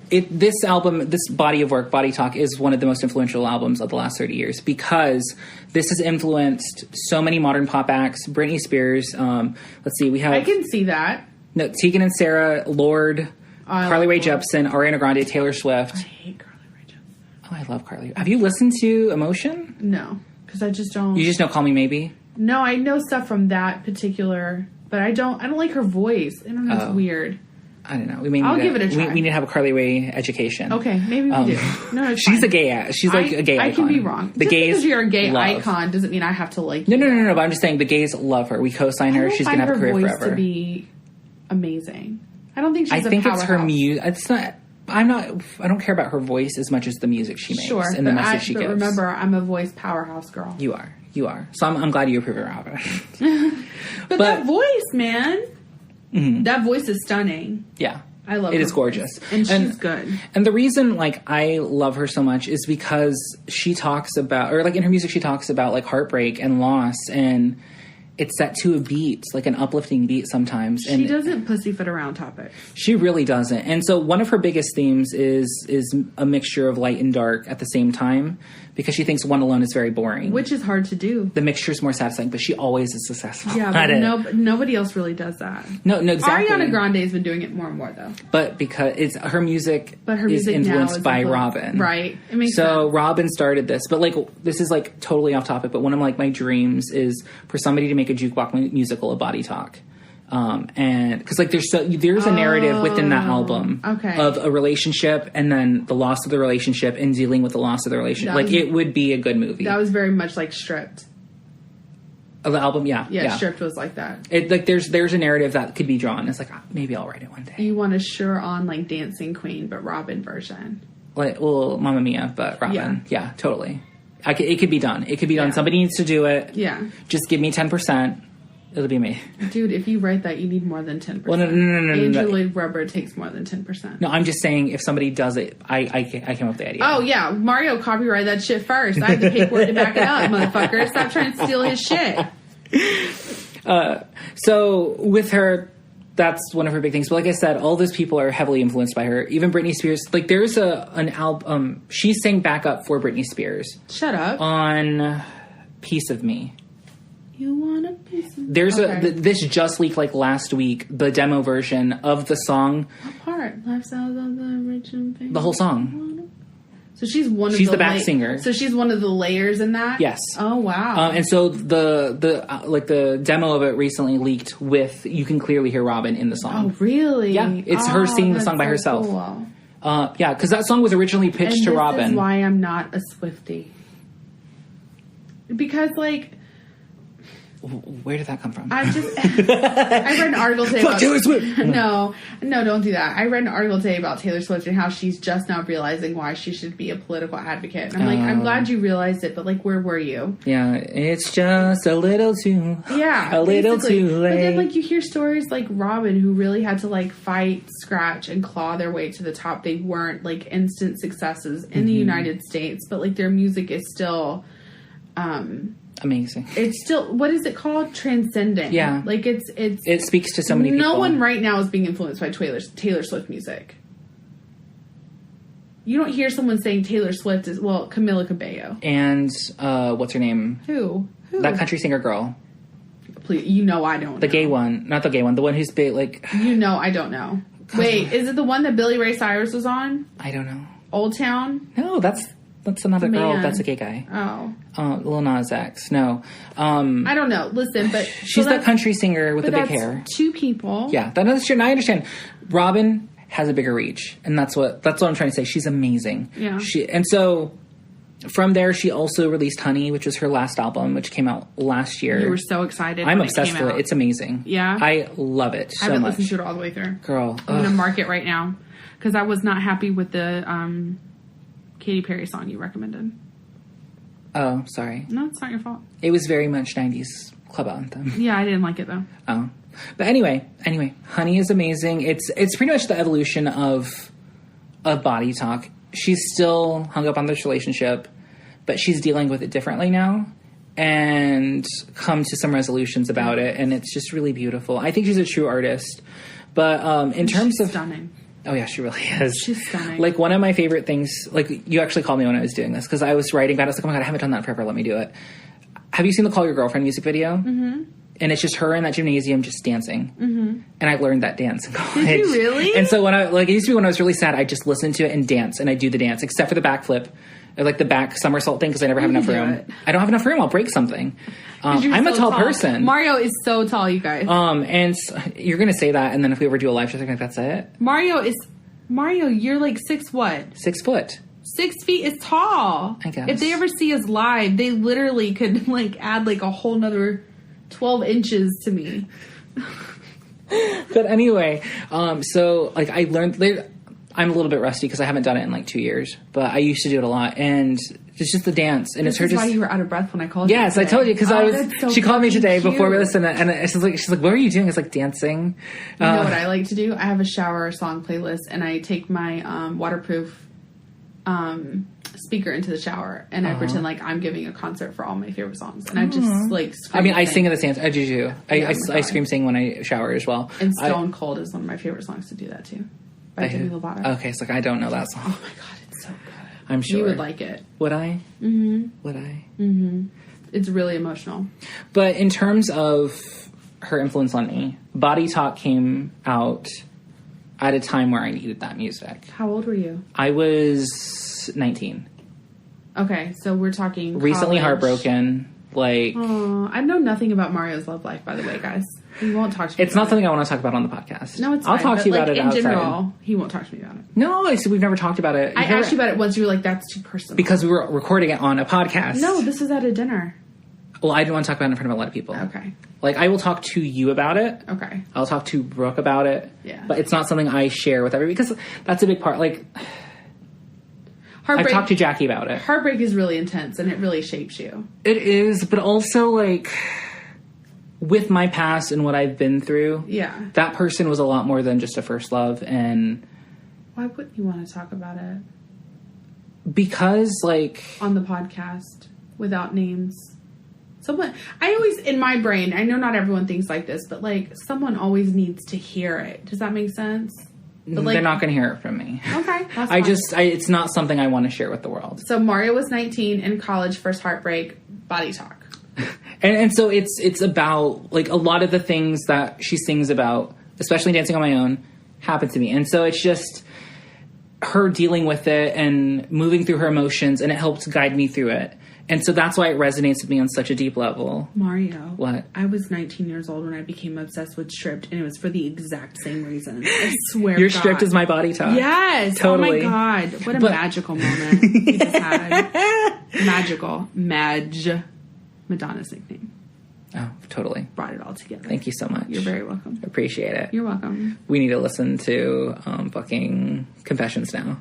this album, this body of work, Body Talk, is one of the most influential albums of the last 30 years because this has influenced so many modern pop acts. Britney Spears. Let's see, we have... I can see that. No, Tegan and Sara, Lorde, Carly Rae Jepsen, Ariana Grande, Taylor Swift. I hate Carly Rae Jepsen. Oh, I love Carly. Have you listened to Emotion? No, because I just don't... You just know Call Me Maybe? No, I know stuff from that particular... But I don't like her voice. I don't know, it's weird. I don't know. I'll give it a try. We need to have a Carly Rae education. Okay, maybe we do. No, it's she's fine. a gay. She's like a gay icon. I can be wrong. The Just gays because you're a gay love. icon doesn't mean I have to like No, you. no. But I'm just saying the gays love her. We co-sign her. She's gonna have a career forever. I find her voice to be amazing. I don't think she's I think a powerhouse. it's her music. It's not. I don't care about her voice as much as the music she makes and the message she gives. But remember, I'm a voice powerhouse girl. You are. So I'm glad you approve of it. but that voice, man. Mm-hmm. That voice is stunning. Yeah. I love it. It is gorgeous. And she's good. And the reason, I love her so much is because she talks about, or, in her music, she talks about, heartbreak and loss, and it's set to a beat, an uplifting beat sometimes. And she doesn't pussyfoot around topics. She really doesn't. And so one of her biggest themes is a mixture of light and dark at the same time, because she thinks one alone is very boring. Which is hard to do. The mixture is more satisfying, but she always is successful. Yeah, but nobody else really does that. No, exactly. Ariana Grande has been doing it more and more, though. But because it's her music, is influenced by Robyn. Right. It makes sense. So Robyn started this, but this is totally off topic, but one of my dreams is for somebody to make a jukebox musical of Body Talk. And because there's a narrative within that album of a relationship and then the loss of the relationship and dealing with the loss of the relationship. It would be a good movie. That was very much Stripped. Oh, the album, yeah. Yeah, Stripped was like that. It like there's a narrative that could be drawn. It's like, maybe I'll write it one day. You want a sure on like Dancing Queen, but Robyn version. Like, well, Mamma Mia, but Robyn. Yeah, totally. It could be done. It could be done. Somebody needs to do it. Yeah. Just give me 10%. It'll be me. Dude, if you write that, you need more than 10%. Well, no. Andrew Lloyd Webber takes more than 10%. No, I'm just saying if somebody does it, I came up with the idea. Oh, yeah. Mario copyrighted that shit first. I have the paperwork to back it up, motherfucker. Stop trying to steal his shit. So with her, that's one of her big things. But like I said, all those people are heavily influenced by her. Even Britney Spears. Like there's an album. She sang backup for Britney Spears. Shut up. On Piece of Me. You want a piece of me? There's this just leaked like last week, the demo version of the song. What part? Lifestyles of the rich and famous. The whole song. So she's one of she's the back singer. So she's one of the layers in that? Yes. Oh, wow. And so the demo of it recently leaked with, you can clearly hear Robyn in the song. Oh, really? Yeah. It's her singing the song by herself. Cool. Yeah, because that song was originally pitched to Robyn. This is why I'm not a Swiftie. Because, like... Where did that come from? I read an article today about Taylor Swift. No, don't do that. I read an article today about Taylor Swift and how she's just now realizing why she should be a political advocate. And I'm like, I'm glad you realized it, but like, where were you? Yeah, it's just a little too. Yeah, a little too late. But then, like, you hear stories like Robyn, who really had to like fight, scratch, and claw their way to the top. They weren't like instant successes in the United States, but like their music is still. Amazing. It's still, what is it called? Transcendent. Yeah. Like it speaks to so many people. No one right now is being influenced by Taylor Swift music. You don't hear someone saying Taylor Swift is, well, Camila Cabello. And, what's her name? Who? That country singer girl. Please, you know I don't know. The gay one. Not the gay one. The one who's big, like... You know I don't know. Wait, is it the one that Billy Ray Cyrus was on? I don't know. Old Town? No, that's another girl. That's a gay guy. Oh. Lil Nas X. No. I don't know. Listen, but... She's that country singer with the big hair. Two people. Yeah, that's true. I understand. Robyn has a bigger reach. And that's what I'm trying to say. She's amazing. Yeah. And so... From there, she also released Honey, which was her last album, which came out last year. You were so excited. I'm obsessed with it. It's amazing. Yeah? I love it so much. I haven't listened to it all the way through. Girl. I'm going to mark it right now. Because I was not happy with the Katy Perry song you recommended. Oh, sorry. No, it's not your fault. It was very much 90s club anthem. Yeah, I didn't like it, though. Oh. But anyway, Honey is amazing. It's pretty much the evolution of Body Talk. She's still hung up on this relationship, but she's dealing with it differently now and come to some resolutions about it. And it's just really beautiful. I think she's a true artist. But in terms of... stunning. Oh, yeah, she really is. She's stunning. Like, one of my favorite things... Like, you actually called me when I was doing this because I was writing about it. I was like, oh, my God, I haven't done that forever. Let me do it. Have you seen the Call Your Girlfriend music video? Mm-hmm. And it's just her in that gymnasium just dancing. Mm-hmm. And I learned that dance in college. Did you really? And so it used to be when I was really sad, I just listened to it and dance, and I do the dance, except for the backflip, or like the back somersault thing, because I never have enough room. I don't have enough room. I'll break something. I'm a tall person. Mario is so tall, you guys. And you're gonna say that, and then if we ever do a live show, I think that's it. Mario, you're like 6 what? 6 foot. 6 feet is tall. I guess. If they ever see us live, they literally could like add like a whole nother 12 inches to me. But anyway, so like I learned, I'm a little bit rusty because I haven't done it in like 2 years, but I used to do it a lot, and it's just the dance, and this it's her is just. Why you were out of breath when I called you. Yes, today. I told you because so she called me today cute. before we listened, and she's like, what are you doing? It's like dancing. You know what I like to do? I have a shower song playlist, and I take my waterproof speaker into the shower, and I pretend like I'm giving a concert for all my favorite songs, and I just like scream. I sing in the dance. I do too. I scream sing when I shower as well. And Stone Cold is one of my favorite songs to do that too, by Demi Lovato. Okay, it's like I don't know that song. Oh my God, it's so good. I'm sure you would like it. Would I? Mm-hmm. Would I? Mm-hmm. It's really emotional. But in terms of her influence on me, Body Talk came out at a time where I needed that music. How old were you? I was 19. Okay, so we're talking recently college. Heartbroken. Like, I know nothing about Mario's love life, by the way, guys. He won't talk to me. It's not something I want to talk about on the podcast. No, it's I'll fine, talk to you about it in outside. general, he won't talk to me about it. No, we've never talked about it. I asked you about it once. You were like, "That's too personal." Because we were recording it on a podcast. No, this is at a dinner. Well, I don't want to talk about it in front of a lot of people. Okay. Like, I will talk to you about it. Okay. I'll talk to Brooke about it. Yeah. But it's not something I share with everybody, because that's a big part. Like, I've talked to Jackie about it. Heartbreak is really intense, and it really shapes you. It is, but also, like, with my past and what I've been through, that person was a lot more than just a first love, and... Why wouldn't you want to talk about it? Because, like... On the podcast, without names. Someone... I always, in my brain, I know not everyone thinks like this, but, like, someone always needs to hear it. Does that make sense? But, like, they're not going to hear it from me. Okay, that's fine. It's not something I want to share with the world. So Mario was 19 in college, first heartbreak, body talk. and so it's about, like, a lot of the things that she sings about, especially Dancing on My Own, happened to me. And so it's just her dealing with it and moving through her emotions, and it helped guide me through it. And so that's why it resonates with me on such a deep level. Mario. What? I was 19 years old when I became obsessed with Stripped, and it was for the exact same reason. I swear Your to God. Stripped is my body talk. Yes. Totally. Oh my God. What a magical moment we just had. Magical. Madonna's nickname. Oh, totally. Brought it all together. Thank you so much. You're very welcome. Appreciate it. You're welcome. We need to listen to fucking Confessions now.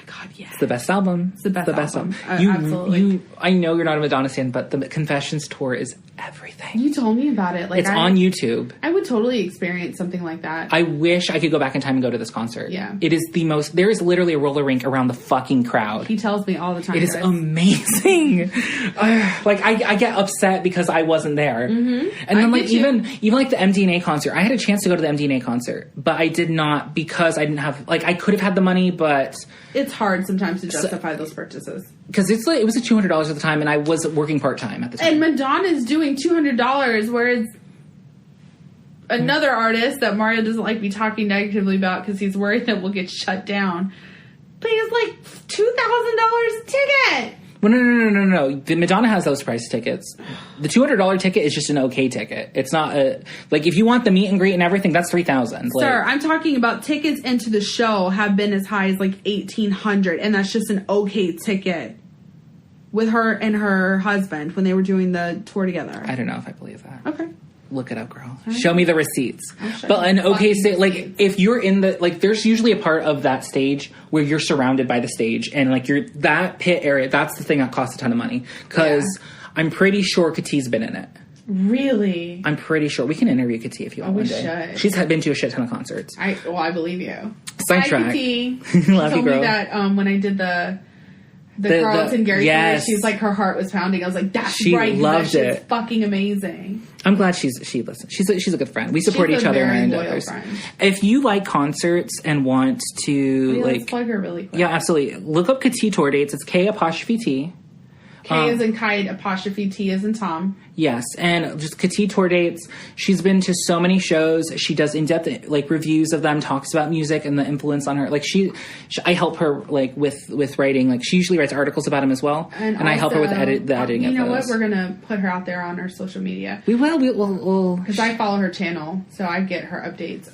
God, yeah. It's the best album. It's the best album. Absolutely. I know you're not a Madonna fan, but the Confessions tour is everything. You told me about it. Like, it's on YouTube. I would totally experience something like that. I wish I could go back in time and go to this concert. Yeah. It is the most... There is literally a roller rink around the fucking crowd. He tells me all the time. It is amazing. Like, I get upset because I wasn't there. Mm-hmm. And then, like, even like the MDNA concert. I had a chance to go to the MDNA concert, but I did not because I didn't have... Like, I could have had the money, but... It's hard sometimes to justify those purchases. Because it was a $200 at the time, and I was working part-time at the time. And Madonna's doing $200, whereas another artist that Mario doesn't like me talking negatively about because he's worried that we'll get shut down pays like $2,000 a ticket. Well, no. The Madonna has those price tickets. The $200 ticket is just an okay ticket. It's not a... Like, if you want the meet and greet and everything, that's $3,000. Sir, I'm talking about tickets into the show have been as high as like $1,800, and that's just an okay ticket. With her and her husband when they were doing the tour together. I don't know if I believe that. Okay. Look it up, girl. Show me the receipts. But an okay stage, like, if you're in the, like, there's usually a part of that stage where you're surrounded by the stage, and, like, that pit area, that's the thing that costs a ton of money. Because I'm pretty sure Katie's been in it. Really? I'm pretty sure. We can interview Katie if you want. We one day. should. She's been to a shit ton of concerts. I believe you. Sidetrack. Hi, Katie. Love you, girl. She told me that when I did the Carlton Gary tour, she's like, her heart was pounding. I was like, that's right. She loved it. It's fucking amazing. I'm glad she listens. She's a good friend. We support each other in our endeavors. If you like concerts and want to let's plug her really quick. Yeah, absolutely. Look up Katie tour dates. It's K''T. K as in kite, apostrophe T as in Tom. Yes, and just Katie tour dates. She's been to so many shows. She does in-depth like reviews of them, talks about music and the influence on her. Like I help her like with writing. Like she usually writes articles about them as well, and also, I help her with the editing of those. You know what? We're gonna put her out there on our social media. We will. Because I follow her channel, so I get her updates.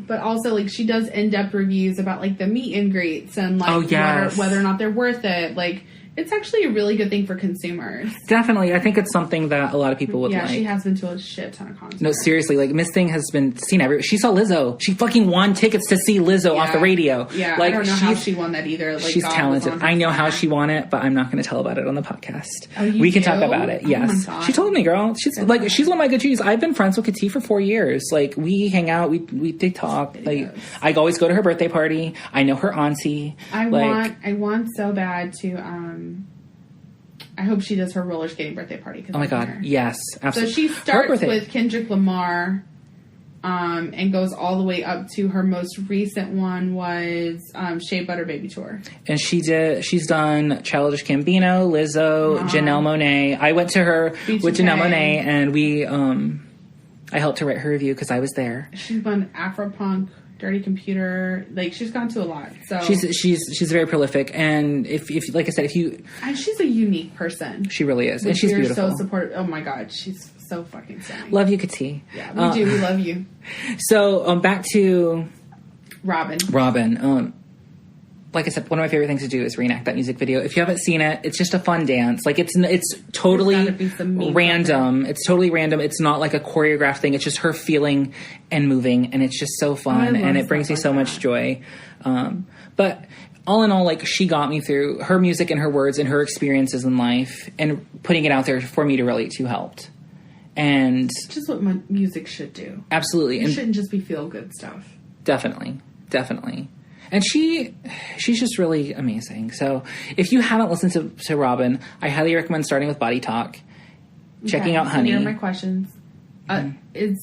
But also like she does in-depth reviews about like the meet and greets and like whether or not they're worth it. Like. It's actually a really good thing for consumers. Definitely. I think it's something that a lot of people would like. Yeah, she has been to a shit ton of concerts. No, seriously. Like, Miss Thing has been seen everywhere. She saw Lizzo. She fucking won tickets to see Lizzo off the radio. Yeah, like, I don't know how she won that either. Like, she's talented. I know how she won it, but I'm not going to tell about it on the podcast. Oh, we can talk about it. Yes. She told me, girl. She's one of my good G's. I've been friends with Katie for 4 years. Like, we hang out. We talk. Like, I always go to her birthday party. I know her auntie. I want so bad to, I hope she does her roller skating birthday party. Oh my God. Yes, absolutely. So she starts with Kendrick Lamar, and goes all the way up to her most recent one was Shea Butter Baby Tour. And she's done Childish Gambino, Lizzo, Janelle Monáe. I went to her with Janelle Monáe, and we, I helped her write her review because I was there. She's done Afropunk, Dirty Computer, like she's gone to a lot. So she's very prolific, and if like I said, and she's a unique person. She really is, and she's beautiful. So supportive. Oh my God, she's so fucking stunning. Love you, Katie. Yeah, we do. We love you. So back to Robyn. like I said, one of my favorite things to do is reenact that music video. If you haven't seen it, it's just a fun dance. Like, it's totally random. It's totally random. It's not like a choreographed thing. It's just her feeling and moving, and it's just so fun, and it brings me so much joy. But all in all, like, she got me through her music and her words and her experiences in life, and putting it out there for me to relate to helped. And just what my music should do. Absolutely. It shouldn't just be feel-good stuff. Definitely. And she's just really amazing. So if you haven't listened to Robyn, I highly recommend starting with Body Talk, checking out Honey. Here are my questions.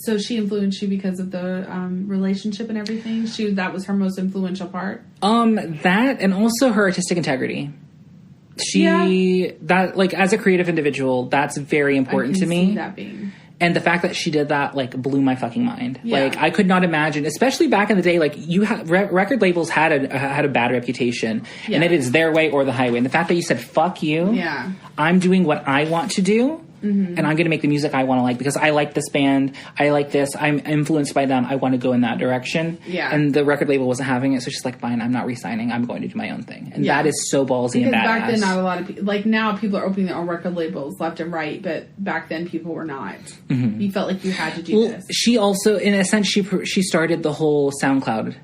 So she influenced you because of the relationship and everything? That was her most influential part? That, and also her artistic integrity. That, like, as a creative individual, that's very important to me. See that being. And the fact that she did that, like, blew my fucking mind. Yeah. Like, I could not imagine, especially back in the day, like, record labels had a bad reputation. Yeah. And it is their way or the highway. And the fact that you said, fuck you. Yeah. I'm doing what I want to do. Mm-hmm. And I'm going to make the music I want to like because I like this band. I like this. I'm influenced by them. I want to go in that direction. Yeah. And the record label wasn't having it. So she's like, fine, I'm not re-signing. I'm going to do my own thing. And that is so ballsy and badass. Back then, not a lot of people, like now people are opening their own record labels left and right. But back then people were not. Mm-hmm. You felt like you had to do this. She also, in a sense, she started the whole SoundCloud.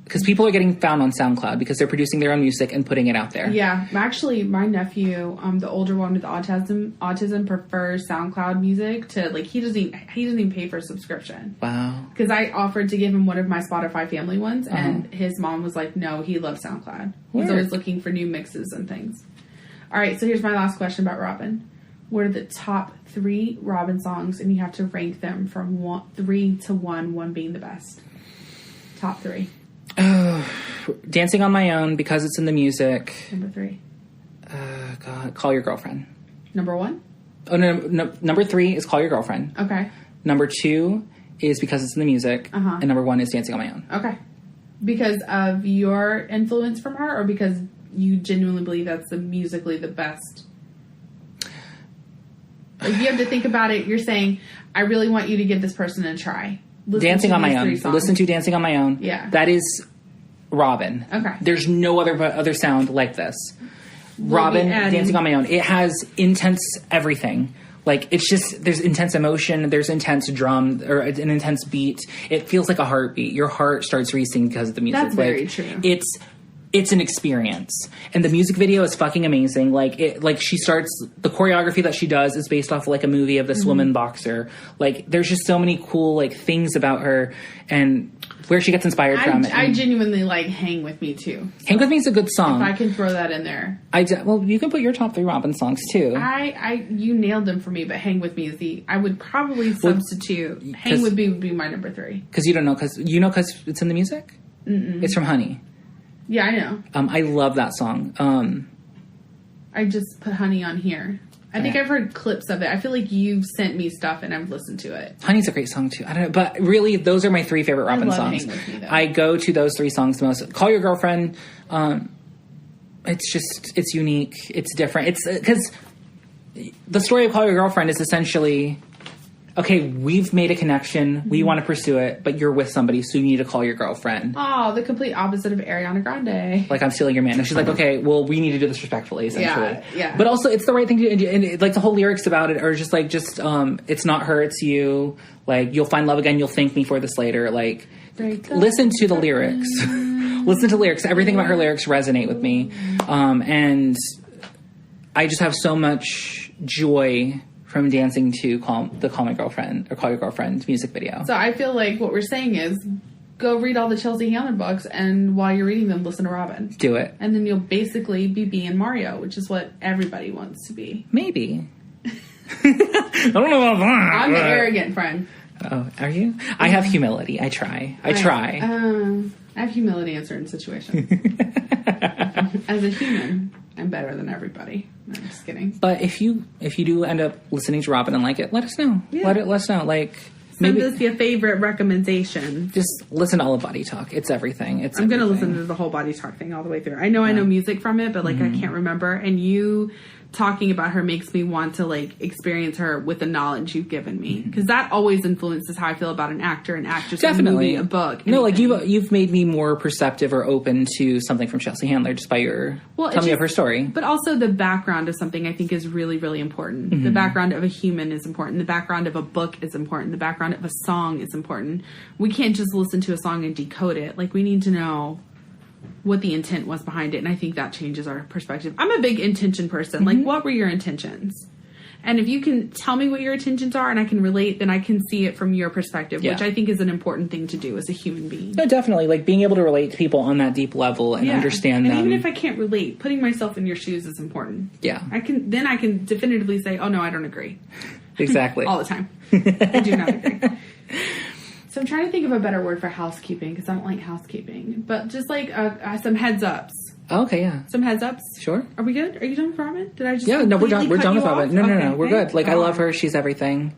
Because people are getting found on SoundCloud because they're producing their own music and putting it out there. Yeah. Actually, my nephew, the older one with autism prefers SoundCloud music to, like, he doesn't even pay for a subscription. Wow. Because I offered to give him one of my Spotify family ones, and his mom was like, no, he loves SoundCloud. He's always looking for new mixes and things. All right, so here's my last question about Robyn. What are the top 3 Robyn songs, and you have to rank them from 3 to 1, 1 being the best? Top 3. Dancing on My Own because it's in the music. Number 3. God, Call Your Girlfriend. Number 1? Oh, no. Number 3 is Call Your Girlfriend. Okay. Number 2 is Because It's in the Music. And number 1 is Dancing on My Own. Okay. Because of your influence from her, or because you genuinely believe that's musically the best? If you have to think about it, you're saying, I really want you to give this person a try. Dancing on My Own. Listen to Dancing on My Own. Yeah. That is Robyn. Okay. There's no other sound like this. Robyn, Dancing on My Own. It has intense everything. Like, it's just, there's intense emotion, there's intense drum, or an intense beat. It feels like a heartbeat. Your heart starts racing because of the music. That's very true. It's an experience. And the music video is fucking amazing. She starts, the choreography that she does is based off like a movie of this woman boxer. Like, there's just so many cool, like, things about her and where she gets inspired from. I genuinely like Hang With Me too. So Hang With Me is a good song. If I can throw that in there. Well, you can put your top 3 Robyn songs too. You nailed them for me, but Hang With Me is I would probably substitute. Hang With Me would be my number 3. Because you don't know, because it's in the music? Mm-mm. It's from Honey. Yeah, I know. I love that song. I just put Honey on here. I think I've heard clips of it. I feel like you've sent me stuff and I've listened to it. Honey's a great song too. I don't know, but really, those are my 3 favorite Robyn songs. Hang With Me, though. I go to those 3 songs the most. Call Your Girlfriend. It's unique. It's different. It's because the story of Call Your Girlfriend is essentially, okay, we've made a connection. We want to pursue it, but you're with somebody, so you need to call your girlfriend. Oh, the complete opposite of Ariana Grande. Like, I'm stealing your man. And she's like, okay, well, we need to do this respectfully, essentially. Yeah. But also, it's the right thing to do. And like, the whole lyrics about it are just it's not her, it's you. Like, you'll find love again, you'll thank me for this later. Like, listen to the lyrics. Listen to lyrics. Everything about her lyrics resonate with me. And I just have so much joy from dancing to Call My Girlfriend or Call Your Girlfriend music video. So I feel like what we're saying is go read all the Chelsea Handler books, and while you're reading them, listen to Robyn. Do it. And then you'll basically be being Mario, which is what everybody wants to be. Maybe. I don't know about that. I'm the arrogant friend. Oh, are you? I have humility. I try. I have humility in certain situations. As a human, I'm better than everybody. No, I'm just kidding. But if you do end up listening to Robyn and like it, let us know. Yeah. Let us know. Like, send us your favorite recommendation. Just listen to all of Body Talk. It's everything. I'm going to listen to the whole Body Talk thing all the way through. I know music from it, but I can't remember. And you talking about her makes me want to, like, experience her with the knowledge you've given me. Because that always influences how I feel about an actor, an actress, a movie, a book. No, like, you've made me more perceptive or open to something from Chelsea Handler just by your telling me of her story. But also the background of something I think is really, really important. The background of a human is important. The background of a book is important. The background of a song is important. We can't just listen to a song and decode it. Like, we need to know what the intent was behind it, and I think that changes our perspective. I'm a big intention person. Like, what were your intentions? And if you can tell me what your intentions are and I can relate, then I can see it from your perspective, which I think is an important thing to do as a human being. No, definitely. Like, being able to relate to people on that deep level and understand them. And even if I can't relate, putting myself in your shoes is important. Yeah. I can definitively say, oh, no, I don't agree. Exactly. All the time. I do not agree. So I'm trying to think of a better word for housekeeping, because I don't like housekeeping. But just like some heads ups. Okay, yeah. Some heads ups. Sure. Are we good? Are you done with Robyn? Did I just we're done. We're done with Robyn. No. We're good. Like, I love her. She's everything.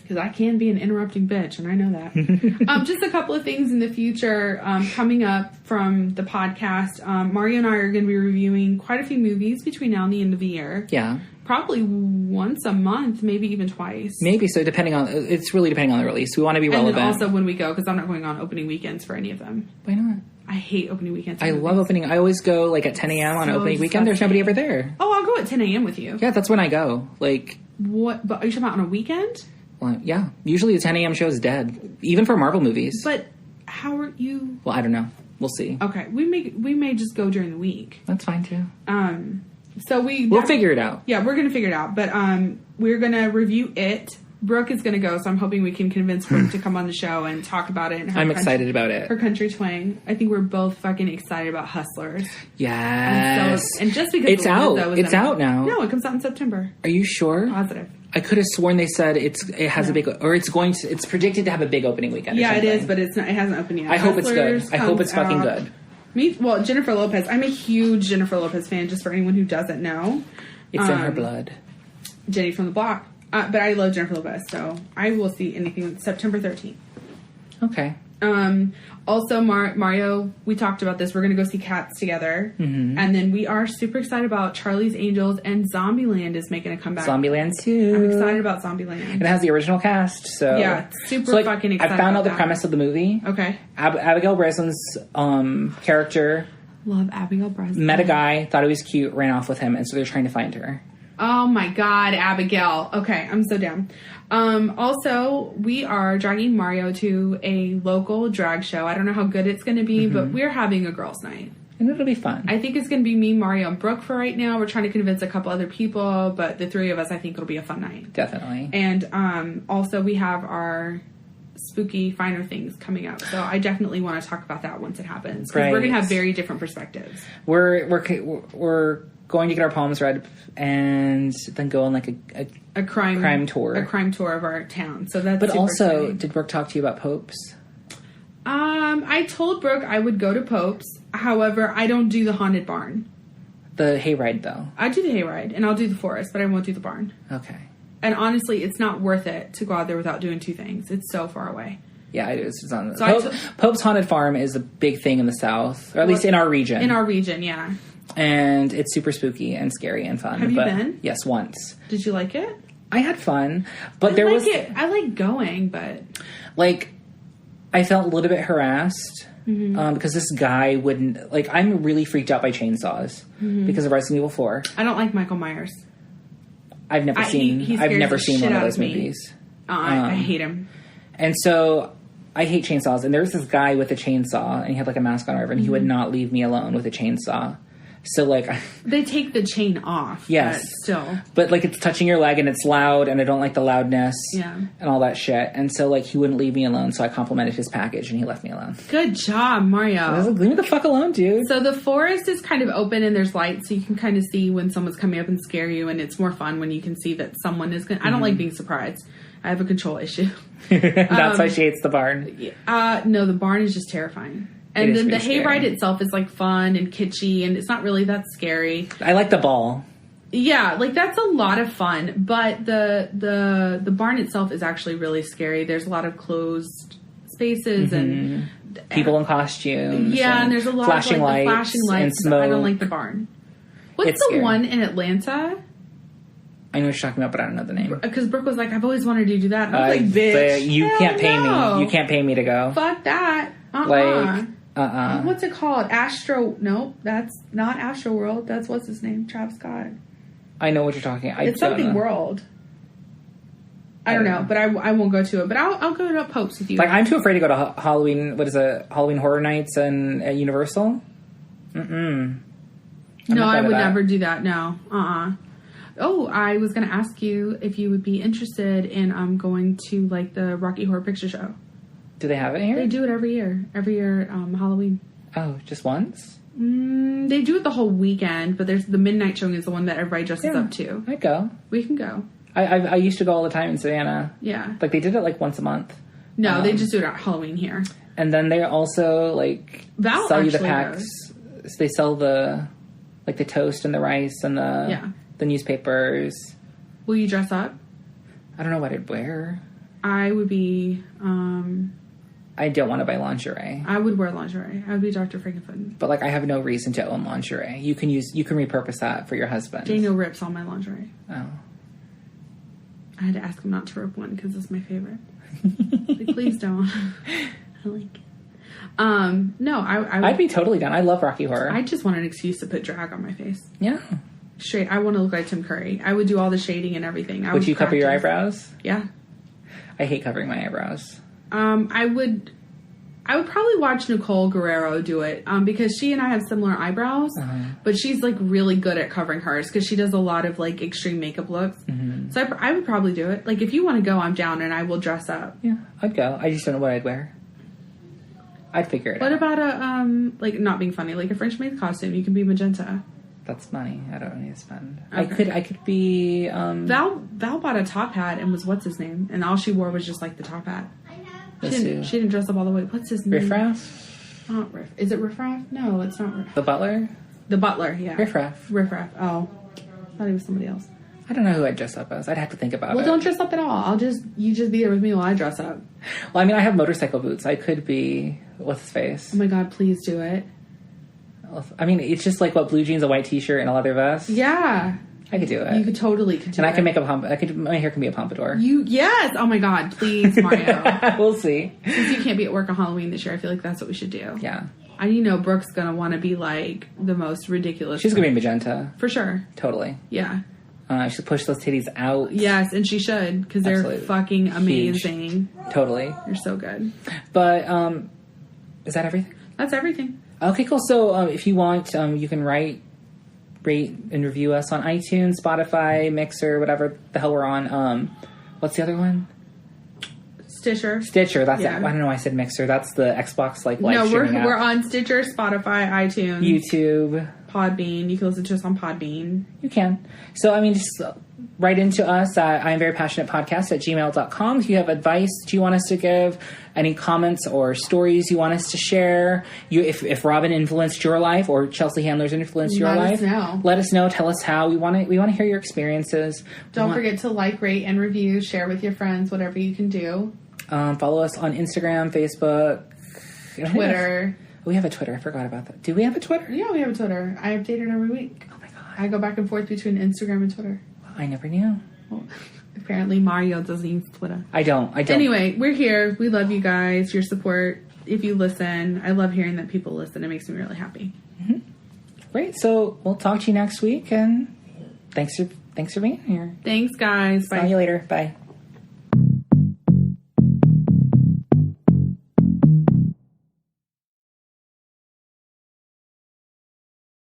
Because I can be an interrupting bitch, and I know that. Just a couple of things in the future coming up from the podcast. Mario and I are going to be reviewing quite a few movies between now and the end of the year. Yeah. Probably once a month, maybe even twice. Maybe, so it's really depending on the release. We want to be relevant. And then also when we go, because I'm not going on opening weekends for any of them. Why not? I hate opening weekends. I love opening. I always go, like, at 10 a.m. on opening weekend. There's nobody ever there. Oh, I'll go at 10 a.m. with you. Yeah, that's when I go. Like... What? But are you talking about on a weekend? Well, yeah. Usually the 10 a.m. show is dead. Even for Marvel movies. But how are you... Well, I don't know. We'll see. Okay. We may just go during the week. That's fine, too. So we'll figure it out. Yeah, we're going to figure it out. But we're going to review it. Brooke is going to go, so I'm hoping we can convince Brooke to come on the show and talk about it. I'm excited about it. Her country twang. I think we're both fucking excited about Hustlers. Yes. And just because it's out. It's out now. No, it comes out in September. Are you sure? Positive. I could have sworn they said it's predicted to have a big opening weekend. Yeah, it is, but it's not. It hasn't opened yet. I hope it's good. I hope it's fucking good. Well, Jennifer Lopez. I'm a huge Jennifer Lopez fan. Just for anyone who doesn't know, it's in her blood. Jenny from the Block. But I love Jennifer Lopez, so I will see anything September 13th. Okay. Also, Mario, we talked about this. We're going to go see Cats together. Mm-hmm. And then we are super excited about Charlie's Angels, and Zombieland is making a comeback. Zombieland 2. I'm excited about Zombieland. And it has the original cast, so... Yeah, super fucking excited. I found out the premise of the movie. Okay. Abigail Breslin's character... Love Abigail Breslin. Met a guy, thought he was cute, ran off with him, and so they're trying to find her. Oh my God, Abigail. Okay, I'm so down. Also, we are dragging Mario to a local drag show. I don't know how good it's going to be, but we're having a girls' night. And it'll be fun. I think it's going to be me, Mario, and Brooke for right now. We're trying to convince a couple other people, but the three of us, I think it'll be a fun night. Definitely. And also, we have our spooky finer things coming up. So I definitely want to talk about that once it happens. Because we're going to have very different perspectives. We're going to get our palms read and then go on like a crime tour. A crime tour of our town. So that's But also, exciting. Did Brooke talk to you about Popes? I told Brooke I would go to Popes. However, I don't do the haunted barn. The hayride, though. I do the hayride, and I'll do the forest, but I won't do the barn. Okay. And honestly, it's not worth it to go out there without doing two things. It's so far away. Yeah, it is. It's on Pope's Haunted Farm is a big thing in the South, or at least in our region. In our region, yeah. And it's super spooky and scary and fun. Have you been? Yes, once. Did you like it? I had fun, but I like going, but like I felt a little bit harassed because this guy wouldn't like. I'm really freaked out by chainsaws because of Resident Evil 4. I don't like Michael Myers. I've never seen one of those movies. I hate him. And so I hate chainsaws. And there was this guy with a chainsaw, and he had like a mask on, and he would not leave me alone with a chainsaw. So like they take the chain off. Yes, but like it's touching your leg and it's loud, and I don't like the loudness. Yeah, and all that shit. And so like he wouldn't leave me alone, so I complimented his package, and he left me alone. Good job, Mario. I was like, leave me the fuck alone, dude. So the forest is kind of open and there's light, so you can kind of see when someone's coming up and scare you, and it's more fun when you can see that someone is going. I don't like being surprised. I have a control issue. That's why she hates the barn. No, the barn is just terrifying. And then the hayride itself is like fun and kitschy, and it's not really that scary. I like the ball. Yeah, like that's a lot of fun, but the barn itself is actually really scary. There's a lot of closed spaces and people in costumes. Yeah, and there's a lot flashing of lights, flashing lights and smoke. I don't like the barn. What's the one in Atlanta? I know what you're talking about, but I don't know the name. Because Brooke was like, I've always wanted you to do that. And I was like, bitch. You can't pay me. You can't pay me to go. Fuck that. Like, What's it called? Nope, that's not Astro World. That's what's his name? Travis Scott. I know what you're talking about. It's something World. I don't know, but I won't go to it. But I'll go to Popes with you. Like, I'm too afraid to go to Halloween. What is it? Halloween Horror Nights at Universal. No, I would never do that. No. Oh, I was going to ask you if you would be interested in going to like the Rocky Horror Picture Show. Do they have it here? They do it every year. Every year, Halloween. Oh, just once? They do it the whole weekend, but there's the midnight showing is the one that everybody dresses up to. I'd go. We can go. I used to go all the time in Savannah. Yeah. Like, they did it like once a month. No, they just do it at Halloween here. And then they also like sell you the packs. Goes. They sell the toast and the rice and the newspapers. Will you dress up? I don't know what I'd wear. I would be I don't want to buy lingerie. I would wear lingerie. I would be Dr. Frankenfoot. But like, I have no reason to own lingerie. You can repurpose that for your husband. Daniel rips all my lingerie. Oh. I had to ask him not to rip one because it's my favorite. Like, please don't. I like it. No, I'd be totally down. I love Rocky Horror. I just want an excuse to put drag on my face. Yeah. Straight. I want to look like Tim Curry. I would do all the shading and everything. Would you cover your eyebrows? Yeah. I hate covering my eyebrows. I would probably watch Nicole Guerrero do it because she and I have similar eyebrows, but she's like really good at covering hers because she does a lot of like extreme makeup looks. Mm-hmm. So I would probably do it. Like, if you want to go, I'm down and I will dress up. Yeah, I'd go. I just don't know what I'd wear. I'd figure it out. What about like, not being funny, like a French maid costume? You can be magenta. That's money. I don't need to spend. Okay. I could be. Val bought a top hat and was what's his name, and all she wore was just like the top hat. She didn't dress up all the way. What's his name? Riffraff? Not Riff. Is it Riffraff? No, it's not Riff. The butler? The butler, yeah. Riffraff. Oh. I thought he was somebody else. I don't know who I'd dress up as. I'd have to think about it. Well, don't dress up at all. You just be there with me while I dress up. Well, I mean, I have motorcycle boots. I could be, what's his face? Oh my God, please do it. I mean, it's just like, what, blue jeans, a white t-shirt, and a leather vest? Yeah. I could do it. You could totally do it. And I can make my hair can be a pompadour. Yes! Oh my God, please, Mario. We'll see. Since you can't be at work on Halloween this year, I feel like that's what we should do. Yeah. Brooke's gonna want to be like the most ridiculous. She's gonna be magenta. For sure. Totally. Yeah. She'll push those titties out. Yes, and she should, because they're fucking amazing. Huge. Totally. You're so good. But, is that everything? That's everything. Okay, cool. So, if you want, you can rate, and review us on iTunes, Spotify, Mixer, whatever the hell we're on. What's the other one? Stitcher. That's it. I don't know why I said Mixer. That's the Xbox, like, live streaming app. We're on Stitcher, Spotify, iTunes. YouTube. Podbean. You can listen to us on Podbean. You can. So, I mean, just write into us at IamVeryPassionatePodcast@gmail.com. If you have advice do you want us to give, any comments or stories you want us to share, if Robyn influenced your life or Chelsea Handler's influenced your life, let us know. Tell us how. We want to hear your experiences. Don't forget to like, rate, and review. Share with your friends, whatever you can do. Follow us on Instagram, Facebook, Twitter. We have a Twitter. I forgot about that. Do we have a Twitter? Yeah, we have a Twitter. I update it every week. Oh my God. I go back and forth between Instagram and Twitter. I never knew. Well, apparently Mario doesn't use Twitter. I don't. Anyway, we're here. We love you guys. Your support. If you listen, I love hearing that people listen. It makes me really happy. Mm-hmm. Great. So we'll talk to you next week, and thanks for being here. Thanks, guys. Bye. See you later. Bye.